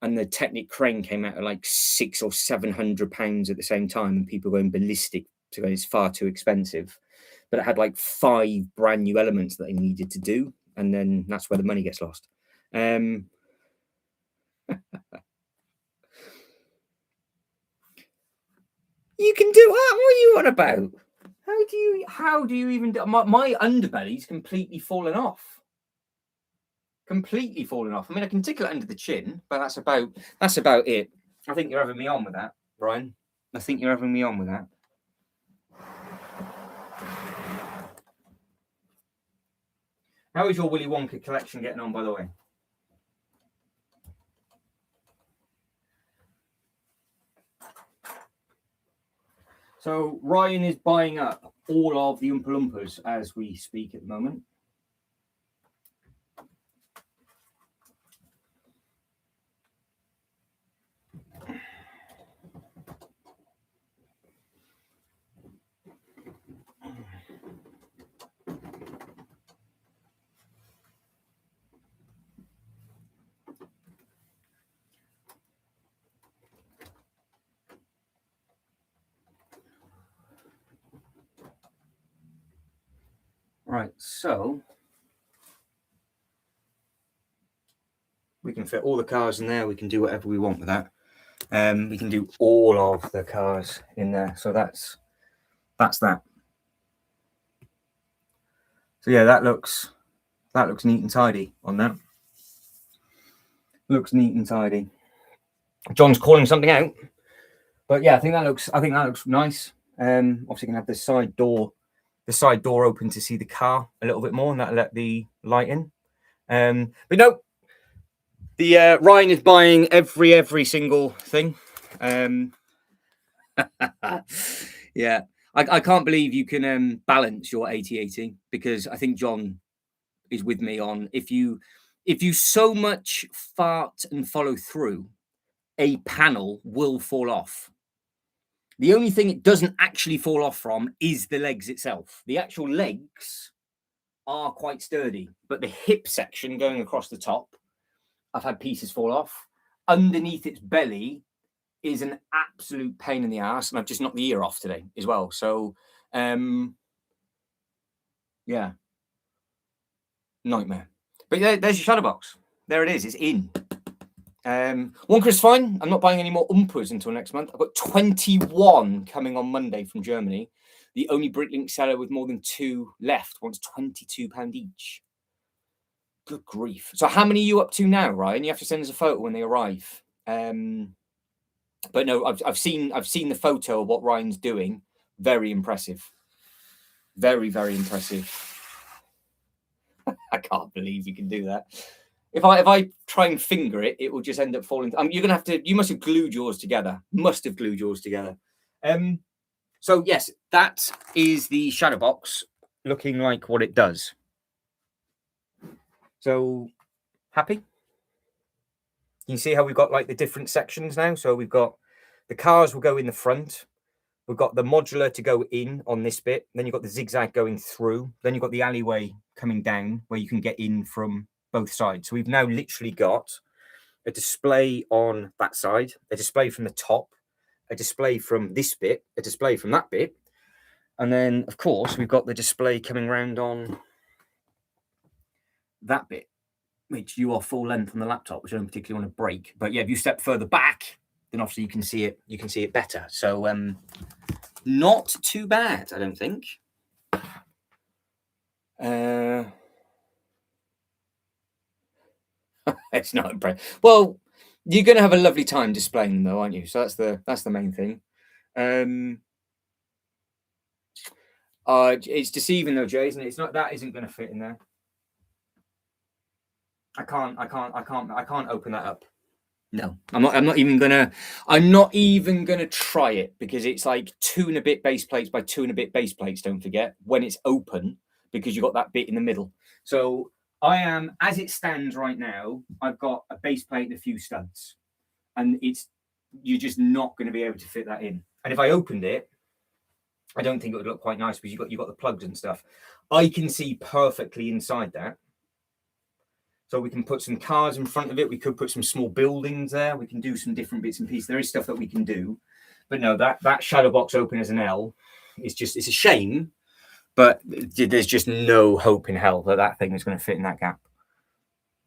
And the Technic crane came out at like £600 or £700 at the same time, and people going ballistic to go, it's far too expensive. But it had like 5 brand new elements that they needed to do, and then that's where the money gets lost. You can do that. What are you on about? How do you even do my underbelly's completely fallen off. Completely fallen off. I mean, I can tickle it under the chin, but that's about it. I think you're having me on with that, Brian. I think you're having me on with that. How is your Willy Wonka collection getting on, by the way? So Ryan is buying up all of the Oompa Loompas as we speak at the moment. Right, so we can fit all the cars in there. We can do whatever we want with that. We can do all of the cars in there. So that's that. So yeah, that looks neat and tidy on that. Looks neat and tidy. John's calling something out, but yeah, I think that looks nice. Obviously, gonna have the side door open to see the car a little bit more, and that'll let the light in. But no, the Ryan is buying every single thing. Yeah, I can't believe you can balance your AT80, because I think John is with me on if you so much fart and follow through, a panel will fall off. The only thing it doesn't actually fall off from is the legs itself. The actual legs are quite sturdy, but the hip section going across the top, I've had pieces fall off. Underneath its belly is an absolute pain in the ass, and I've just knocked the ear off today as well. So, yeah, nightmare. But there's your shadow box. There it is. It's in. One Chris fine. I'm not buying any more Umpers until next month. I've got 21 coming on Monday from Germany. The only Bricklink seller with more than 2 left wants £22 each. Good grief. So how many are you up to now, Ryan? You have to send us a photo when they arrive. But no, I've seen the photo of what Ryan's doing. Very impressive. Very, very impressive. I can't believe you can do that. If I try and finger it, it will just end up falling. You're gonna have to. You must have glued yours together. Must have glued yours together. So yes, that is the shadow box looking like what it does. So happy? You can see how we've got like the different sections now. So we've got the cars will go in the front. We've got the modular to go in on this bit. Then you've got the zigzag going through. Then you've got the alleyway coming down where you can get in from both sides. So we've now literally got a display on that side, a display from the top, a display from this bit, a display from that bit. And then, of course, we've got the display coming round on that bit, which you are full length on the laptop, which I don't particularly want to break. But yeah, if you step further back, then obviously you can see it better. So not too bad, I don't think. It's not impressive. Well, you're going to have a lovely time displaying them, though, aren't you? So that's the main thing. It's deceiving though, Jay, isn't it? It's not, that isn't going to fit in there. I can't open that up. No, I'm not even gonna try it, because it's like 2 and a bit base plates by 2 and a bit base plates. Don't forget when it's open, because you've got that bit in the middle. So I am, as it stands right now, I've got a base plate and a few studs, and you're just not going to be able to fit that in. And if I opened it, I don't think it would look quite nice, because you've got the plugs and stuff. I can see perfectly inside that. So we can put some cars in front of it. We could put some small buildings there. We can do some different bits and pieces. There is stuff that we can do. But no, that shadow box open as an L is just, it's a shame, but there's just no hope in hell that thing is going to fit in that gap.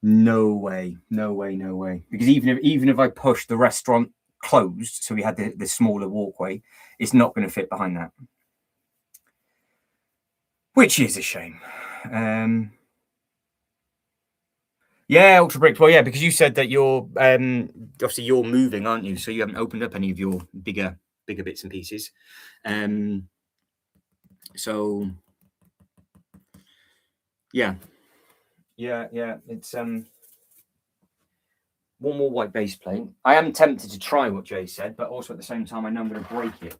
No way. Because even if I push the restaurant closed, so we had the smaller walkway, it's not going to fit behind that. Which is a shame. Yeah, Ultra Brick. Well, yeah, because you said that you're obviously you're moving, aren't you? So you haven't opened up any of your bigger bits and pieces. So yeah. It's one more white base plate. I am tempted to try what Jay said, but also at the same time, I know I'm going to break it.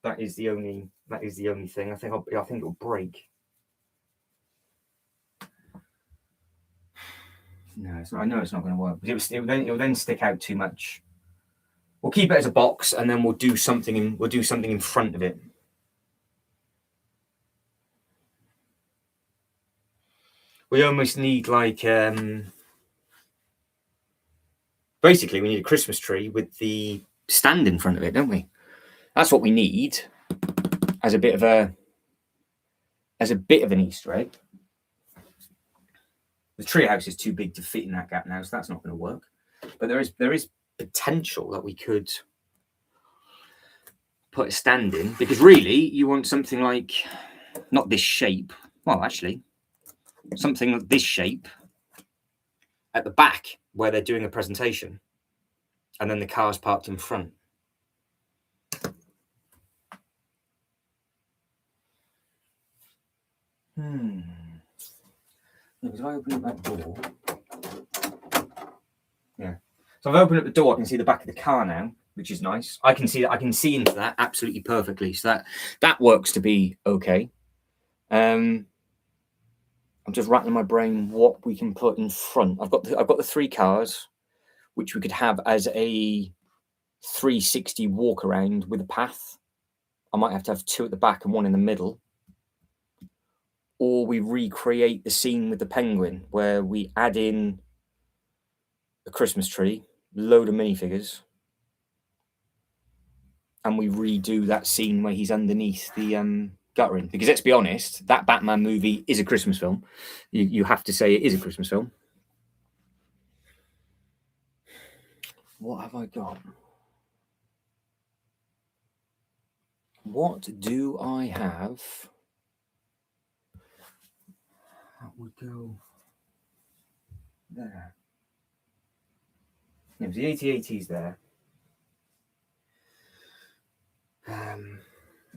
That is the only thing. I think it'll break. No, it's not. I know it's not going to work. It'll then stick out too much. We'll keep it as a box, and then we'll do something in front of it. We almost need like basically we need a Christmas tree with the stand in front of it, don't we? That's what we need as a bit of a as a bit of an Easter egg. The treehouse is too big to fit in that gap now, so that's not going to work. But there is potential that we could put a stand in, because really you want something like, not this shape, well actually something like this shape at the back where they're doing a presentation, and then the car's parked in front. Because if I open up that door, yeah. So I've opened up the door, I can see the back of the car now, which is nice. I can see into that absolutely perfectly. So that works to be okay. I'm just rattling my brain what we can put in front. I've got the 3 cars, which we could have as a 360 walk around with a path. I might have to have 2 at the back and 1 in the middle. Or we recreate the scene with the penguin where we add in a Christmas tree, load of minifigures, and we redo that scene where he's underneath the guttering. Because let's be honest, that Batman movie is a Christmas film. You have to say it is a Christmas film. What have I got? What do I have? That would go there. Yeah, the AT-AT's there. And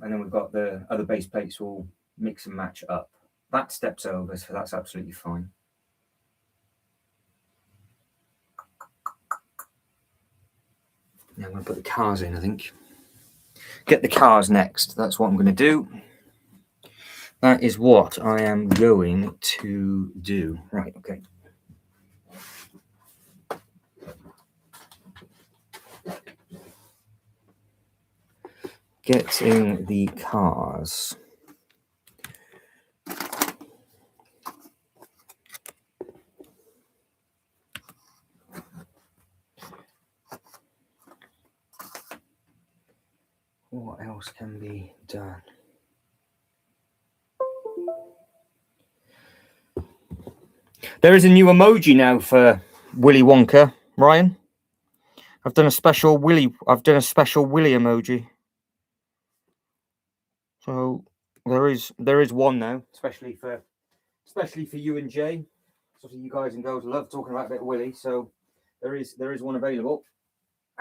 then we've got the other base plates will mix and match up. That steps over, so that's absolutely fine. Now I'm going to put the cars in, I think. Get the cars next. That's what I'm going to do. That is what I am going to do. Right, okay. Getting the cars. What else can be done? There is a new emoji now for Willy Wonka, Ryan. I've done a special Willy emoji. So there is one now, especially for you and Jay. So you guys and girls love talking about a bit of Willy, so there is one available.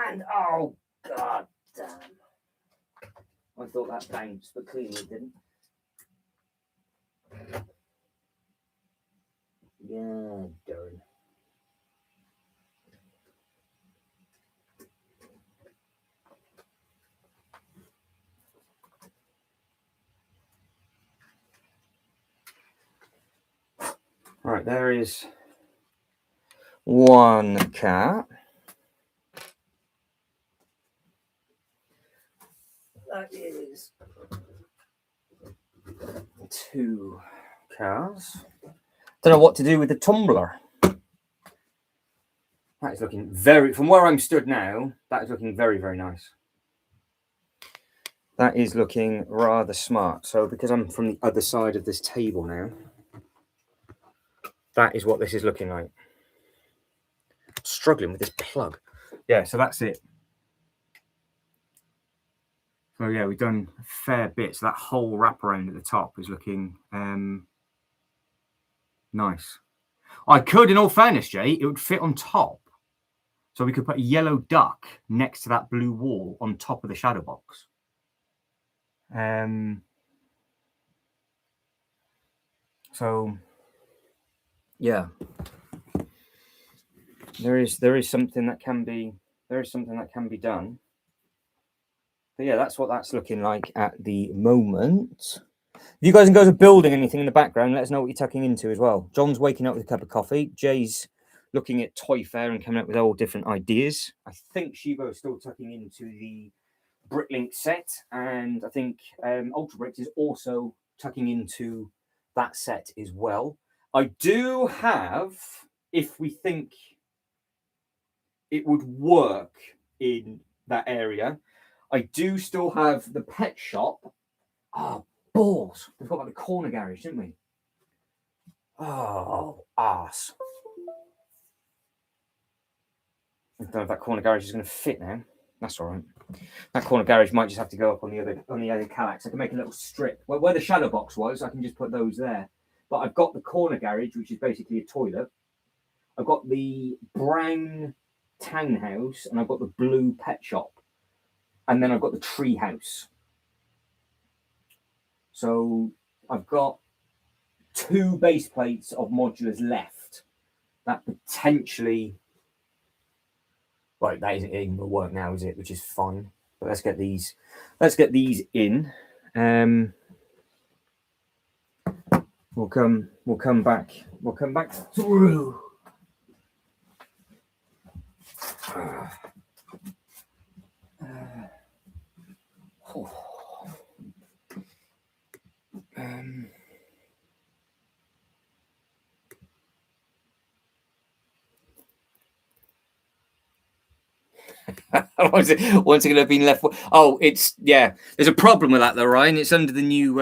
And oh god damn. I thought that bounced, but clearly it didn't. Yeah, darn. Right, there is one cat. That is 2 cars. Don't know what to do with the tumbler. That is looking from where I'm stood now, that is looking very, very nice. That is looking rather smart. So because I'm from the other side of this table now, that is what this is looking like. Struggling with this plug. Yeah, so that's it. So yeah, we've done a fair bit. So that whole wraparound at the top is looking nice. I could, in all fairness, Jay, it would fit on top. So we could put a yellow duck next to that blue wall on top of the shadow box. So yeah, there is something that can be done. But yeah, that's what that's looking like at the moment. If you guys and girls are building anything in the background, let us know what you're tucking into as well. John's waking up with a cup of coffee. Jay's looking at Toy Fair and coming up with all different ideas. I think Shibo is still tucking into the Bricklink set, and I think Ultra Bricks is also tucking into that set as well. I do have, if we think it would work in that area, I do still have the pet shop. Oh, balls. We forgot about the corner garage, didn't we? Oh, arse. I don't know if that corner garage is going to fit now. That's all right. That corner garage might just have to go up on the other Kallax. I can make a little strip. Where the shadow box was, I can just put those there. But I've got the corner garage, which is basically a toilet. I've got the brown townhouse, and I've got the blue pet shop. And then I've got the tree house. So I've got 2 base plates of modulars left that potentially... Right, that isn't even going to work now, is it? Which is fine. But let's get these in. We'll come back through. What's it going to have been left? Oh, it's There's a problem with that though, Ryan. It's under the new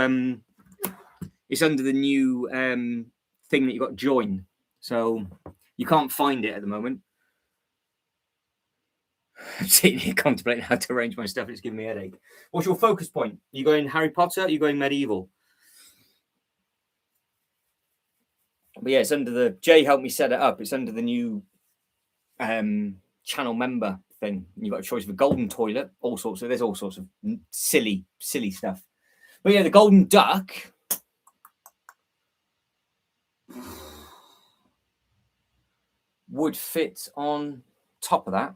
thing that you got join, so you can't find it at the moment. I'm sitting here contemplating how to arrange my stuff. It's giving me a headache. What's your focus point? Are you going Harry Potter? Are you going medieval? But yeah, it's under the... Jay helped me set it up. It's under the new channel member thing. You've got a choice of a golden toilet, all sorts of... There's all sorts of silly stuff. But yeah, the golden duck... would fit on top of that.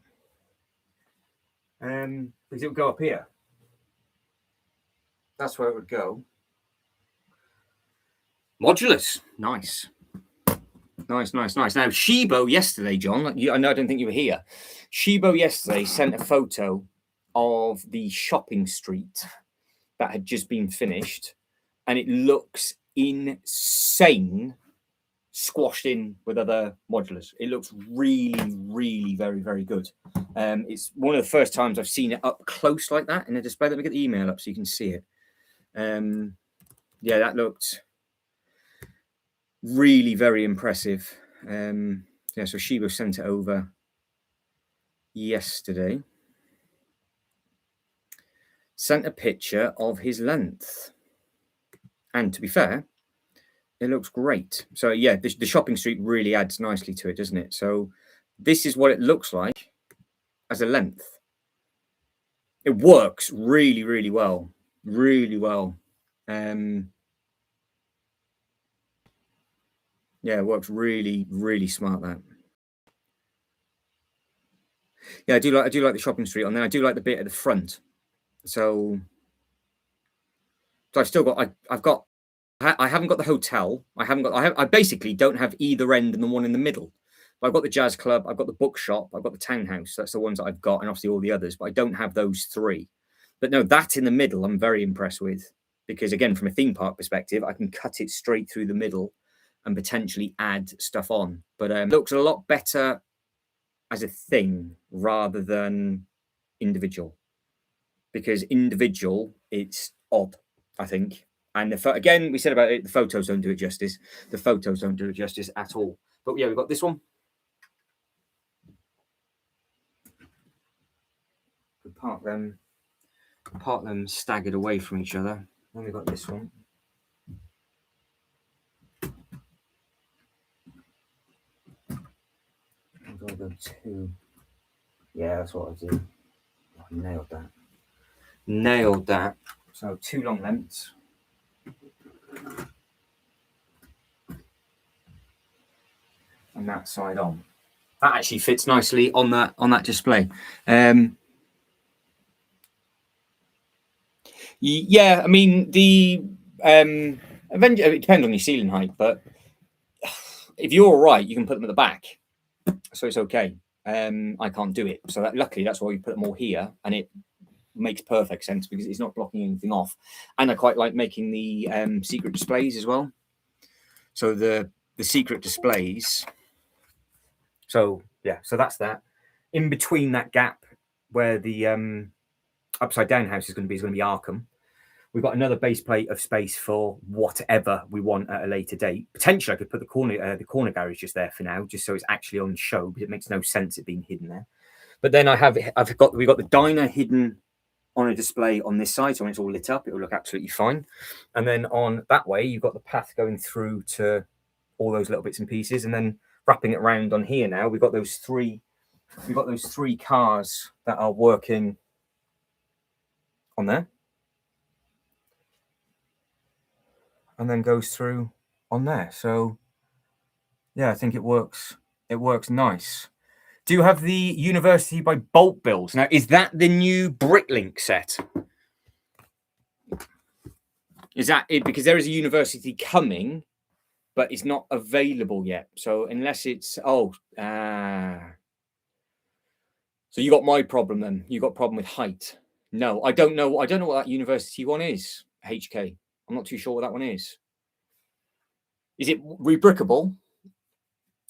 Because it would go up here. That's where it would go. Modulus. Nice. Now, Shibo yesterday, John, I don't think you were here. Shibo yesterday sent a photo of the shopping street that had just been finished, and it looks insane squashed in with other modulars. It looks really, really very, very good. It's one of the first times I've seen it up close like that in a display. Let me get the email up so you can see it. That looked really very impressive. So Shibo sent it over yesterday. Sent a picture of his length. And to be fair, it looks great. So yeah, the shopping street really adds nicely to it, doesn't it? So this is what it looks like as a length. It works really, really well. Really well. It works really, really smart, that. Yeah, I do like the shopping street on there. I do like the bit at the front. So I've still got I haven't got the hotel. I basically don't have either end and the one in the middle. But I've got the jazz club, I've got the bookshop, I've got the townhouse. That's the ones that I've got, and obviously all the others, but I don't have those 3. But no, that in the middle, I'm very impressed with, because again, from a theme park perspective, I can cut it straight through the middle and potentially add stuff on. But it looks a lot better as a thing rather than individual, because individual, it's odd, I think. And again, we said about it, the photos don't do it justice. The photos don't do it justice at all. But yeah, we've got this one. We park them staggered away from each other. Then we've got this one. I'm going to go 2. Yeah, that's what I do. I nailed that. So 2 long lengths. And that side on. That actually fits nicely on that display. Yeah, I mean the it depends on your ceiling height, but if you're all right, you can put them at the back, so it's okay. I can't do it, so luckily that's why we put them all here, and it makes perfect sense because it's not blocking anything off. And I quite like making the secret displays as well. So the secret displays. So yeah, so that's that. In between that gap where the upside down house is going to be Arkham. We've got another base plate of space for whatever we want at a later date. Potentially, I could put the corner garage just there for now, just so it's actually on show, but it makes no sense it being hidden there. But then we've got the diner hidden on a display on this side, so when it's all lit up, it will look absolutely fine. And then on that way, you've got the path going through to all those little bits and pieces, and then wrapping it around on here now, we've got those three cars that are working on there. And then goes through on there. So yeah, I think it works. It works nice. Do you have the University by Bolt builds? Now, is that the new Bricklink set? Is that it? Because there is a University coming, but it's not available yet. So unless it's so you got my problem then. You got a problem with height. No, I don't know. I don't know what that University one is. HK. I'm not too sure what that one is. Is it rebrickable?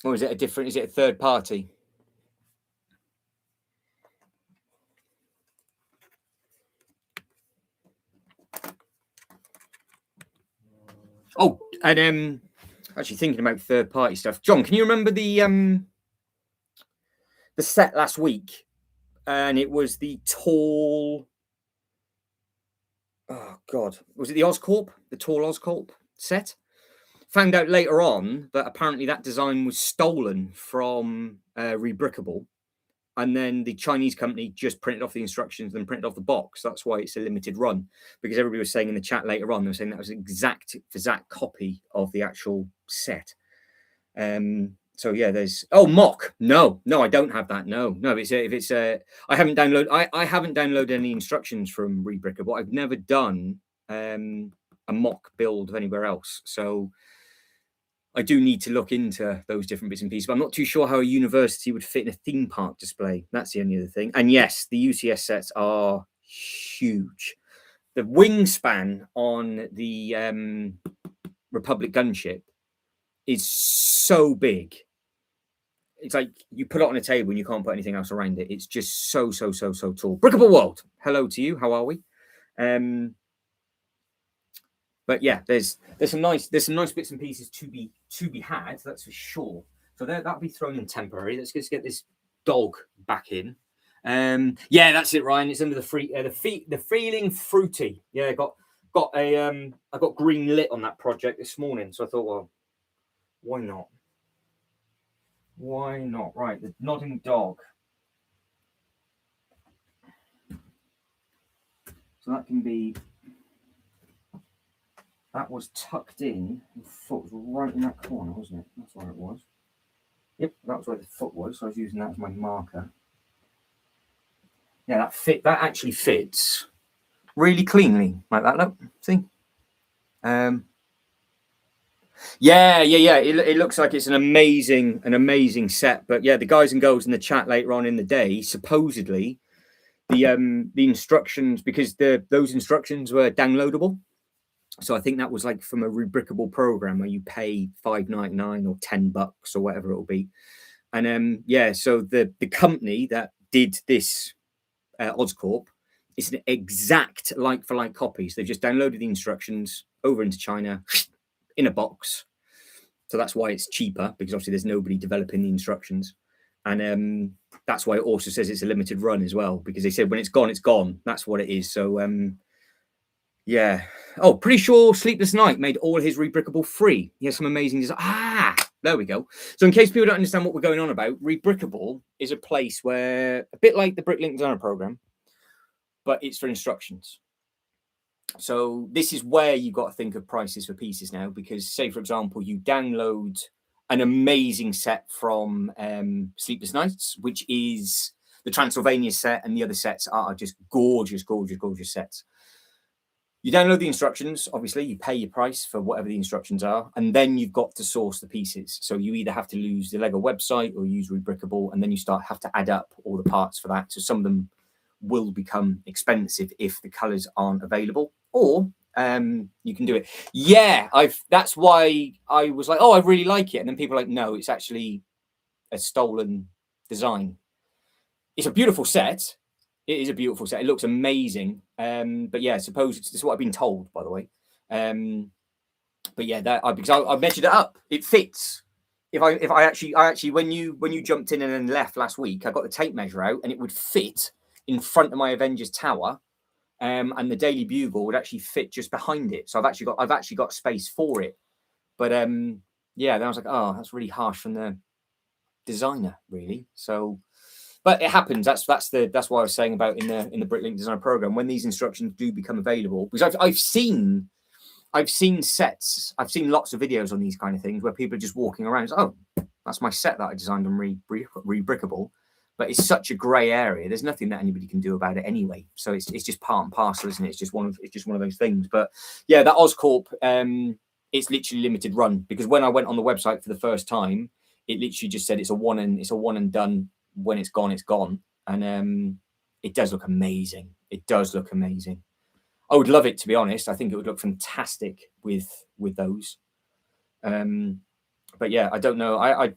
Or is it a third party? Oh, and actually thinking about third party stuff. John, can you remember the set last week? And it was the tall. Oh God, was it the Oscorp? The tall Oscorp set? Found out later on that apparently that design was stolen from Rebrickable, and then the Chinese company just printed off the instructions and printed off the box. That's why it's a limited run, because everybody was saying in the chat later on, they were saying that was an exact copy of the actual set. So yeah, there's mock. No, I don't have that. No, I haven't downloaded any instructions from Rebrickable. I've never done a mock build of anywhere else. So I do need to look into those different bits and pieces, but I'm not too sure how a university would fit in a theme park display. That's the only other thing. And yes, the UCS sets are huge. The wingspan on the Republic gunship is so big. It's like you put it on a table and you can't put anything else around it. It's just so tall. Brickable World, hello to you. How are we? But yeah, there's some nice bits and pieces to be had. That's for sure. So that'll be thrown in temporary. Let's just get this dog back in. Yeah, that's it, Ryan. It's under the feeling fruity. Yeah, I got green lit on that project this morning, so I thought, well, why not? Why not? Right, the nodding dog. So that can be. That was tucked in. The foot was right in that corner, wasn't it? That's where it was. Yep, that was where the foot was. So I was using that as my marker. Yeah, that actually fits really cleanly like that. Look, see. Yeah. It looks like it's an amazing set. But yeah, the guys and girls in the chat later on in the day, supposedly the instructions, because those instructions were downloadable. So I think that was like from a Rebrickable program where you pay $5.99 or $10 or whatever it will be. And so the company that did this Oscorp is an exact like for like copy. So they've just downloaded the instructions over into China in a box. So that's why it's cheaper, because obviously there's nobody developing the instructions. And that's why it also says it's a limited run as well, because they said when it's gone, it's gone. That's what it is. So yeah. Oh, pretty sure Sleepless Night made all his Rebrickable free. He has some amazing design. There we go. So in case people don't understand what we're going on about, Rebrickable is a place where, a bit like the Bricklink Designer program, but it's for instructions. So this is where you've got to think of prices for pieces now, because say, for example, you download an amazing set from Sleepless Nights, which is the Transylvania set, and the other sets are just gorgeous sets. You download the instructions, obviously, you pay your price for whatever the instructions are, and then you've got to source the pieces. So you either have to use the Lego website or use Rebrickable, and then you have to add up all the parts for that. So some of them will become expensive if the colors aren't available, or you can do it. Yeah, that's why I was like, oh, I really like it. And then people are like, no, it's actually a stolen design. It's a beautiful set. It is a beautiful set. It looks amazing. But yeah, suppose it's what I've been told, by the way. But yeah, because I measured it up, it fits. If I actually when you jumped in and then left last week, I got the tape measure out and it would fit in front of my Avengers Tower, and the Daily Bugle would actually fit just behind it. So I've actually got space for it. But yeah, then I was like, oh, that's really harsh from the designer, really. So, but it happens. That's what I was saying about in the Bricklink Design Program, when these instructions do become available, because I've seen sets, I've seen lots of videos on these kind of things where people are just walking around. Oh, that's my set that I designed on Rebrickable. But it's such a grey area. There's nothing that anybody can do about it anyway. So it's just part and parcel, isn't it? It's just one of those things. But yeah, that Oscorp, it's literally limited run, because when I went on the website for the first time, it literally just said it's a one and done. When it's gone, it's gone. And it does look amazing. It does look amazing. I would love it, to be honest. I think it would look fantastic with those. But yeah, I don't know. I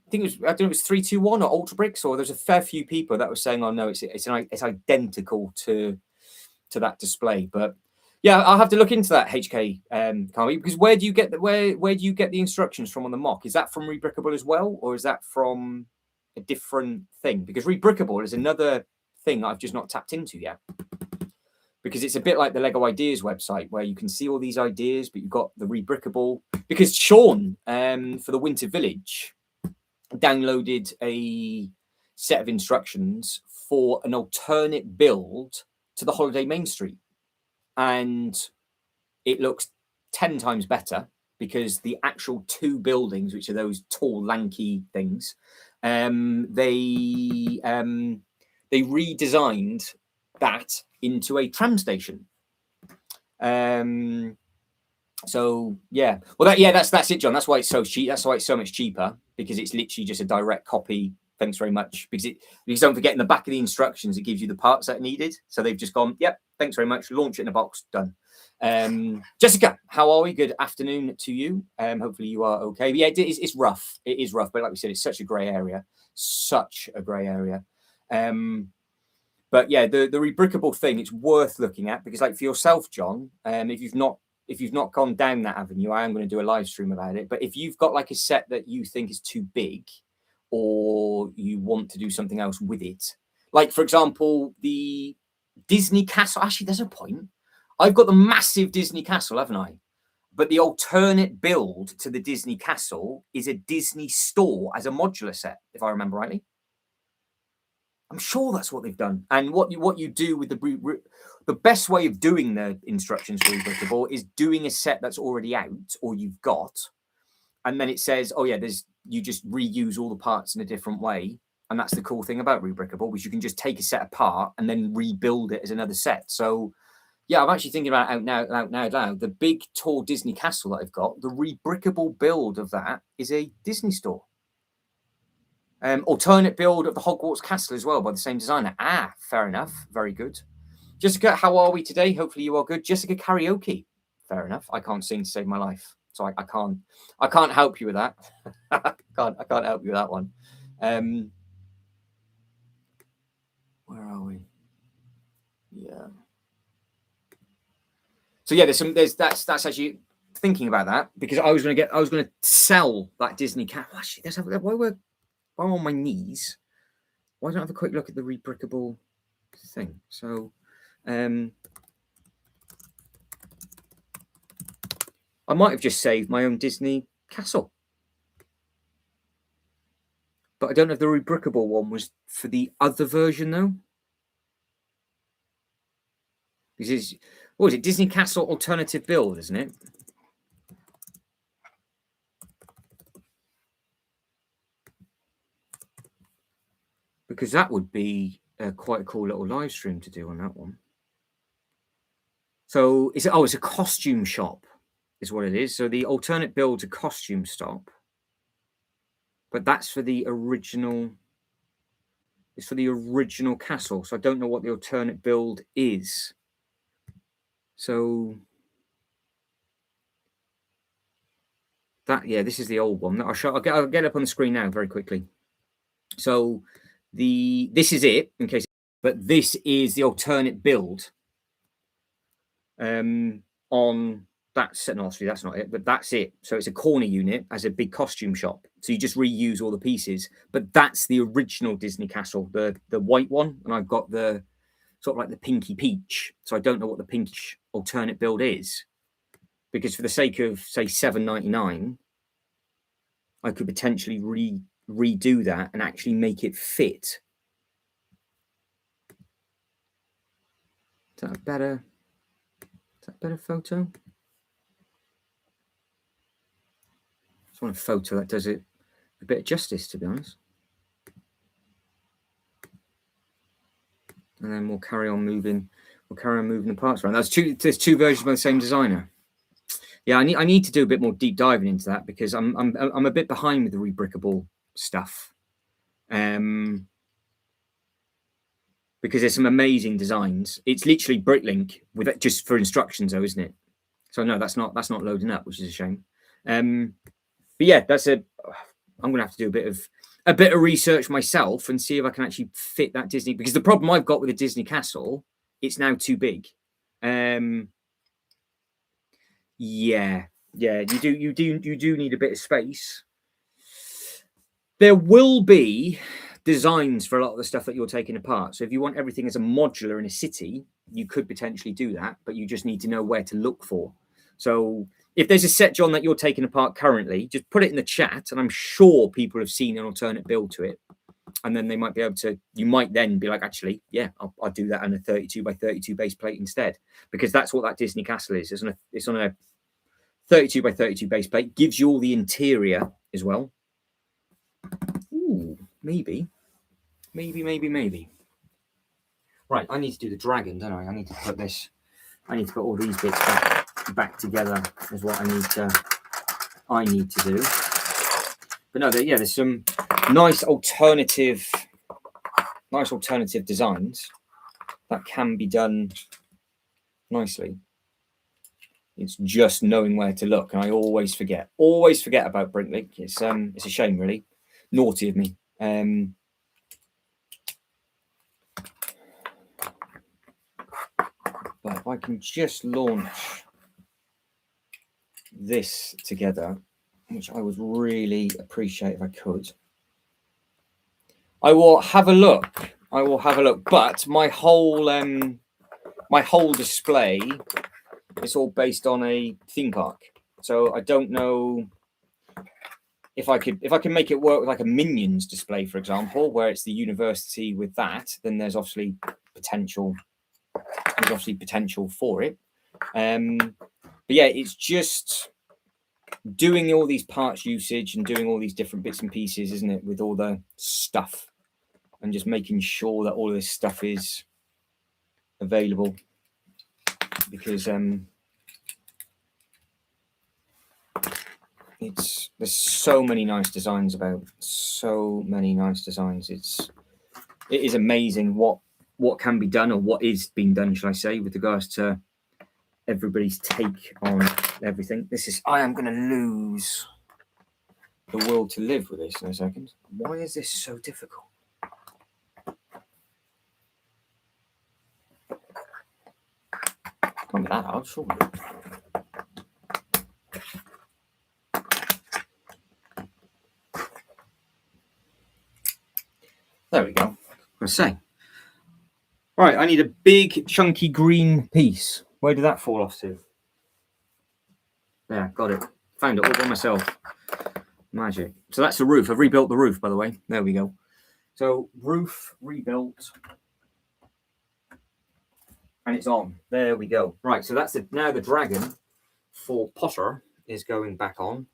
think it was, I don't know, it was 321 or Ultra Bricks, or there's a fair few people that were saying, oh no, it's identical to that display. But yeah, I'll have to look into that, HK Carly, because where do you get the instructions from on the mock? Is that from Rebrickable as well, or is that from a different thing? Because Rebrickable is another thing I've just not tapped into yet, because it's a bit like the Lego Ideas website, where you can see all these ideas, but you've got the Rebrickable. Because Sean, for the Winter Village, downloaded a set of instructions for an alternate build to the Holiday Main Street, and it looks 10 times better, because the actual two buildings, which are those tall, lanky things, they redesigned that into a tram station. So yeah, well, that's it, John. That's why it's so cheap. That's why it's so much cheaper, because it's literally just a direct copy. Thanks very much. Because don't forget, in the back of the instructions, it gives you the parts that are needed. So they've just gone, yep, thanks very much. Launch it in a box, done. Jessica, how are we? Good afternoon to you. Hopefully you are okay. But yeah, it's rough. It is rough, but like we said, it's such a grey area. Such a grey area. But yeah, the Rebrickable thing, it's worth looking at, because like for yourself, John, if you've not gone down that avenue, I am going to do a live stream about it. But if you've got like a set that you think is too big, or you want to do something else with it, like for example, the Disney Castle. Actually, there's a point. I've got the massive Disney Castle, haven't I? But the alternate build to the Disney Castle is a Disney store as a modular set, if I remember rightly. I'm sure that's what they've done. And what you do with the best way of doing the instructions for Rebrickable is doing a set that's already out, or you've got, and then it says, oh yeah, you just reuse all the parts in a different way. And that's the cool thing about Rebrickable, which you can just take a set apart and then rebuild it as another set. So yeah, I'm actually thinking about out now. The big tall Disney Castle that I've got, the Rebrickable build of that is a Disney store. Alternate build of the Hogwarts Castle as well by the same designer. Ah, fair enough. Very good. Jessica, how are we today? Hopefully you are good. Jessica, karaoke. Fair enough. I can't sing to save my life, so I can't help you with that. I can't help you with that one. Where are we? Yeah. So yeah, that's actually thinking about that, because I was going to sell that Disney cat. Actually, while I'm on my knees, why don't I have a quick look at the Rebrickable thing? So, I might have just saved my own Disney castle, but I don't know if the Rebrickable one was for the other version though. Because what was it? Disney Castle alternative build, isn't it? Because that would be quite a cool little live stream to do on that one. So it's a costume shop, is what it is. So the alternate build's a costume stop, but that's for the original. It's for the original castle. So I don't know what the alternate build is. So this is the old one. I'll get up on the screen now very quickly. So this is it, in case but this is the alternate build on that's no, obviously that's not it, but that's it. So it's a corner unit as a big costume shop. So you just reuse all the pieces, but that's the original Disney Castle, the white one, and I've got the sort of like the pinky peach. So I don't know what the pinkish alternate build is, because for the sake of say $7.99, I could potentially redo that and actually make it fit. Is that a better photo? I want a photo that does it a bit of justice, to be honest. And then we'll carry on moving. We'll carry on moving the parts around. There's two versions by the same designer. Yeah, I need to do a bit more deep diving into that, because I'm a bit behind with the rebrickable stuff. Because there's some amazing designs. It's literally Bricklink with it just for instructions, though, isn't it? So no, that's not loading up, which is a shame. But yeah, I'm gonna have to do a bit of research myself and see if I can actually fit that Disney, because the problem I've got with the Disney Castle, it's now too big. Yeah, you do need a bit of space. There will be designs for a lot of the stuff that you're taking apart. So if you want everything as a modular in a city, you could potentially do that, but you just need to know where to look for. So if there's a set, John, that you're taking apart currently, just put it in the chat, and I'm sure people have seen an alternate build to it. And then they might be able to, you might then be like, actually, yeah, I'll do that on a 32 by 32 base plate instead, because that's what that Disney Castle is. It's on a 32 by 32 base plate, gives you all the interior as well. Ooh, maybe. Right, I need to do the dragon, don't I? I need to put all these bits back together is what I need to do. But no, there's some nice alternative designs that can be done nicely. It's just knowing where to look, and I always forget about Bricklink. It's a shame, really, naughty of me. But if I can just launch this together, which I would really appreciate if I could, I will have a look. But my whole display is all based on a theme park, so I don't know if I can make it work with like a Minions display, for example, where it's the university with that. Then there's obviously potential for it. But yeah, it's just doing all these parts usage and doing all these different bits and pieces, isn't it, with all the stuff, and just making sure that all of this stuff is available, because there's so many nice designs about, it is amazing what can be done, or what is being done, should I say, with regards to everybody's take on everything. I am going to lose the will to live with this in a second. Why is this so difficult? Can't be that hard, surely. There we go. I say. Right, I need a big, chunky green piece. Where did that fall off to? Yeah, got it. Found it all by myself. Magic. So that's the roof. I've rebuilt the roof, by the way. There we go. So roof rebuilt. And it's on. There we go. Right, so that's it. Now the dragon for Potter is going back on.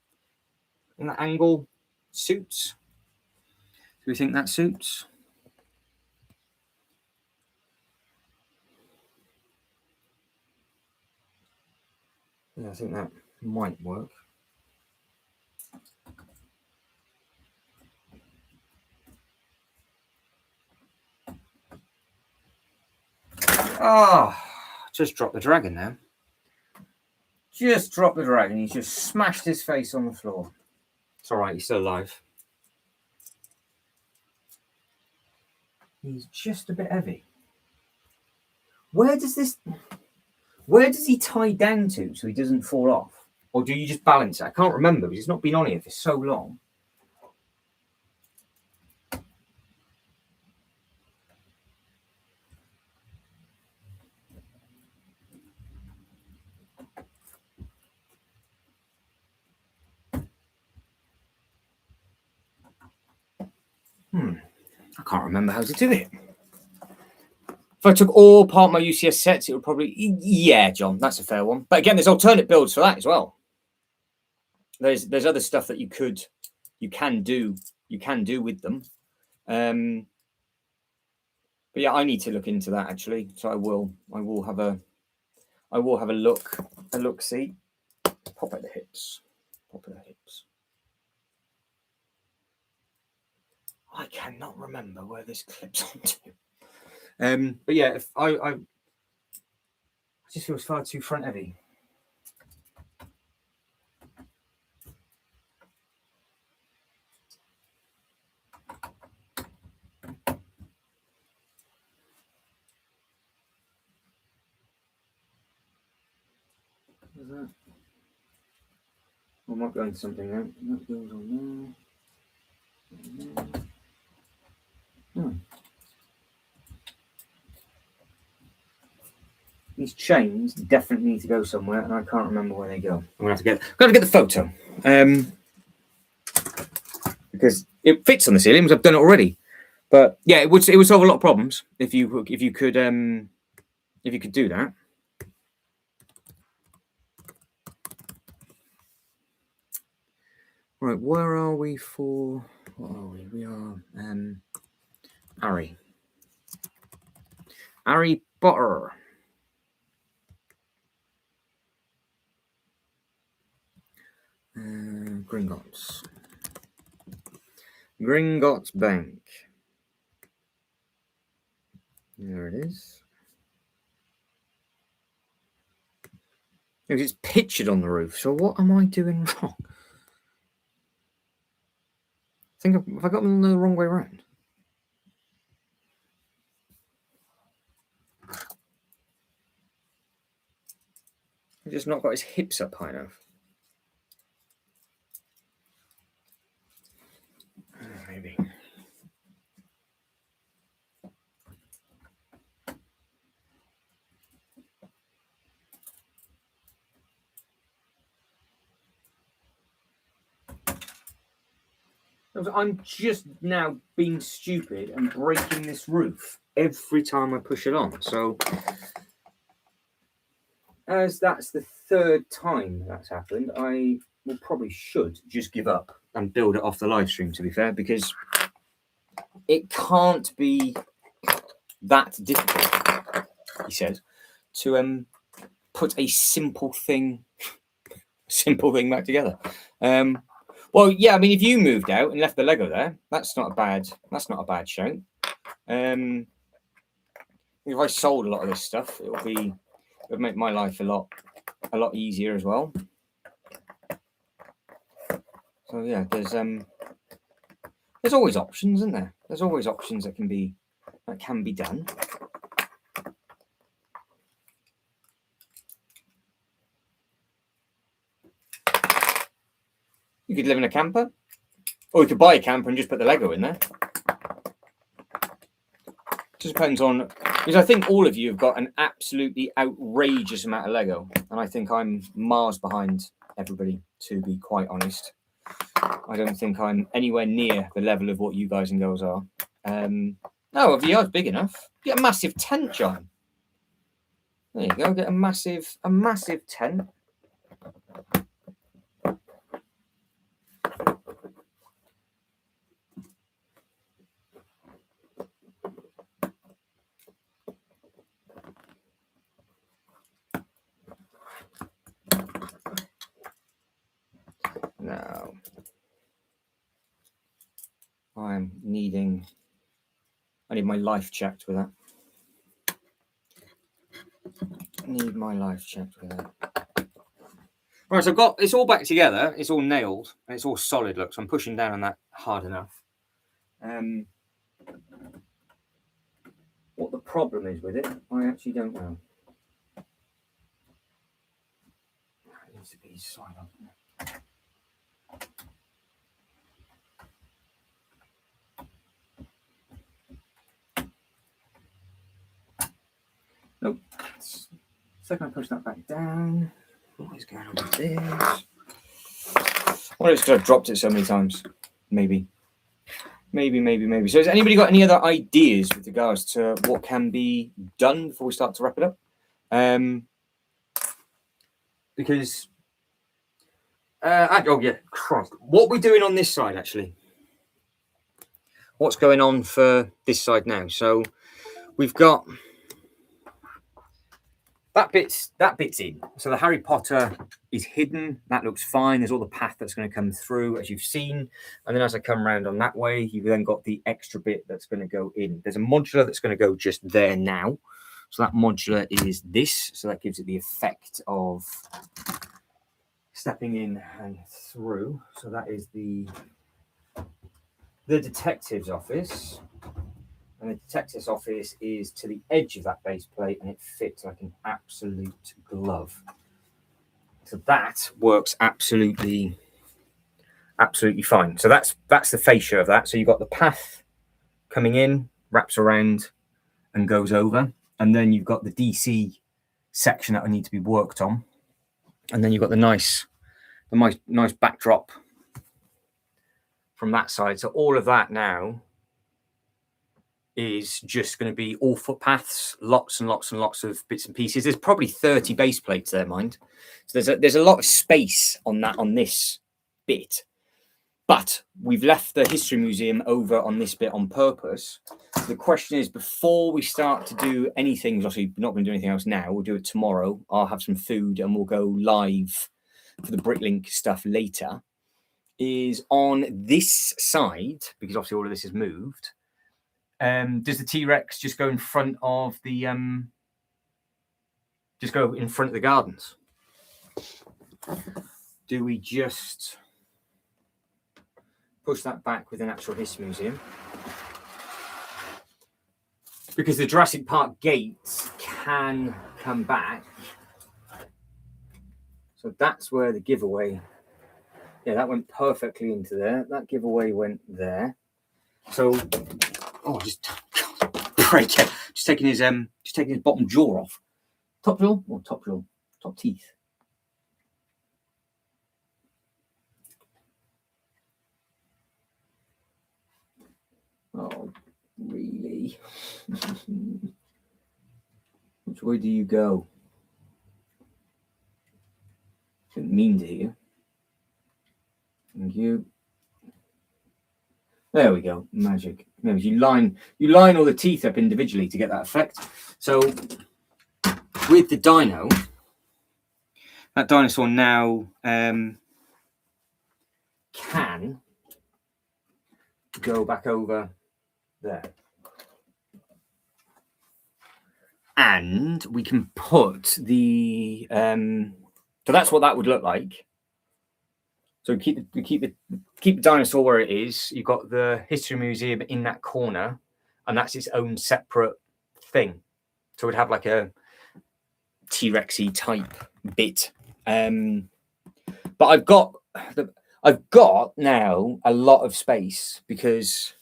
And that angle suits. Do we think that suits? Yeah, I think that might work. Just dropped the dragon now. Just dropped the dragon. He's just smashed his face on the floor. It's all right. He's still alive. He's just a bit heavy. Where does he tie down to so he doesn't fall off? Or do you just balance it? I can't remember because it's not been on here for so long. I can't remember how to do it. If I took all apart my UCS sets, it would probably... Yeah, John, that's a fair one. But again, there's alternate builds for that as well. There's other stuff that you can do with them. But yeah, I need to look into that actually. So I will have a look see. Pop at the hips. I cannot remember where this clips onto. But yeah, if I just feels far too front heavy. What is that? I might go into something now. That goes on there. These chains definitely need to go somewhere, and I can't remember where they go. I'm gonna have to get the photo, because it fits on the ceilings. I've done it already, but yeah, it would solve a lot of problems if you could do that. Right, where are we for? What are we? We are Harry Potter. Gringotts Bank. There it is. It's pictured on the roof. So what am I doing wrong? Have I got them the wrong way around? I've just not got his hips up high enough. Maybe. I'm just now being stupid and breaking this roof every time I push it on. So, as that's the third time that's happened, I should just give up and build it off the live stream, to be fair, because it can't be that difficult, he said, to put a simple thing back together. Well, yeah, I mean, if you moved out and left the Lego there, that's not a bad shout. If I sold a lot of this stuff, it would make my life a lot easier as well. So yeah, there's always options, isn't there? There's always options that can be done. You could live in a camper, or you could buy a camper and just put the Lego in there. Just depends on, because I think all of you have got an absolutely outrageous amount of Lego, and I think I'm miles behind everybody, to be quite honest. I don't think I'm anywhere near the level of what you guys and girls are. No, the yard's big enough. Get a massive tent, John. There you go. Get a massive tent. Now, I need my life checked with that. Need my life checked with that. Right, so it's all back together. It's all nailed and it's all solid. Look, so I'm pushing down on that hard enough. What the problem is with it, I actually don't know. It needs to be side on. Nope. Second I push that back down. What is going on with this? I wonder if it's because I've dropped it so many times. Maybe. So has anybody got any other ideas with regards to what can be done before we start to wrap it up? Because oh yeah, Christ. What we're doing on this side actually. What's going on for this side now? So we've got that bit's in. So the Harry Potter is hidden. That looks fine. There's all the path that's going to come through, as you've seen. And then as I come around on that way, you've then got the extra bit that's going to go in. There's a modular that's going to go just there now. So that modular is this. So that gives it the effect of stepping in and through. So that is the detective's office. And the detective's office is to the edge of that base plate, and it fits like an absolute glove. So that works absolutely fine. So that's the fascia of that. So you've got the path coming in, wraps around, and goes over, and then you've got the DC section that will need to be worked on, and then you've got the nice backdrop from that side. So all of that now is just going to be all footpaths, lots and lots of bits and pieces. There's probably 30 base plates there, mind. So there's a lot of space on this bit. But we've left the History Museum over on this bit on purpose. The question is, before we start to do anything, obviously we're not going to do anything else now, we'll do it tomorrow. I'll have some food and we'll go live for the Bricklink stuff later. Is on this side, because obviously all of this has moved. Does the T-Rex just go in front of the gardens? Do we just push that back with the Natural History Museum? Because the Jurassic Park gates can come back. So that's where the giveaway. Yeah, that went perfectly into there. That giveaway went there. So just break it. Just taking his bottom jaw off. Top jaw or top jaw? Top teeth. Oh, really? Which way do you go? Didn't mean to hear. Thank you. There we go. Magic. Maybe you line all the teeth up individually to get that effect. So with the dino, that dinosaur now can go back over there. And we can put the so that's what that would look like. So keep the dinosaur where it is. You've got the History Museum in that corner, and that's its own separate thing. So we'd have like a T-Rexy type bit. But I've got now a lot of space, because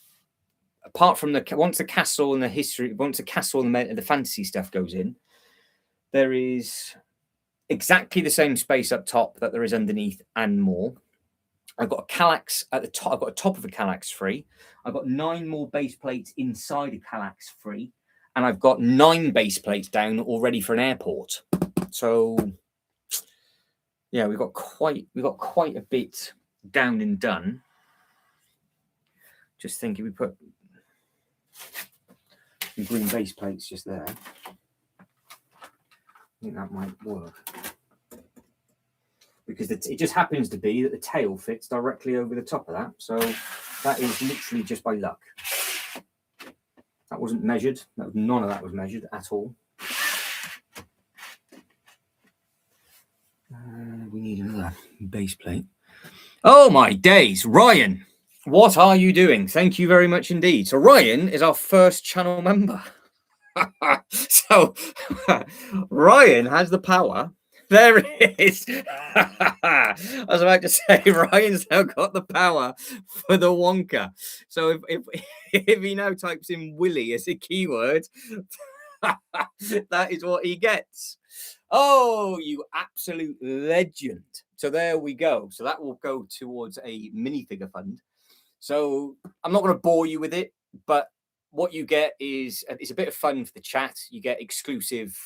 apart from once the castle and the fantasy stuff goes in, there is exactly the same space up top that there is underneath and more. I've got a Kallax at the top. I've got a top of a Kallax free. I've got 9 more base plates inside a Kallax free, and I've got 9 base plates down already for an airport. So yeah, we've got quite a bit down and done. Just thinking, we put some green base plates just there. I think that might work. Because it just happens to be that the tail fits directly over the top of that. So that is literally just by luck. That wasn't measured. None of that was measured at all. We need another base plate. Oh my days, Ryan, what are you doing? Thank you very much indeed. So Ryan is our first channel member. So Ryan has the power. There it is. I was about to say Ryan's now got the power for the Wonka. So if he now types in Willy as a keyword, that is what he gets. Oh, you absolute legend. So there we go. So that will go towards a minifigure fund. So I'm not going to bore you with it, but what you get is it's a bit of fun for the chat. You get exclusive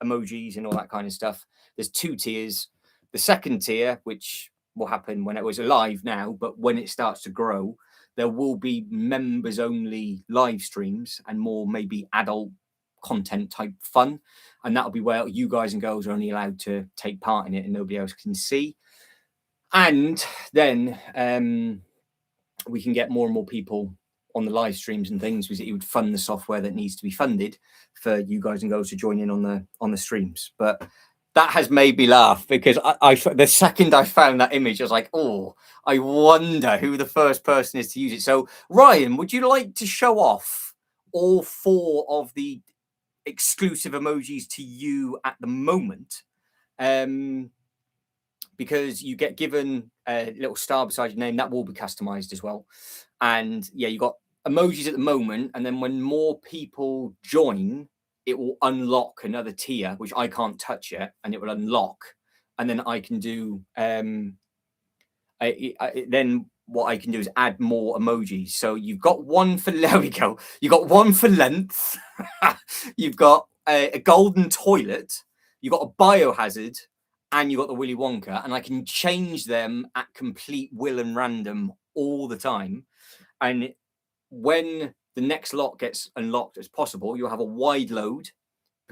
emojis and all that kind of stuff. There's 2 tiers. The second tier, which will happen when it was alive now, but when it starts to grow, there will be members only live streams and more maybe adult content type fun. And that'll be where you guys and girls are only allowed to take part in it and nobody else can see. And then we can get more and more people on the live streams and things, because it would fund the software that needs to be funded for you guys and girls to join in on the streams. But that has made me laugh, because I the second I found that image, I was like, oh, I wonder who the first person is to use it. So Ryan, would you like to show off all 4 of the exclusive emojis to you at the moment? Because you get given a little star beside your name that will be customized as well. And yeah, you got emojis at the moment, and then when more people join, it will unlock another tier which I can't touch yet, and it will unlock, and then I can do then what I can do is add more emojis. So you've got one for there we go. You got one for length. You've got a golden toilet. You've got a biohazard, and you got the Willy Wonka, and I can change them at complete will and random all the time. And when the next lot gets unlocked as possible, you'll have a wide load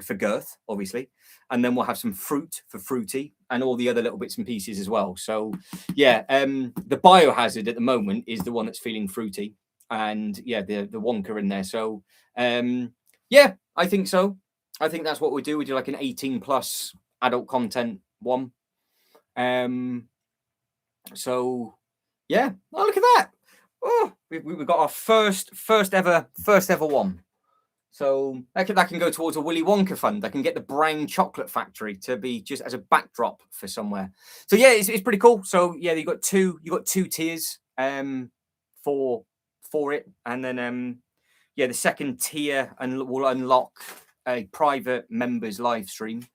for girth, obviously, and then we'll have some fruit for fruity and all the other little bits and pieces as well. So yeah, the biohazard at the moment is the one that's feeling fruity, and yeah, the Wonka in there. So yeah, I think so. I think that's what we do. We do like an 18 plus adult content one. So yeah, oh, look at that. Oh, we've got our first ever one. So that can go towards a Willy Wonka fund. I can get the Brown Chocolate Factory to be just as a backdrop for somewhere. So yeah, it's pretty cool. So yeah, you got two tiers for it, and then yeah, the second tier and will unlock a private members live stream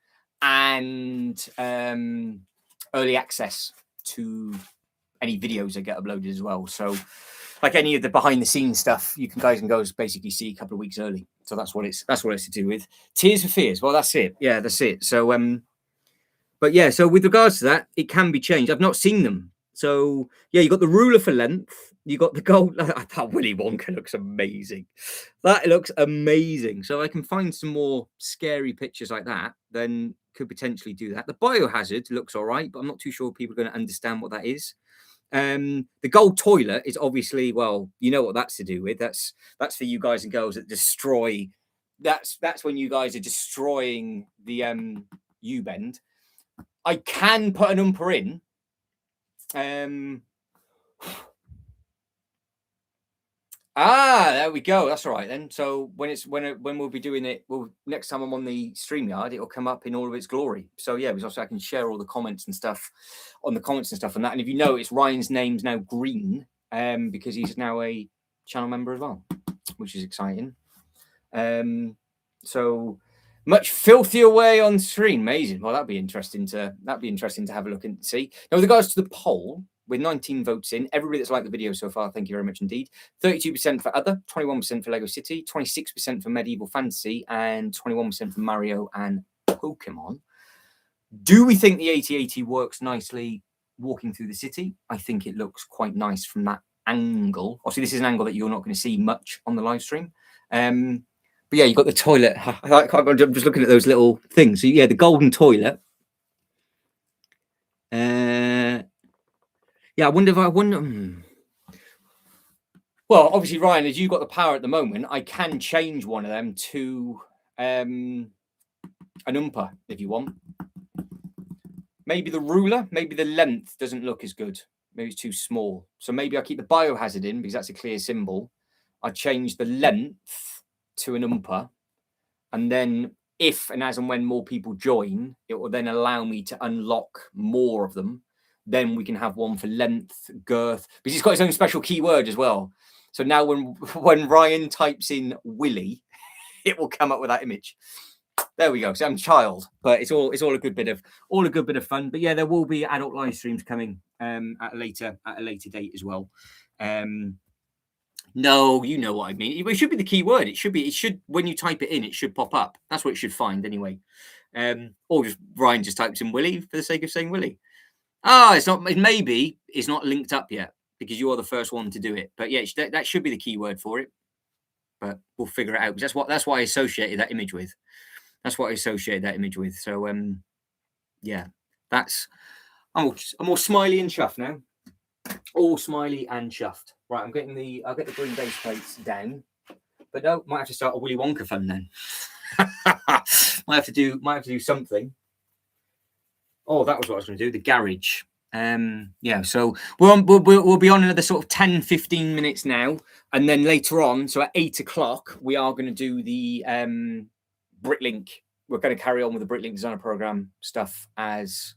and early access to any videos that get uploaded as well. So like any of the behind the scenes stuff, you can guys and girls basically see a couple of weeks early. So that's what it's to do with. Tears for Fears. Well, that's it. Yeah, that's it. So but yeah, so with regards to that, it can be changed. I've not seen them. So yeah, you got the ruler for length. You got the gold. That Willy Wonka looks amazing. That looks amazing. So I can find some more scary pictures like that, then could potentially do that. The biohazard looks all right, but I'm not too sure people are going to understand what that is. The gold toilet is obviously, well, you know what that's to do with. That's for you guys and girls that destroy. That's when you guys are destroying the U-bend. I can put an umper in. There we go. That's all right then. So when we'll be doing it, next time I'm on the StreamYard, it'll come up in all of its glory. So yeah, because also I can share all the comments and stuff on the comments and stuff on that. And if you notice, Ryan's name's now green, because he's now a channel member as well, which is exciting. So much filthier way on stream. Amazing. Well, that'd be interesting to have a look and see. Now, with regards to the poll, with 19 votes in, everybody that's liked the video so far, thank you very much indeed. 32% for other, 21% for Lego City, 26% for Medieval Fantasy, and 21% for Mario and Pokemon. Do we think the 8080 works nicely walking through the city? I think it looks quite nice from that angle. Obviously, this is an angle that you're not going to see much on the live stream. But yeah, you've got the toilet. I'm just looking at those little things. So yeah, the golden toilet. Yeah, I wonder. Well, obviously, Ryan, as you've got the power at the moment, I can change one of them to an umper if you want. Maybe the ruler, maybe the length doesn't look as good. Maybe it's too small. So maybe I keep the biohazard in because that's a clear symbol. I change the length to an umper, And then if and as and when more people join, it will then allow me to unlock more of them. Then we can have one for length, girth, because it's got its own special keyword as well. So now when Ryan types in Willie, it will come up with that image. There we go. So I'm child, but it's all a good bit of fun. But yeah, there will be adult live streams coming at a later date as well. No, you know what I mean. It should be the keyword. It should when you type it in, it should pop up. That's what it should find anyway. Or just Ryan just types in Willie for the sake of saying Willie. It's not. Maybe it's not linked up yet because you are the first one to do it. But yeah, that should be the keyword for it. But we'll figure it out. That's what I associated that image with. So yeah, I'm all smiley and chuffed now. All smiley and chuffed. Right, I'll get the green base plates down. But no, might have to start a Willy Wonka fun then. might have to do something. Oh, that was what I was going to do. The garage. Yeah, so we'll be on another sort of 10-15 minutes now, and then later on, so at 8 o'clock, we are going to do the Britlink. We're going to carry on with the Britlink Designer Program stuff as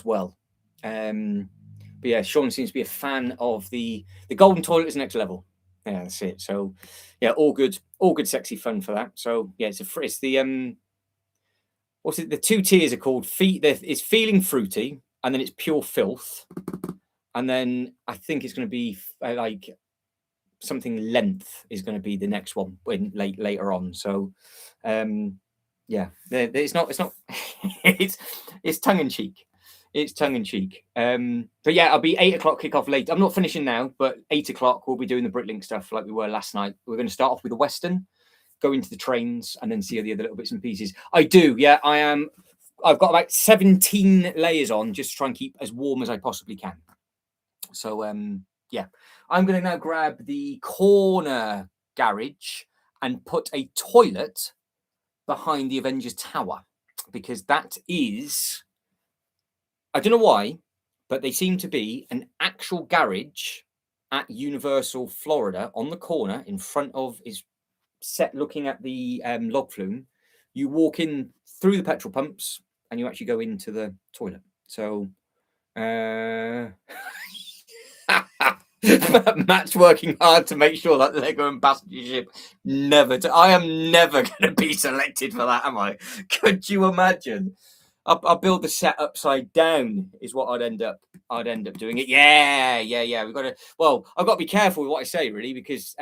well. But yeah, Sean seems to be a fan of the golden toilet is next level. Yeah, that's it. So yeah, all good, sexy fun for that. So yeah, it's the what's it? The two tiers are called it's feeling fruity, and then it's pure filth, and then I think it's going to be like something length is going to be the next one later on. So yeah, it's not it's tongue in cheek. It's tongue in cheek. But yeah, I'll be 8 o'clock kickoff late. I'm not finishing now, but 8 o'clock we'll be doing the Britlink stuff like we were last night. We're going to start off with the Western, go into the trains, and then see the other little bits and pieces. I do, yeah. I've got about 17 layers on just to try and keep as warm as I possibly can. So yeah, I'm going to now grab the corner garage and put a toilet behind the Avengers Tower, because that is, I don't know why, but they seem to be an actual garage at Universal Florida on the corner in front of is set looking at the log flume. You walk in through the petrol pumps and you actually go into the toilet. So Matt's working hard to make sure that Lego and passenger ship I am never going to be selected for that, am I? Could you imagine? I'll build the set upside down is what I'd end up doing it. Yeah. We've got to. Well, I've got to be careful with what I say really, because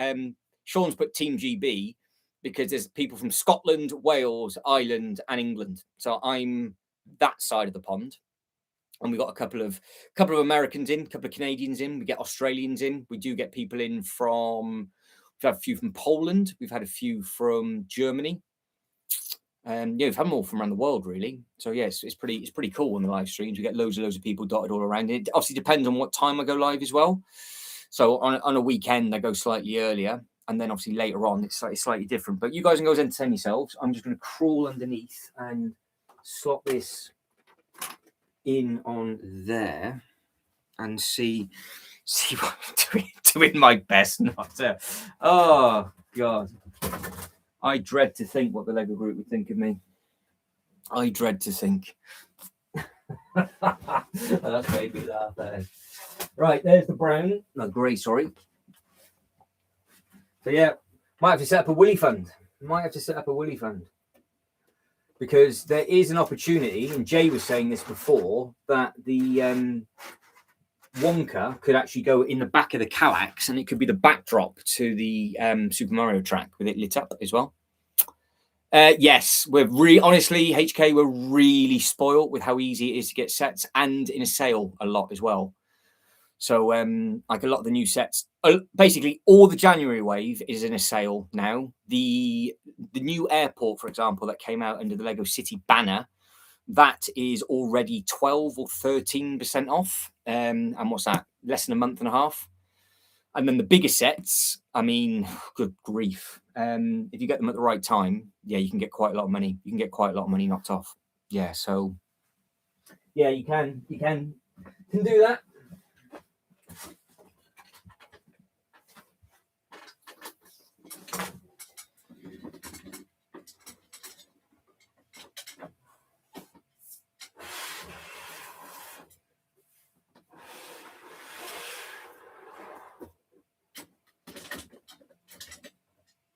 Sean's put Team GB because there's people from Scotland, Wales, Ireland, and England. So I'm that side of the pond. And we've got a couple of Americans in, a couple of Canadians in. We get Australians in. We do get people in from. We've had a few from Poland. We've had a few from Germany. Yeah, we've had them all from around the world, really. So yes, it's pretty cool on the live streams. We get loads of people dotted all around. It obviously depends on what time I go live as well. So on a weekend, I go slightly earlier, and then obviously later on, it's slightly different. But you guys can go entertain yourselves. I'm just going to crawl underneath and slot this in on there and see what I'm doing my best not to. Oh God. I dread to think what the Lego group would think of me. I dread to think. That's made me laugh there. Right, there's the brown. No, grey, sorry. So yeah, might have to set up a Willy fund. Because there is an opportunity, and Jay was saying this before, that the Wonka could actually go in the back of the Kallax, and it could be the backdrop to the Super Mario track with it lit up as well. Yes, honestly, HK, we're really spoiled with how easy it is to get sets, and in a sale a lot as well. So like a lot of the new sets, basically all the January wave is in a sale now. The new airport, for example, that came out under the Lego City banner, that is already 12 or 13% off. And what's that? Less than a month and a half. And then the bigger sets, I mean, good grief. If you get them at the right time, yeah, you can get quite a lot of money. You can get quite a lot of money knocked off. Yeah, so yeah, you can do that.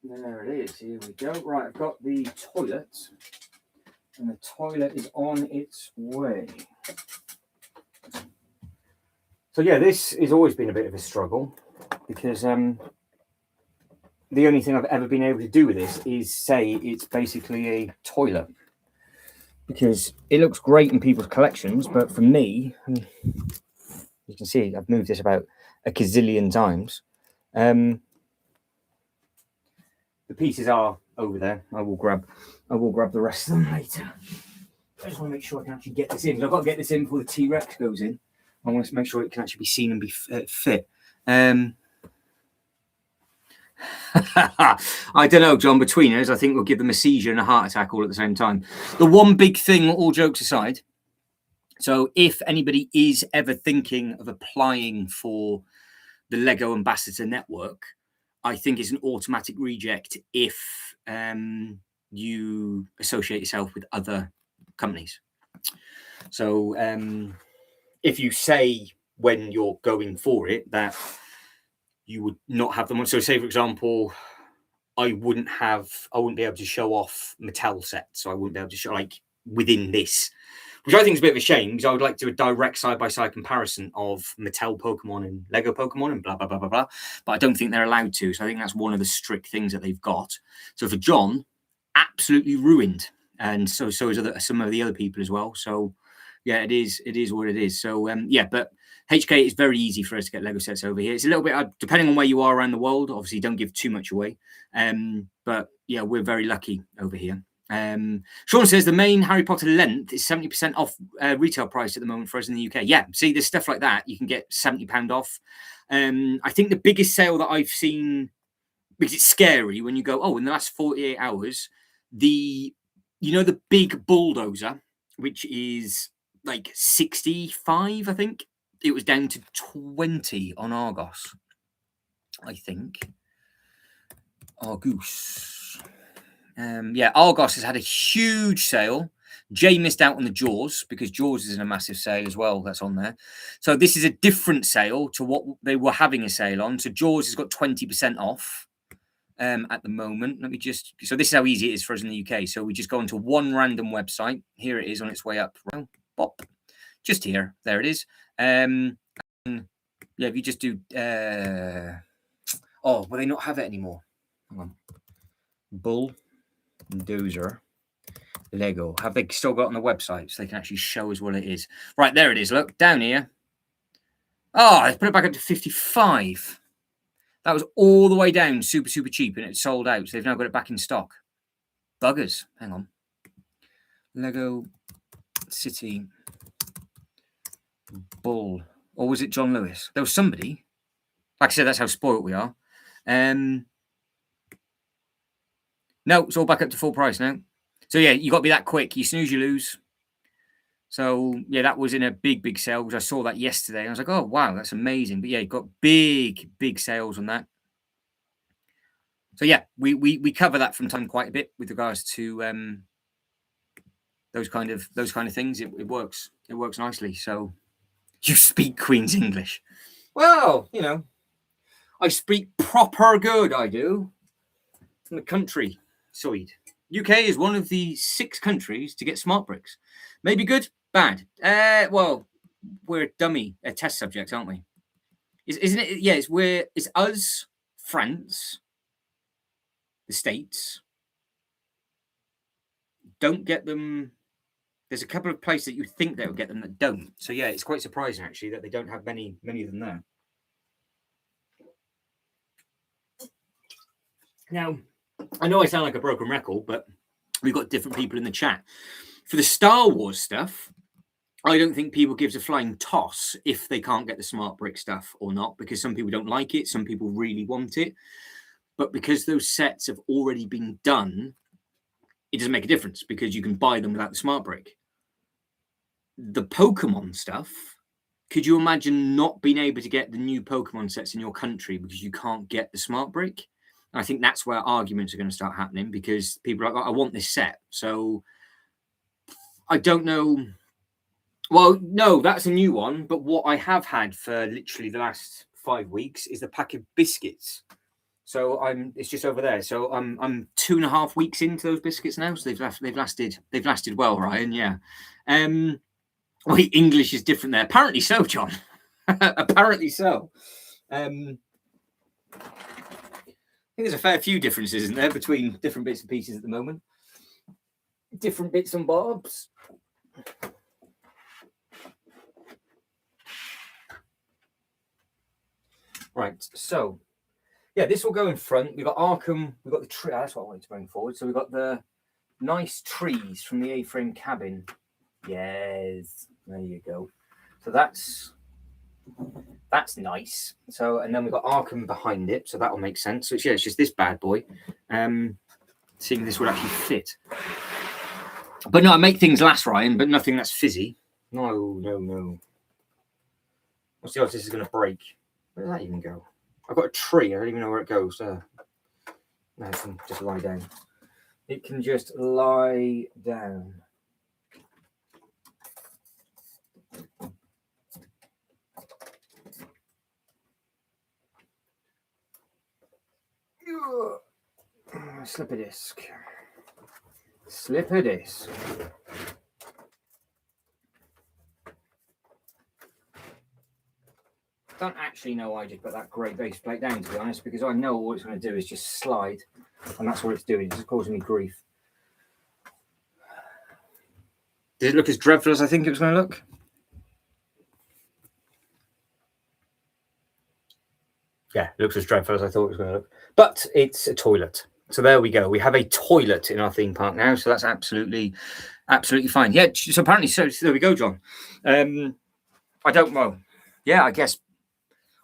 There it is. Here we go. Right, I've got the toilet, and the toilet is on its way. So yeah, this has always been a bit of a struggle because the only thing I've ever been able to do with this is say it's basically a toilet, because it looks great in people's collections, but for me, you can see I've moved this about a gazillion times. The pieces are over there. I will grab the rest of them later. I just want to make sure I can actually get this in. I've got to get this in before the T-Rex goes in. I want to make sure it can actually be seen and be fit. I don't know, John. Between us, I think we'll give them a seizure and a heart attack all at the same time. The one big thing, all jokes aside, so if anybody is ever thinking of applying for the Lego Ambassador Network, I think it's an automatic reject if you associate yourself with other companies. So if you say when you're going for it that you would not have them on, so say for example, I wouldn't be able to show off Mattel sets, so I wouldn't be able to show like within this, which I think is a bit of a shame because I would like to do a direct side-by-side comparison of Mattel Pokemon and Lego Pokemon and blah, blah, blah, blah, blah. But I don't think they're allowed to. So I think that's one of the strict things that they've got. So for John, absolutely ruined. And so is some of the other people as well. So yeah, it is what it is. So yeah, but HK is very easy for us to get Lego sets over here. It's a little bit, depending on where you are around the world, obviously don't give too much away. But yeah, we're very lucky over here. Sean says the main Harry Potter length is 70% off retail price at the moment for us in the UK. Yeah, see, there's stuff like that. You can get £70 off. I think the biggest sale that I've seen, because it's scary when you go, oh, in the last 48 hours, the big bulldozer, which is like 65, I think, it was down to 20 on Argos, I think. Argus. Yeah, Argos has had a huge sale. Jay missed out on the Jaws because Jaws is in a massive sale as well. That's on there. So this is a different sale to what they were having a sale on. So Jaws has got 20% off at the moment. So this is how easy it is for us in the UK. So we just go onto one random website. Here it is on its way up. Bop. Just here. There it is. And yeah, if you just do... will they not have it anymore? Hang on. Bulldozer Lego. Have they still got on the website so they can actually show us what it is? Right, there it is. Look, down here. Oh, they put it back up to 55. That was all the way down, super, super cheap, and it sold out. So they've now got it back in stock. Buggers. Hang on. Lego City Bull. Or was it John Lewis? There was somebody. Like I said, that's how spoiled we are. No, it's all back up to full price now. So yeah, you got to be that quick. You snooze, you lose. So yeah, that was in a big, big sale because I saw that yesterday. And I was like, oh wow, that's amazing. But yeah, you got big, big sales on that. So yeah, we cover that from time quite a bit with regards to those kind of things. It works. It works nicely. So you speak Queen's English. Well, I speak proper good. I do. From the country side. UK is one of the 6 countries to get smart bricks. Maybe good, bad. Well, we're dummy test subjects, aren't we? Isn't it? Yeah, it's us, France, the States. Don't get them. There's a couple of places that you think they would get them that don't. So yeah, it's quite surprising actually that they don't have many of them there. Now, I know I sound like a broken record, but we've got different people in the chat. For the Star Wars stuff, I don't think people gives a flying toss if they can't get the smart brick stuff or not, because some people don't like it, some people really want it. But because those sets have already been done, it doesn't make a difference because you can buy them without the smart brick. The Pokemon stuff, could you imagine not being able to get the new Pokemon sets in your country because you can't get the smart brick? I think that's where arguments are going to start happening because people are like, I want this set. So I don't know. Well, no, that's a new one. But what I have had for literally the last 5 weeks is the pack of biscuits So it's just over there. So I'm 2.5 weeks into those biscuits now. So they've lasted well, Ryan. Yeah. Wait, English is different there. Apparently so, John. Apparently so. I think there's a fair few differences, isn't there, between different bits and pieces at the moment. Different bits and bobs. Right, so yeah, this will go in front. We've got Arkham, we've got the tree. That's what I wanted to bring forward. So we've got the nice trees from the A-frame cabin. Yes, there you go. So that's nice. So, and then we've got Arkham behind it, so that will make sense. So it's just this bad boy. Seeing if this would actually fit. But no, I make things last, Ryan, but nothing that's fizzy. No. Let's see if this is going to break. Where does that even go? I've got a tree. I don't even know where it goes. No, it can just lie down. It can just lie down. Slipper disc. Don't actually know why I just put that grey base plate down, to be honest, because I know all it's going to do is just slide, and that's what it's doing. It's causing me grief. Did it look as dreadful as I think it was going to look? Yeah, it looks as dreadful as I thought it was going to look. But it's a toilet. So there we go. We have a toilet in our theme park now, so that's absolutely fine. Yeah, so apparently, so there we go, John. I don't know. Yeah, I guess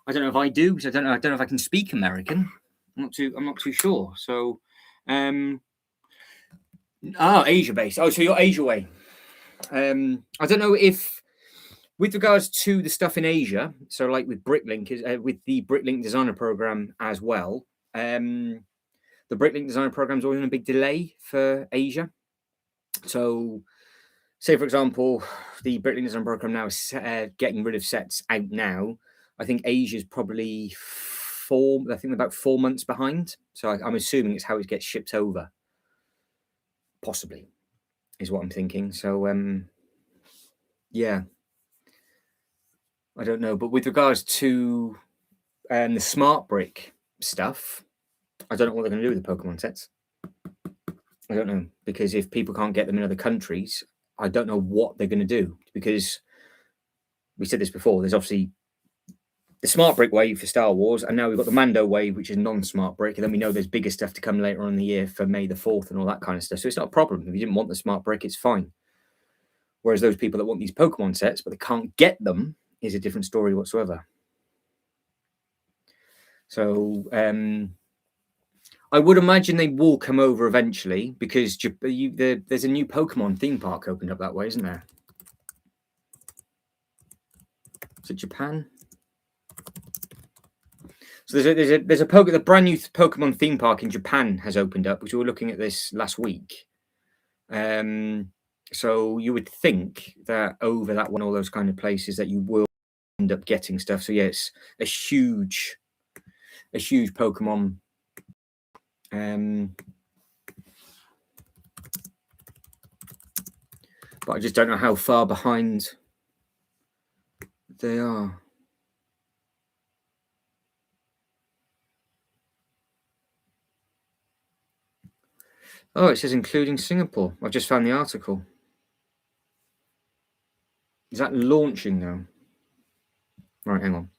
I don't know if I do, because I don't know if I can speak American. I'm not too sure. So Asia based. Oh, so you're Asia way. I don't know if, with regards to the stuff in Asia, so like with Bricklink, with the Bricklink designer program as well, the Bricklink designer program is always in a big delay for Asia. So, say for example, the Bricklink design program now is getting rid of sets out now. I think Asia's probably about 4 months behind. So I'm assuming it's how it gets shipped over. Possibly, is what I'm thinking. So yeah, I don't know. But with regards to the smart brick stuff, I don't know what they're going to do with the Pokemon sets. I don't know, because if people can't get them in other countries, I don't know what they're going to do, because we said this before. There's obviously the smart brick wave for Star Wars, and now we've got the Mando wave, which is non-smart brick, and then we know there's bigger stuff to come later on in the year for May the 4th and all that kind of stuff. So it's not a problem. If you didn't want the smart brick, it's fine. Whereas those people that want these Pokemon sets, but they can't get them, is a different story whatsoever. So I would imagine they will come over eventually, because there's a new Pokemon theme park opened up that way, isn't there? Is it Japan? So there's a brand new Pokemon theme park in Japan has opened up, which we were looking at this last week. So you would think that over that one, all those kind of places, that you will end up getting stuff. So yeah, it's a huge Pokemon. But I just don't know how far behind they are. Oh, it says including Singapore. I've just found the article. Is that launching now? Right, hang on.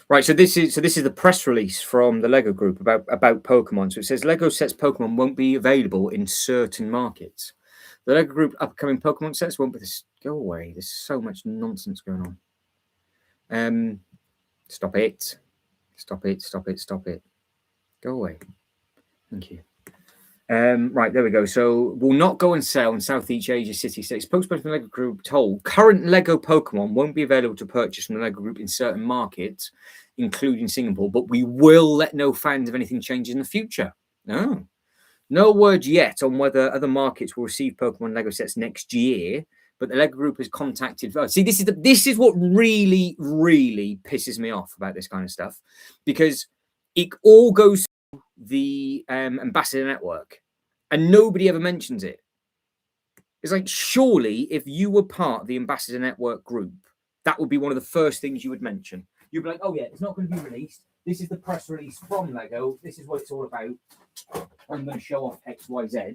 Right, so this is the press release from the Lego Group about Pokemon. So it says Lego sets Pokemon won't be available in certain markets. The Lego Group upcoming Pokemon sets won't be this. Go away. There's so much nonsense going on. Stop it. Go away. Thank you. Right, there we go. So will not go on sale in Southeast Asia city states. Spokesperson from the Lego Group told current Lego Pokemon won't be available to purchase from the Lego Group in certain markets, including Singapore, but we will let know fans if anything changes in the future. No word yet on whether other markets will receive Pokemon Lego sets next year, but the Lego Group has contacted. See, this is what really, really pisses me off about this kind of stuff, because it all goes the ambassador network, and nobody ever mentions it. It's like, surely if you were part of the ambassador network group, that would be one of the first things you would mention. You'd be like, oh yeah, it's not going to be released. This is the press release from Lego. This is what it's all about. I'm going to show off X, Y, Z.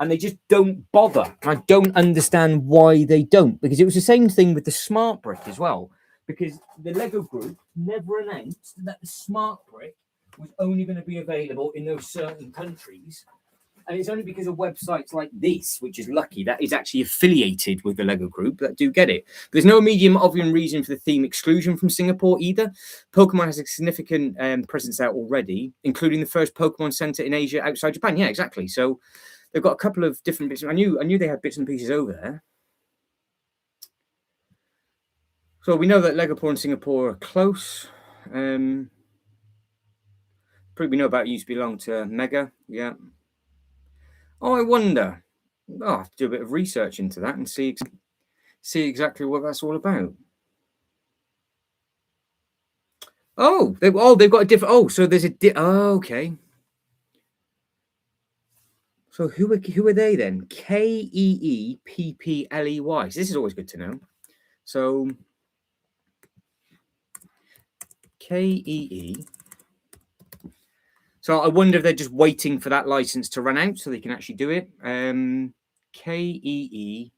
And they just don't bother. I don't understand why they don't, because it was the same thing with the Smart Brick as well. Because the Lego group never announced that the Smart Brick was only going to be available in those certain countries. And it's only because of websites like this, which is lucky, that is actually affiliated with the Lego group, that do get it. There's no immediate obvious reason for the theme exclusion from Singapore either. Pokemon has a significant presence out already, including the first Pokemon Center in Asia outside Japan. Yeah, exactly. So they've got a couple of different bits. I knew they had bits and pieces over there. So we know that Legaport and Singapore are close. Probably we know about it used to belong to Mega. Yeah. Oh, I wonder. Oh, I have to do a bit of research into that and see exactly what that's all about. Oh, they've got a different. Oh, so there's a. Okay. So who are they then? KEEPPLEY. So this is always good to know. So KEE. So I wonder if they're just waiting for that license to run out so they can actually do it. KEEPP.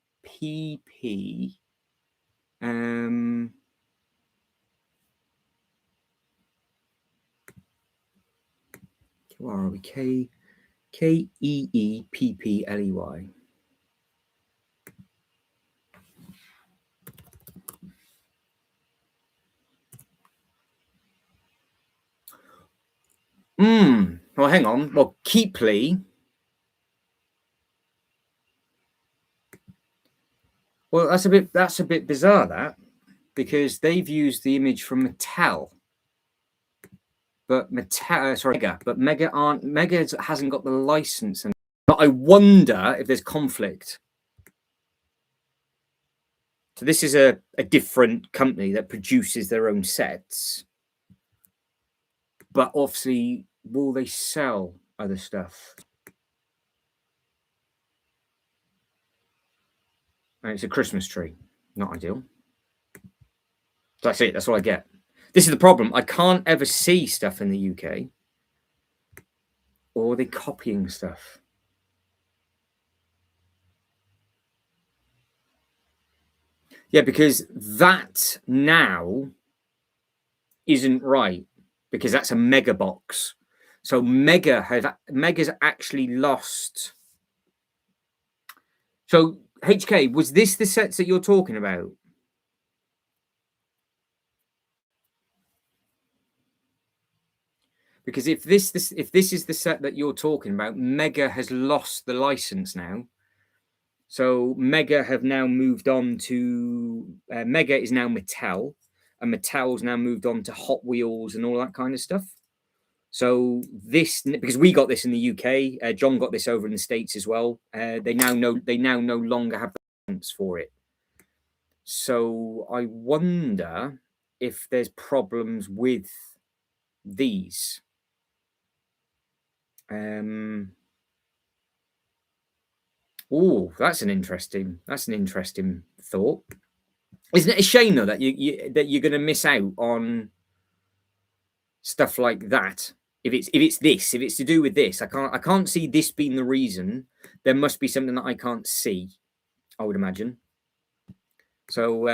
Where are we? KEEPPLEY. Well, hang on. Well, Keeply. Well, that's a bit bizarre, that, because they've used the image from Mattel. But Mega hasn't got the license. But I wonder if there's conflict. So this is a different company that produces their own sets. But obviously, will they sell other stuff? And it's a Christmas tree. Not ideal. That's it. That's all I get. This is the problem. I can't ever see stuff in the UK. Or are they copying stuff? Yeah, because that now isn't right, because that's a Mega box. So Mega's actually lost. So HK, was this the sets that you're talking about? Because if this is the set that you're talking about, Mega has lost the license now. So Mega have now moved on to Mega is now Mattel, and Mattel's now moved on to Hot Wheels and all that kind of stuff. So this, because we got this in the UK, John got this over in the States as well. They now no longer have the license for it. So I wonder if there's problems with these. Oh, that's an interesting thought. Isn't it a shame though that you're going to miss out on stuff like that? If it's to do with this, I can't see this being the reason. There must be something that I can't see, I would imagine. So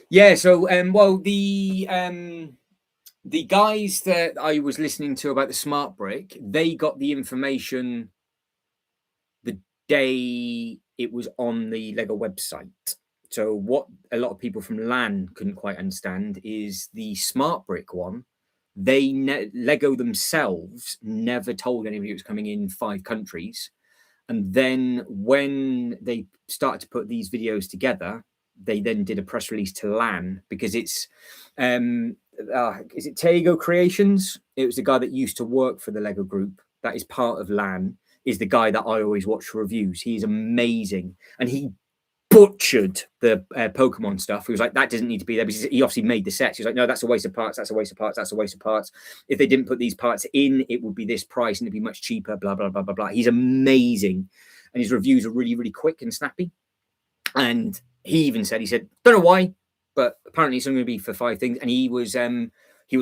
yeah, so well, the guys that I was listening to about the Smart Brick, they got the information the day it was on the Lego website. So what a lot of people from LAN couldn't quite understand is the Smart Brick one. Lego themselves never told anybody it was coming in 5 countries. And then when they started to put these videos together, they then did a press release to LAN, because it's is it Tego Creations? It was the guy that used to work for the Lego group that is part of LAN, is the guy that I always watch for reviews. He's amazing. And he butchered the Pokemon stuff. He was like, that doesn't need to be there, because he obviously made the sets. He was like, no, that's a waste of parts. That's a waste of parts. That's a waste of parts. If they didn't put these parts in, it would be this price and it'd be much cheaper, blah, blah, blah, blah, blah. He's amazing. And his reviews are really, really quick and snappy. And he even said, don't know why, but apparently it's only going to be for 5 things. And he was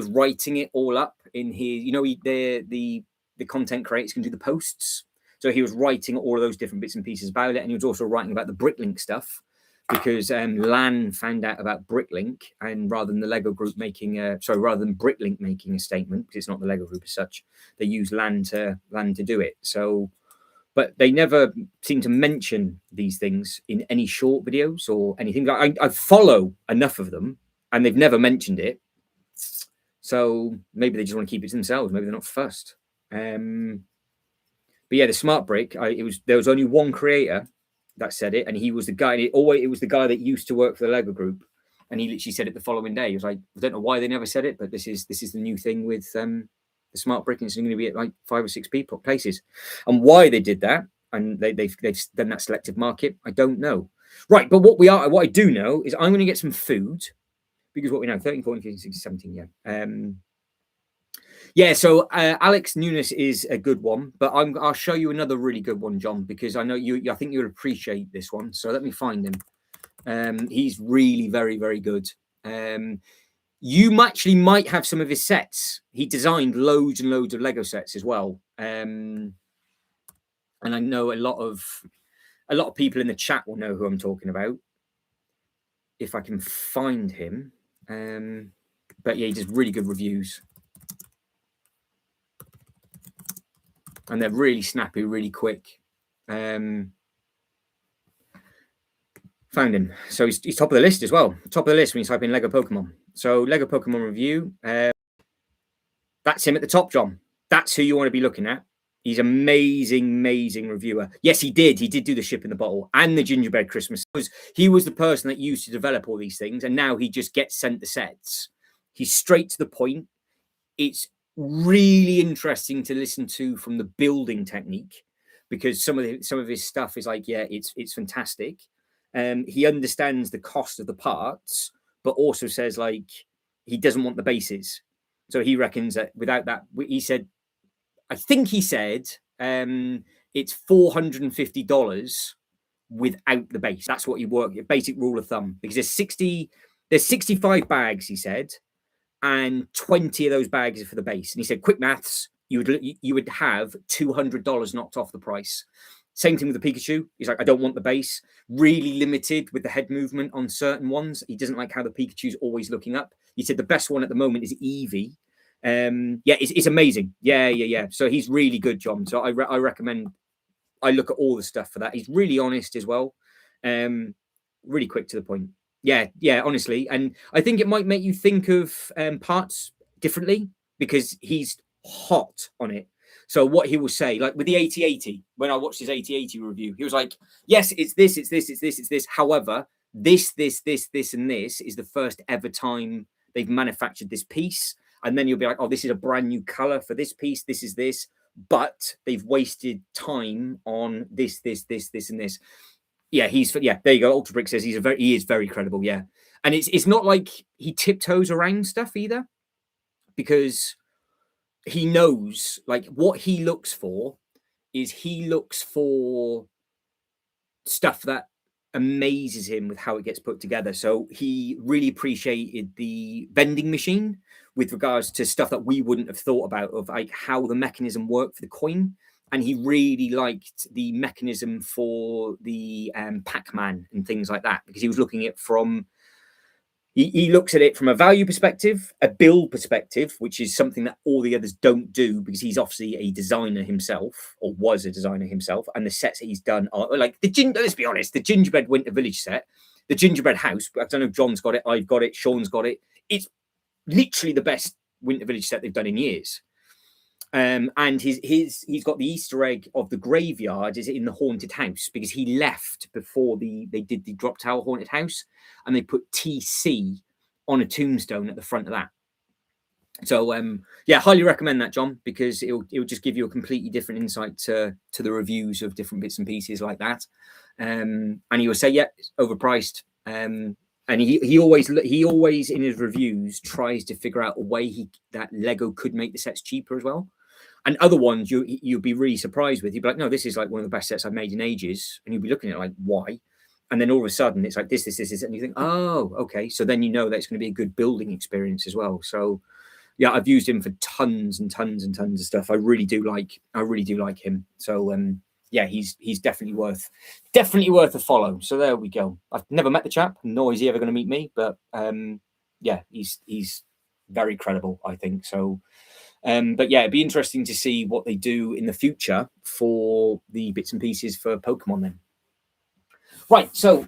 writing it all up in his, the content creators can do the posts. So he was writing all of those different bits and pieces about it. And he was also writing about the Bricklink stuff, because LAN found out about Bricklink, and rather than Bricklink making a statement, because it's not the Lego group as such, they used LAN to do it. So, but they never seem to mention these things in any short videos or anything. Like I follow enough of them, and they've never mentioned it. So maybe they just want to keep it to themselves. Maybe they're not fussed. But yeah, the smart brick. There was only one creator that said it, and he was the guy. It was the guy that used to work for the Lego group, and he literally said it the following day. He was like, I don't know why they never said it, but this is the new thing with the smart brick, and it's going to be at like 5 or 6 places. And why they did that, and they've done that selective market, I don't know. Right, but what I do know is I'm going to get some food, because what we know, 13, 14, 15, 16, 17, yeah. Yeah, so Alex Nunes is a good one, but I'll show you another really good one, John, because I know I think you'll appreciate this one. So let me find him. He's really very, very good. You actually might have some of his sets. He designed loads and loads of Lego sets as well. And I know a lot of people in the chat will know who I'm talking about, if I can find him. But yeah, he does really good reviews. And they're really snappy, really quick. Found him. So he's top of the list as well. Top of the list when you type in Lego Pokemon. So Lego Pokemon review. That's him at the top, John. That's who you want to be looking at. He's amazing, amazing reviewer. Yes, he did. He did do the ship in the bottle and the gingerbread Christmas. He was the person that used to develop all these things, and now he just gets sent the sets. He's straight to the point. It's really interesting to listen to from the building technique, because some of his stuff is like, yeah, it's fantastic. He understands the cost of the parts, but also says like he doesn't want the bases. So he reckons that without that, I think he said it's $450 without the base. That's what you work, basic rule of thumb, because there's 65 bags, he said, and 20 of those bags are for the base. And he said, quick maths, you would have $200 knocked off the price. Same thing with the Pikachu. He's like, I don't want the base. Really limited with the head movement on certain ones. He doesn't like how the Pikachu's always looking up. He said the best one at the moment is Eevee. Yeah, it's amazing. Yeah. So he's really good, John. So I recommend I look at all the stuff for that. He's really honest as well. Really quick to the point. Yeah, honestly. And I think it might make you think of parts differently, because he's hot on it. So what he will say, like with the 8080, when I watched his 8080 review, he was like, yes, it's this. However, this, and this is the first ever time they've manufactured this piece. And then you'll be like, oh, this is a brand new color for this piece. This is this, but they've wasted time on this, and this. Yeah, there you go. Ultra Brick says he is very credible. Yeah. And it's not like he tiptoes around stuff either, because he knows like what he looks for is he looks for stuff that amazes him with how it gets put together. So he really appreciated the vending machine with regards to stuff that we wouldn't have thought about, of like how the mechanism worked for the coin. And he really liked the mechanism for the Pac-Man and things like that, because he was looking at it from, he looks at it from a value perspective, a build perspective, which is something that all the others don't do, because he's obviously a designer himself, or was a designer himself. And the sets that he's done are like let's be honest, the Gingerbread Winter Village set, the Gingerbread House. I don't know if John's got it, I've got it, Sean's got it. It's literally the best Winter Village set they've done in years. And he's got the Easter egg of the graveyard is in the haunted house, because he left before they did the Drop Tower haunted house, and they put TC on a tombstone at the front of that. So yeah, highly recommend that, John, because it'll just give you a completely different insight to the reviews of different bits and pieces like that. and he will say, "Yeah, it's overpriced." And he always in his reviews tries to figure out a way that Lego could make the sets cheaper as well. And other ones you'll be really surprised with. You'd be like, no, this is like one of the best sets I've made in ages. And you'll be looking at it like, why? And then all of a sudden it's like this, and you think, oh, okay. So then you know that it's going to be a good building experience as well. So yeah, I've used him for tons and tons and tons of stuff. I really do like him. So yeah, he's definitely worth a follow. So there we go. I've never met the chap, nor is he ever going to meet me, but yeah, he's very credible, I think. So but yeah, it'd be interesting to see what they do in the future for the bits and pieces for Pokemon then. Right, so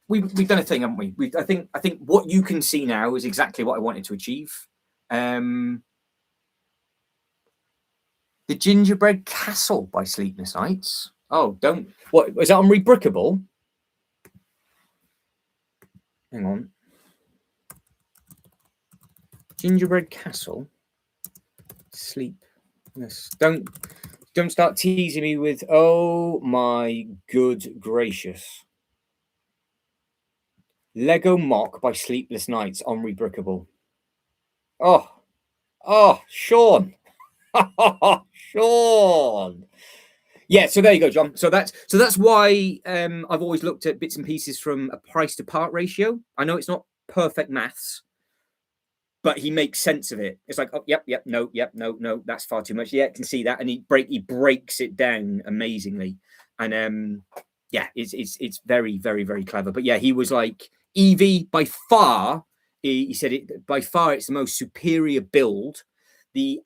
we've done a thing, haven't we? I think what you can see now is exactly what I wanted to achieve. The Gingerbread Castle by Sleepless Nights. Oh, what was that on Rebrickable? Hang on. Gingerbread Castle. Sleepless. Don't start teasing me with, oh my good gracious. Lego Mock by Sleepless Nights on Rebrickable. Oh, Sean. Sean. Yeah, so there you go, John. So that's why I've always looked at bits and pieces from a price to part ratio. I know it's not perfect maths, but he makes sense of it. It's like, oh, yep, no, that's far too much. Yeah, I can see that, and he breaks it down amazingly, and yeah, it's very, very, very clever. But yeah, he was like, Eevee by far. He said it by far. It's the most superior build. He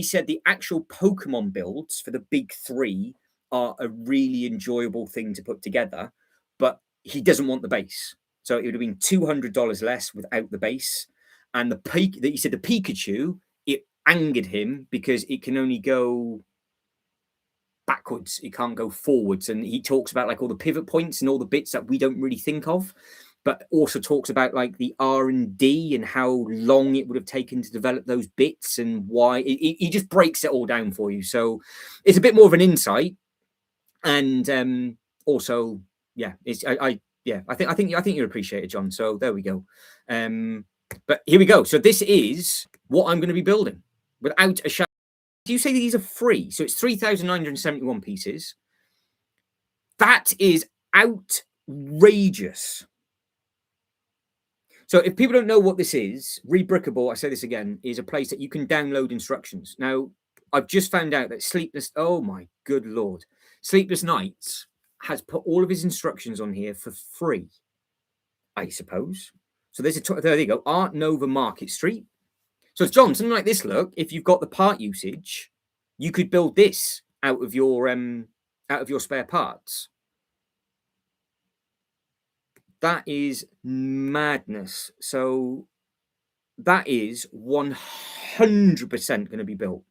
said the actual Pokemon builds for the big three are a really enjoyable thing to put together, but he doesn't want the base. So it would have been $200 less without the base. And the Pikachu, it angered him because it can only go backwards. It can't go forwards. And he talks about like all the pivot points and all the bits that we don't really think of, but also talks about like the R&D and how long it would have taken to develop those bits and why. He just breaks it all down for you. So it's a bit more of an insight. And also, yeah, I think you'll appreciate it, John. So there we go. But here we go. So this is what I'm going to be building without a shadow. Do you say that these are free? So it's 3,971 pieces. That is outrageous. So if people don't know what this is, Rebrickable, I say this again, is a place that you can download instructions. Now, I've just found out that oh my good Lord, Sleepless Nights has put all of his instructions on here for free, I suppose. So there you go, Art Nova Market Street. So John, something like this, look, if you've got the part usage, you could build this out of your spare parts. That is madness. So that is 100% going to be built.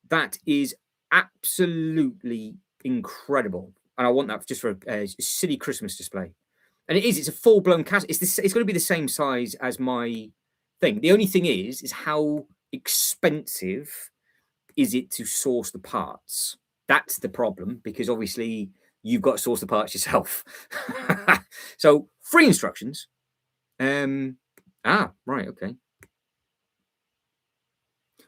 That is absolutely incredible. And I want that just for a silly Christmas display. And it's a full-blown castle. It's going to be the same size as my thing. The only thing is how expensive is it to source the parts? That's the problem, because obviously you've got to source the parts yourself. So free instructions. Right, okay.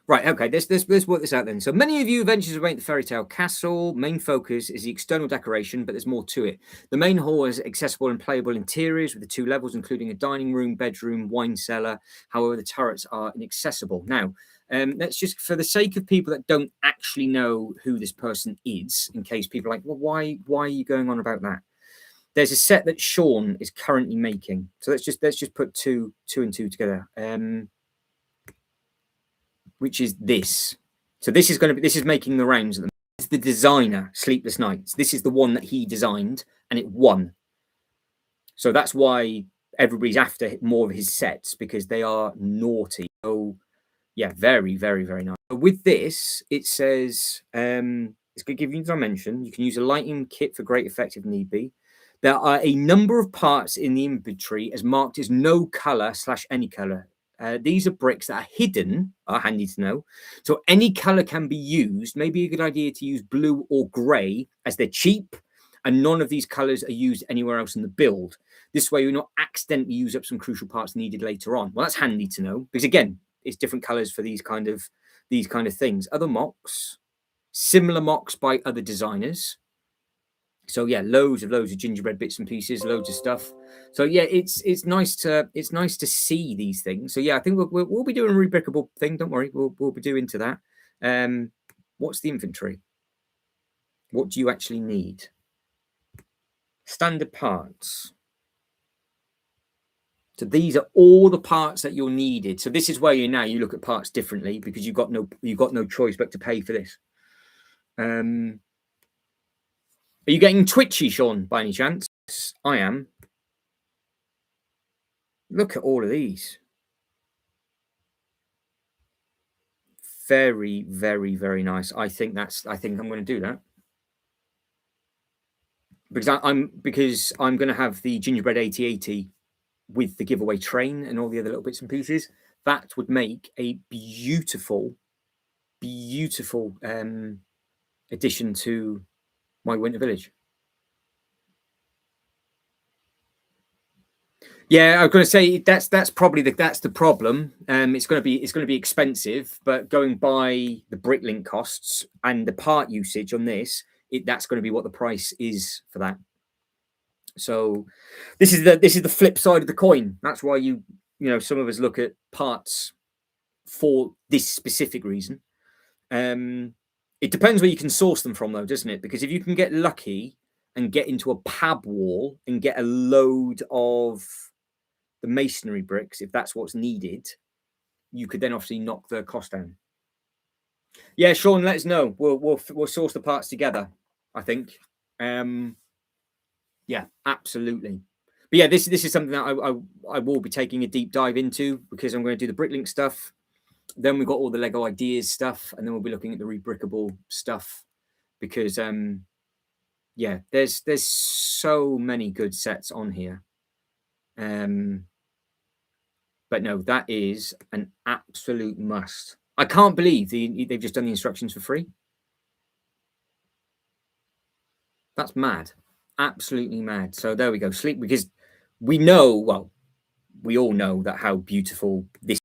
Right, okay, let's work this out then. So many of you adventures about the Fairy Tale Castle. Main focus is the external decoration, but there's more to it. The main hall has accessible and playable interiors with the 2 levels, including a dining room, bedroom, wine cellar. However, the turrets are inaccessible. Now, let's just, for the sake of people that don't actually know who this person is, in case people are like, well, why are you going on about that? There's a set that Sean is currently making. So let's just put two and two together. Which is this. So this is making the rounds at the moment. It's the designer, Sleepless Nights. This is the one that he designed, and it won. So that's why everybody's after more of his sets, because they are naughty. So yeah, very, very, very nice. With this, it says it's going to give you dimension. You can use a lighting kit for great effect if need be. There are a number of parts in the inventory as marked as no color / any color. These are bricks that are hidden, are handy to know. So any color can be used. Maybe a good idea to use blue or gray as they're cheap and none of these colors are used anywhere else in the build. This way, you're not accidentally use up some crucial parts needed later on. Well, that's handy to know, because again, it's different colors for these kind of things. Other mocks, similar mocks by other designers. So yeah, loads of gingerbread bits and pieces, loads of stuff. So yeah, it's nice to see these things. So yeah, I think we'll be doing a rebrickable thing. Don't worry, we'll be doing to that. What's the inventory? What do you actually need? Standard parts. So these are all the parts that you're needed. So this is where you look at parts differently, because you've got no choice but to pay for this. Are you getting twitchy, Sean, by any chance? I am. Look at all of these. Very, very, very nice. I think I'm going to do that. Because I'm going to have the gingerbread 8080 with the giveaway train and all the other little bits and pieces. That would make a beautiful, beautiful addition to my winter village. Yeah, I was going to say that's probably that's the problem. It's going to be expensive, but going by the Bricklink costs and the part usage on this, that's going to be what the price is for that. So this is the flip side of the coin. That's why some of us look at parts for this specific reason. It depends where you can source them from, though, doesn't it? Because if you can get lucky and get into a pab wall and get a load of the masonry bricks, if that's what's needed, you could then obviously knock the cost down. Yeah, Sean, let us know. We'll source the parts together, I think. Yeah, absolutely. But yeah, this is something that I will be taking a deep dive into, because I'm going to do the Bricklink stuff. Then we've got all the Lego ideas stuff, and then we'll be looking at the rebrickable stuff, because yeah, there's so many good sets on here. But no, that is an absolute must. I can't believe they've just done the instructions for free. That's mad. Absolutely mad. So there we go. Sleep, because we all know that how beautiful this.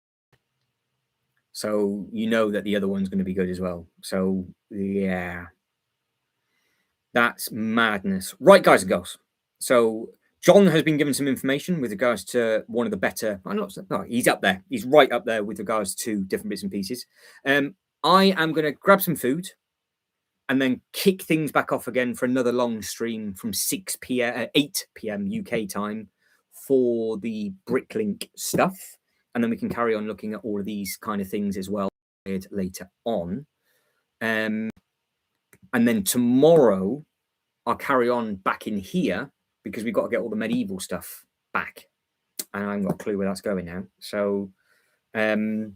So you know that the other one's going to be good as well. So yeah, that's madness. Right, guys and girls. So John has been given some information with regards to one of the better. He's up there. He's right up there with regards to different bits and pieces. I am going to grab some food and then kick things back off again for another long stream from 8 p.m. UK time for the Bricklink stuff. And then we can carry on looking at all of these kind of things as well later on. And then tomorrow, I'll carry on back in here, because we've got to get all the medieval stuff back. And I haven't got a clue where that's going now. So, gingerbread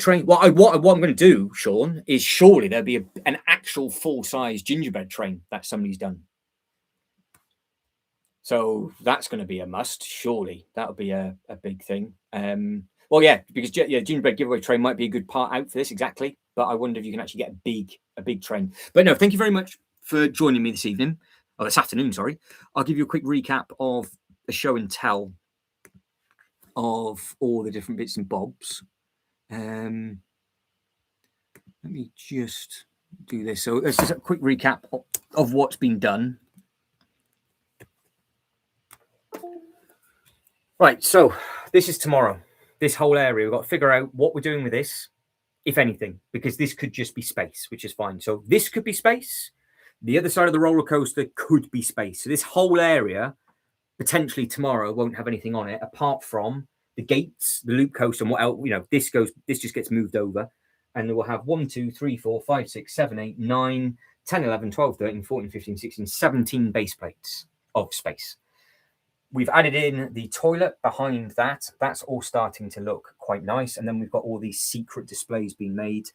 train. What I'm going to do, Sean, is surely there'll be an actual full-size gingerbread train that somebody's done. So that's going to be a must. Surely that'll be a big thing. Well, yeah, because gingerbread giveaway train might be a good part out for this, exactly. But I wonder if you can actually get a big train. But no, thank you very much for joining me this evening, or this afternoon. Sorry, I'll give you a quick recap of the show and tell of all the different bits and bobs. Let me just do this. So this is a quick recap of what's been done. Right, so this is tomorrow. This whole area, we've got to figure out what we're doing with this, if anything, because this could just be space, which is fine. So this could be space. The other side of the roller coaster could be space. So this whole area, potentially tomorrow, won't have anything on it apart from the gates, the loop coaster, and what else. This just gets moved over, and we'll have 1, 2, 3, 4, 5, 6, 7, 8, 9, 10, 11, 12, 13, 14, 15, 16, 17 base plates of space. We've added in the toilet behind that. That's all starting to look quite nice. And then we've got all these secret displays being made.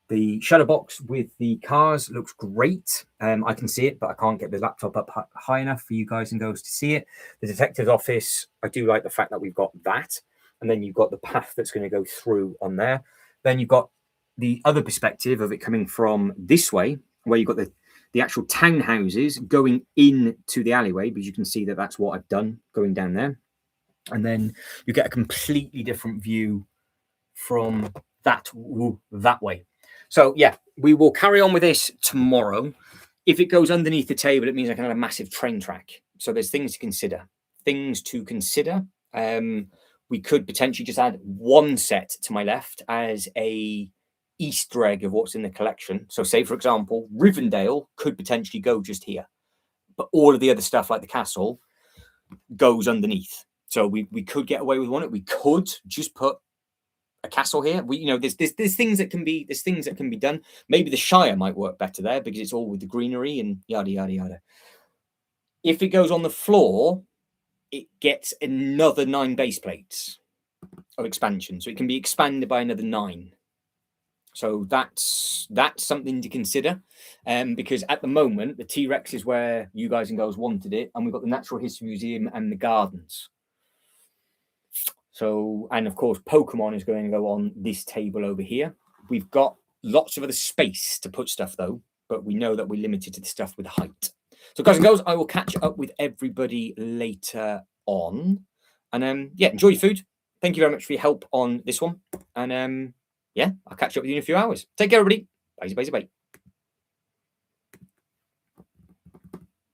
The shutter box with the cars looks great. I can see it, but I can't get the laptop up high enough for you guys and girls to see it. The detective's office, I do like the fact that we've got that. And then you've got the path that's going to go through on there. Then you've got the other perspective of it coming from this way, where you've got the the actual townhouses going into the alleyway, because you can see that that's what I've done going down there. And then you get a completely different view from that way. So yeah, we will carry on with this tomorrow. If it goes underneath the table, it means I can have a massive train track. So there's things to consider. We could potentially just add one set to my left as a Easter egg of what's in the collection. So say, for example, Rivendell could potentially go just here, but all of the other stuff like the castle goes underneath. So we could get away with one. We could just put a castle here. There's things that can be done. Maybe the Shire might work better there because it's all with the greenery and yada yada yada. If it goes on the floor, it gets another 9 base plates of expansion, so it can be expanded by another 9. So that's something to consider, because at the moment the T-Rex is where you guys and girls wanted it, and we've got the Natural History Museum and the gardens. So, and of course, Pokemon is going to go on this table over here. We've got lots of other space to put stuff though, but we know that we're limited to the stuff with height. So guys and girls, I will catch up with everybody later on. And yeah, enjoy your food. Thank you very much for your help on this one. And yeah, I'll catch up with you in a few hours. Take care, everybody. Bye, bye, bye.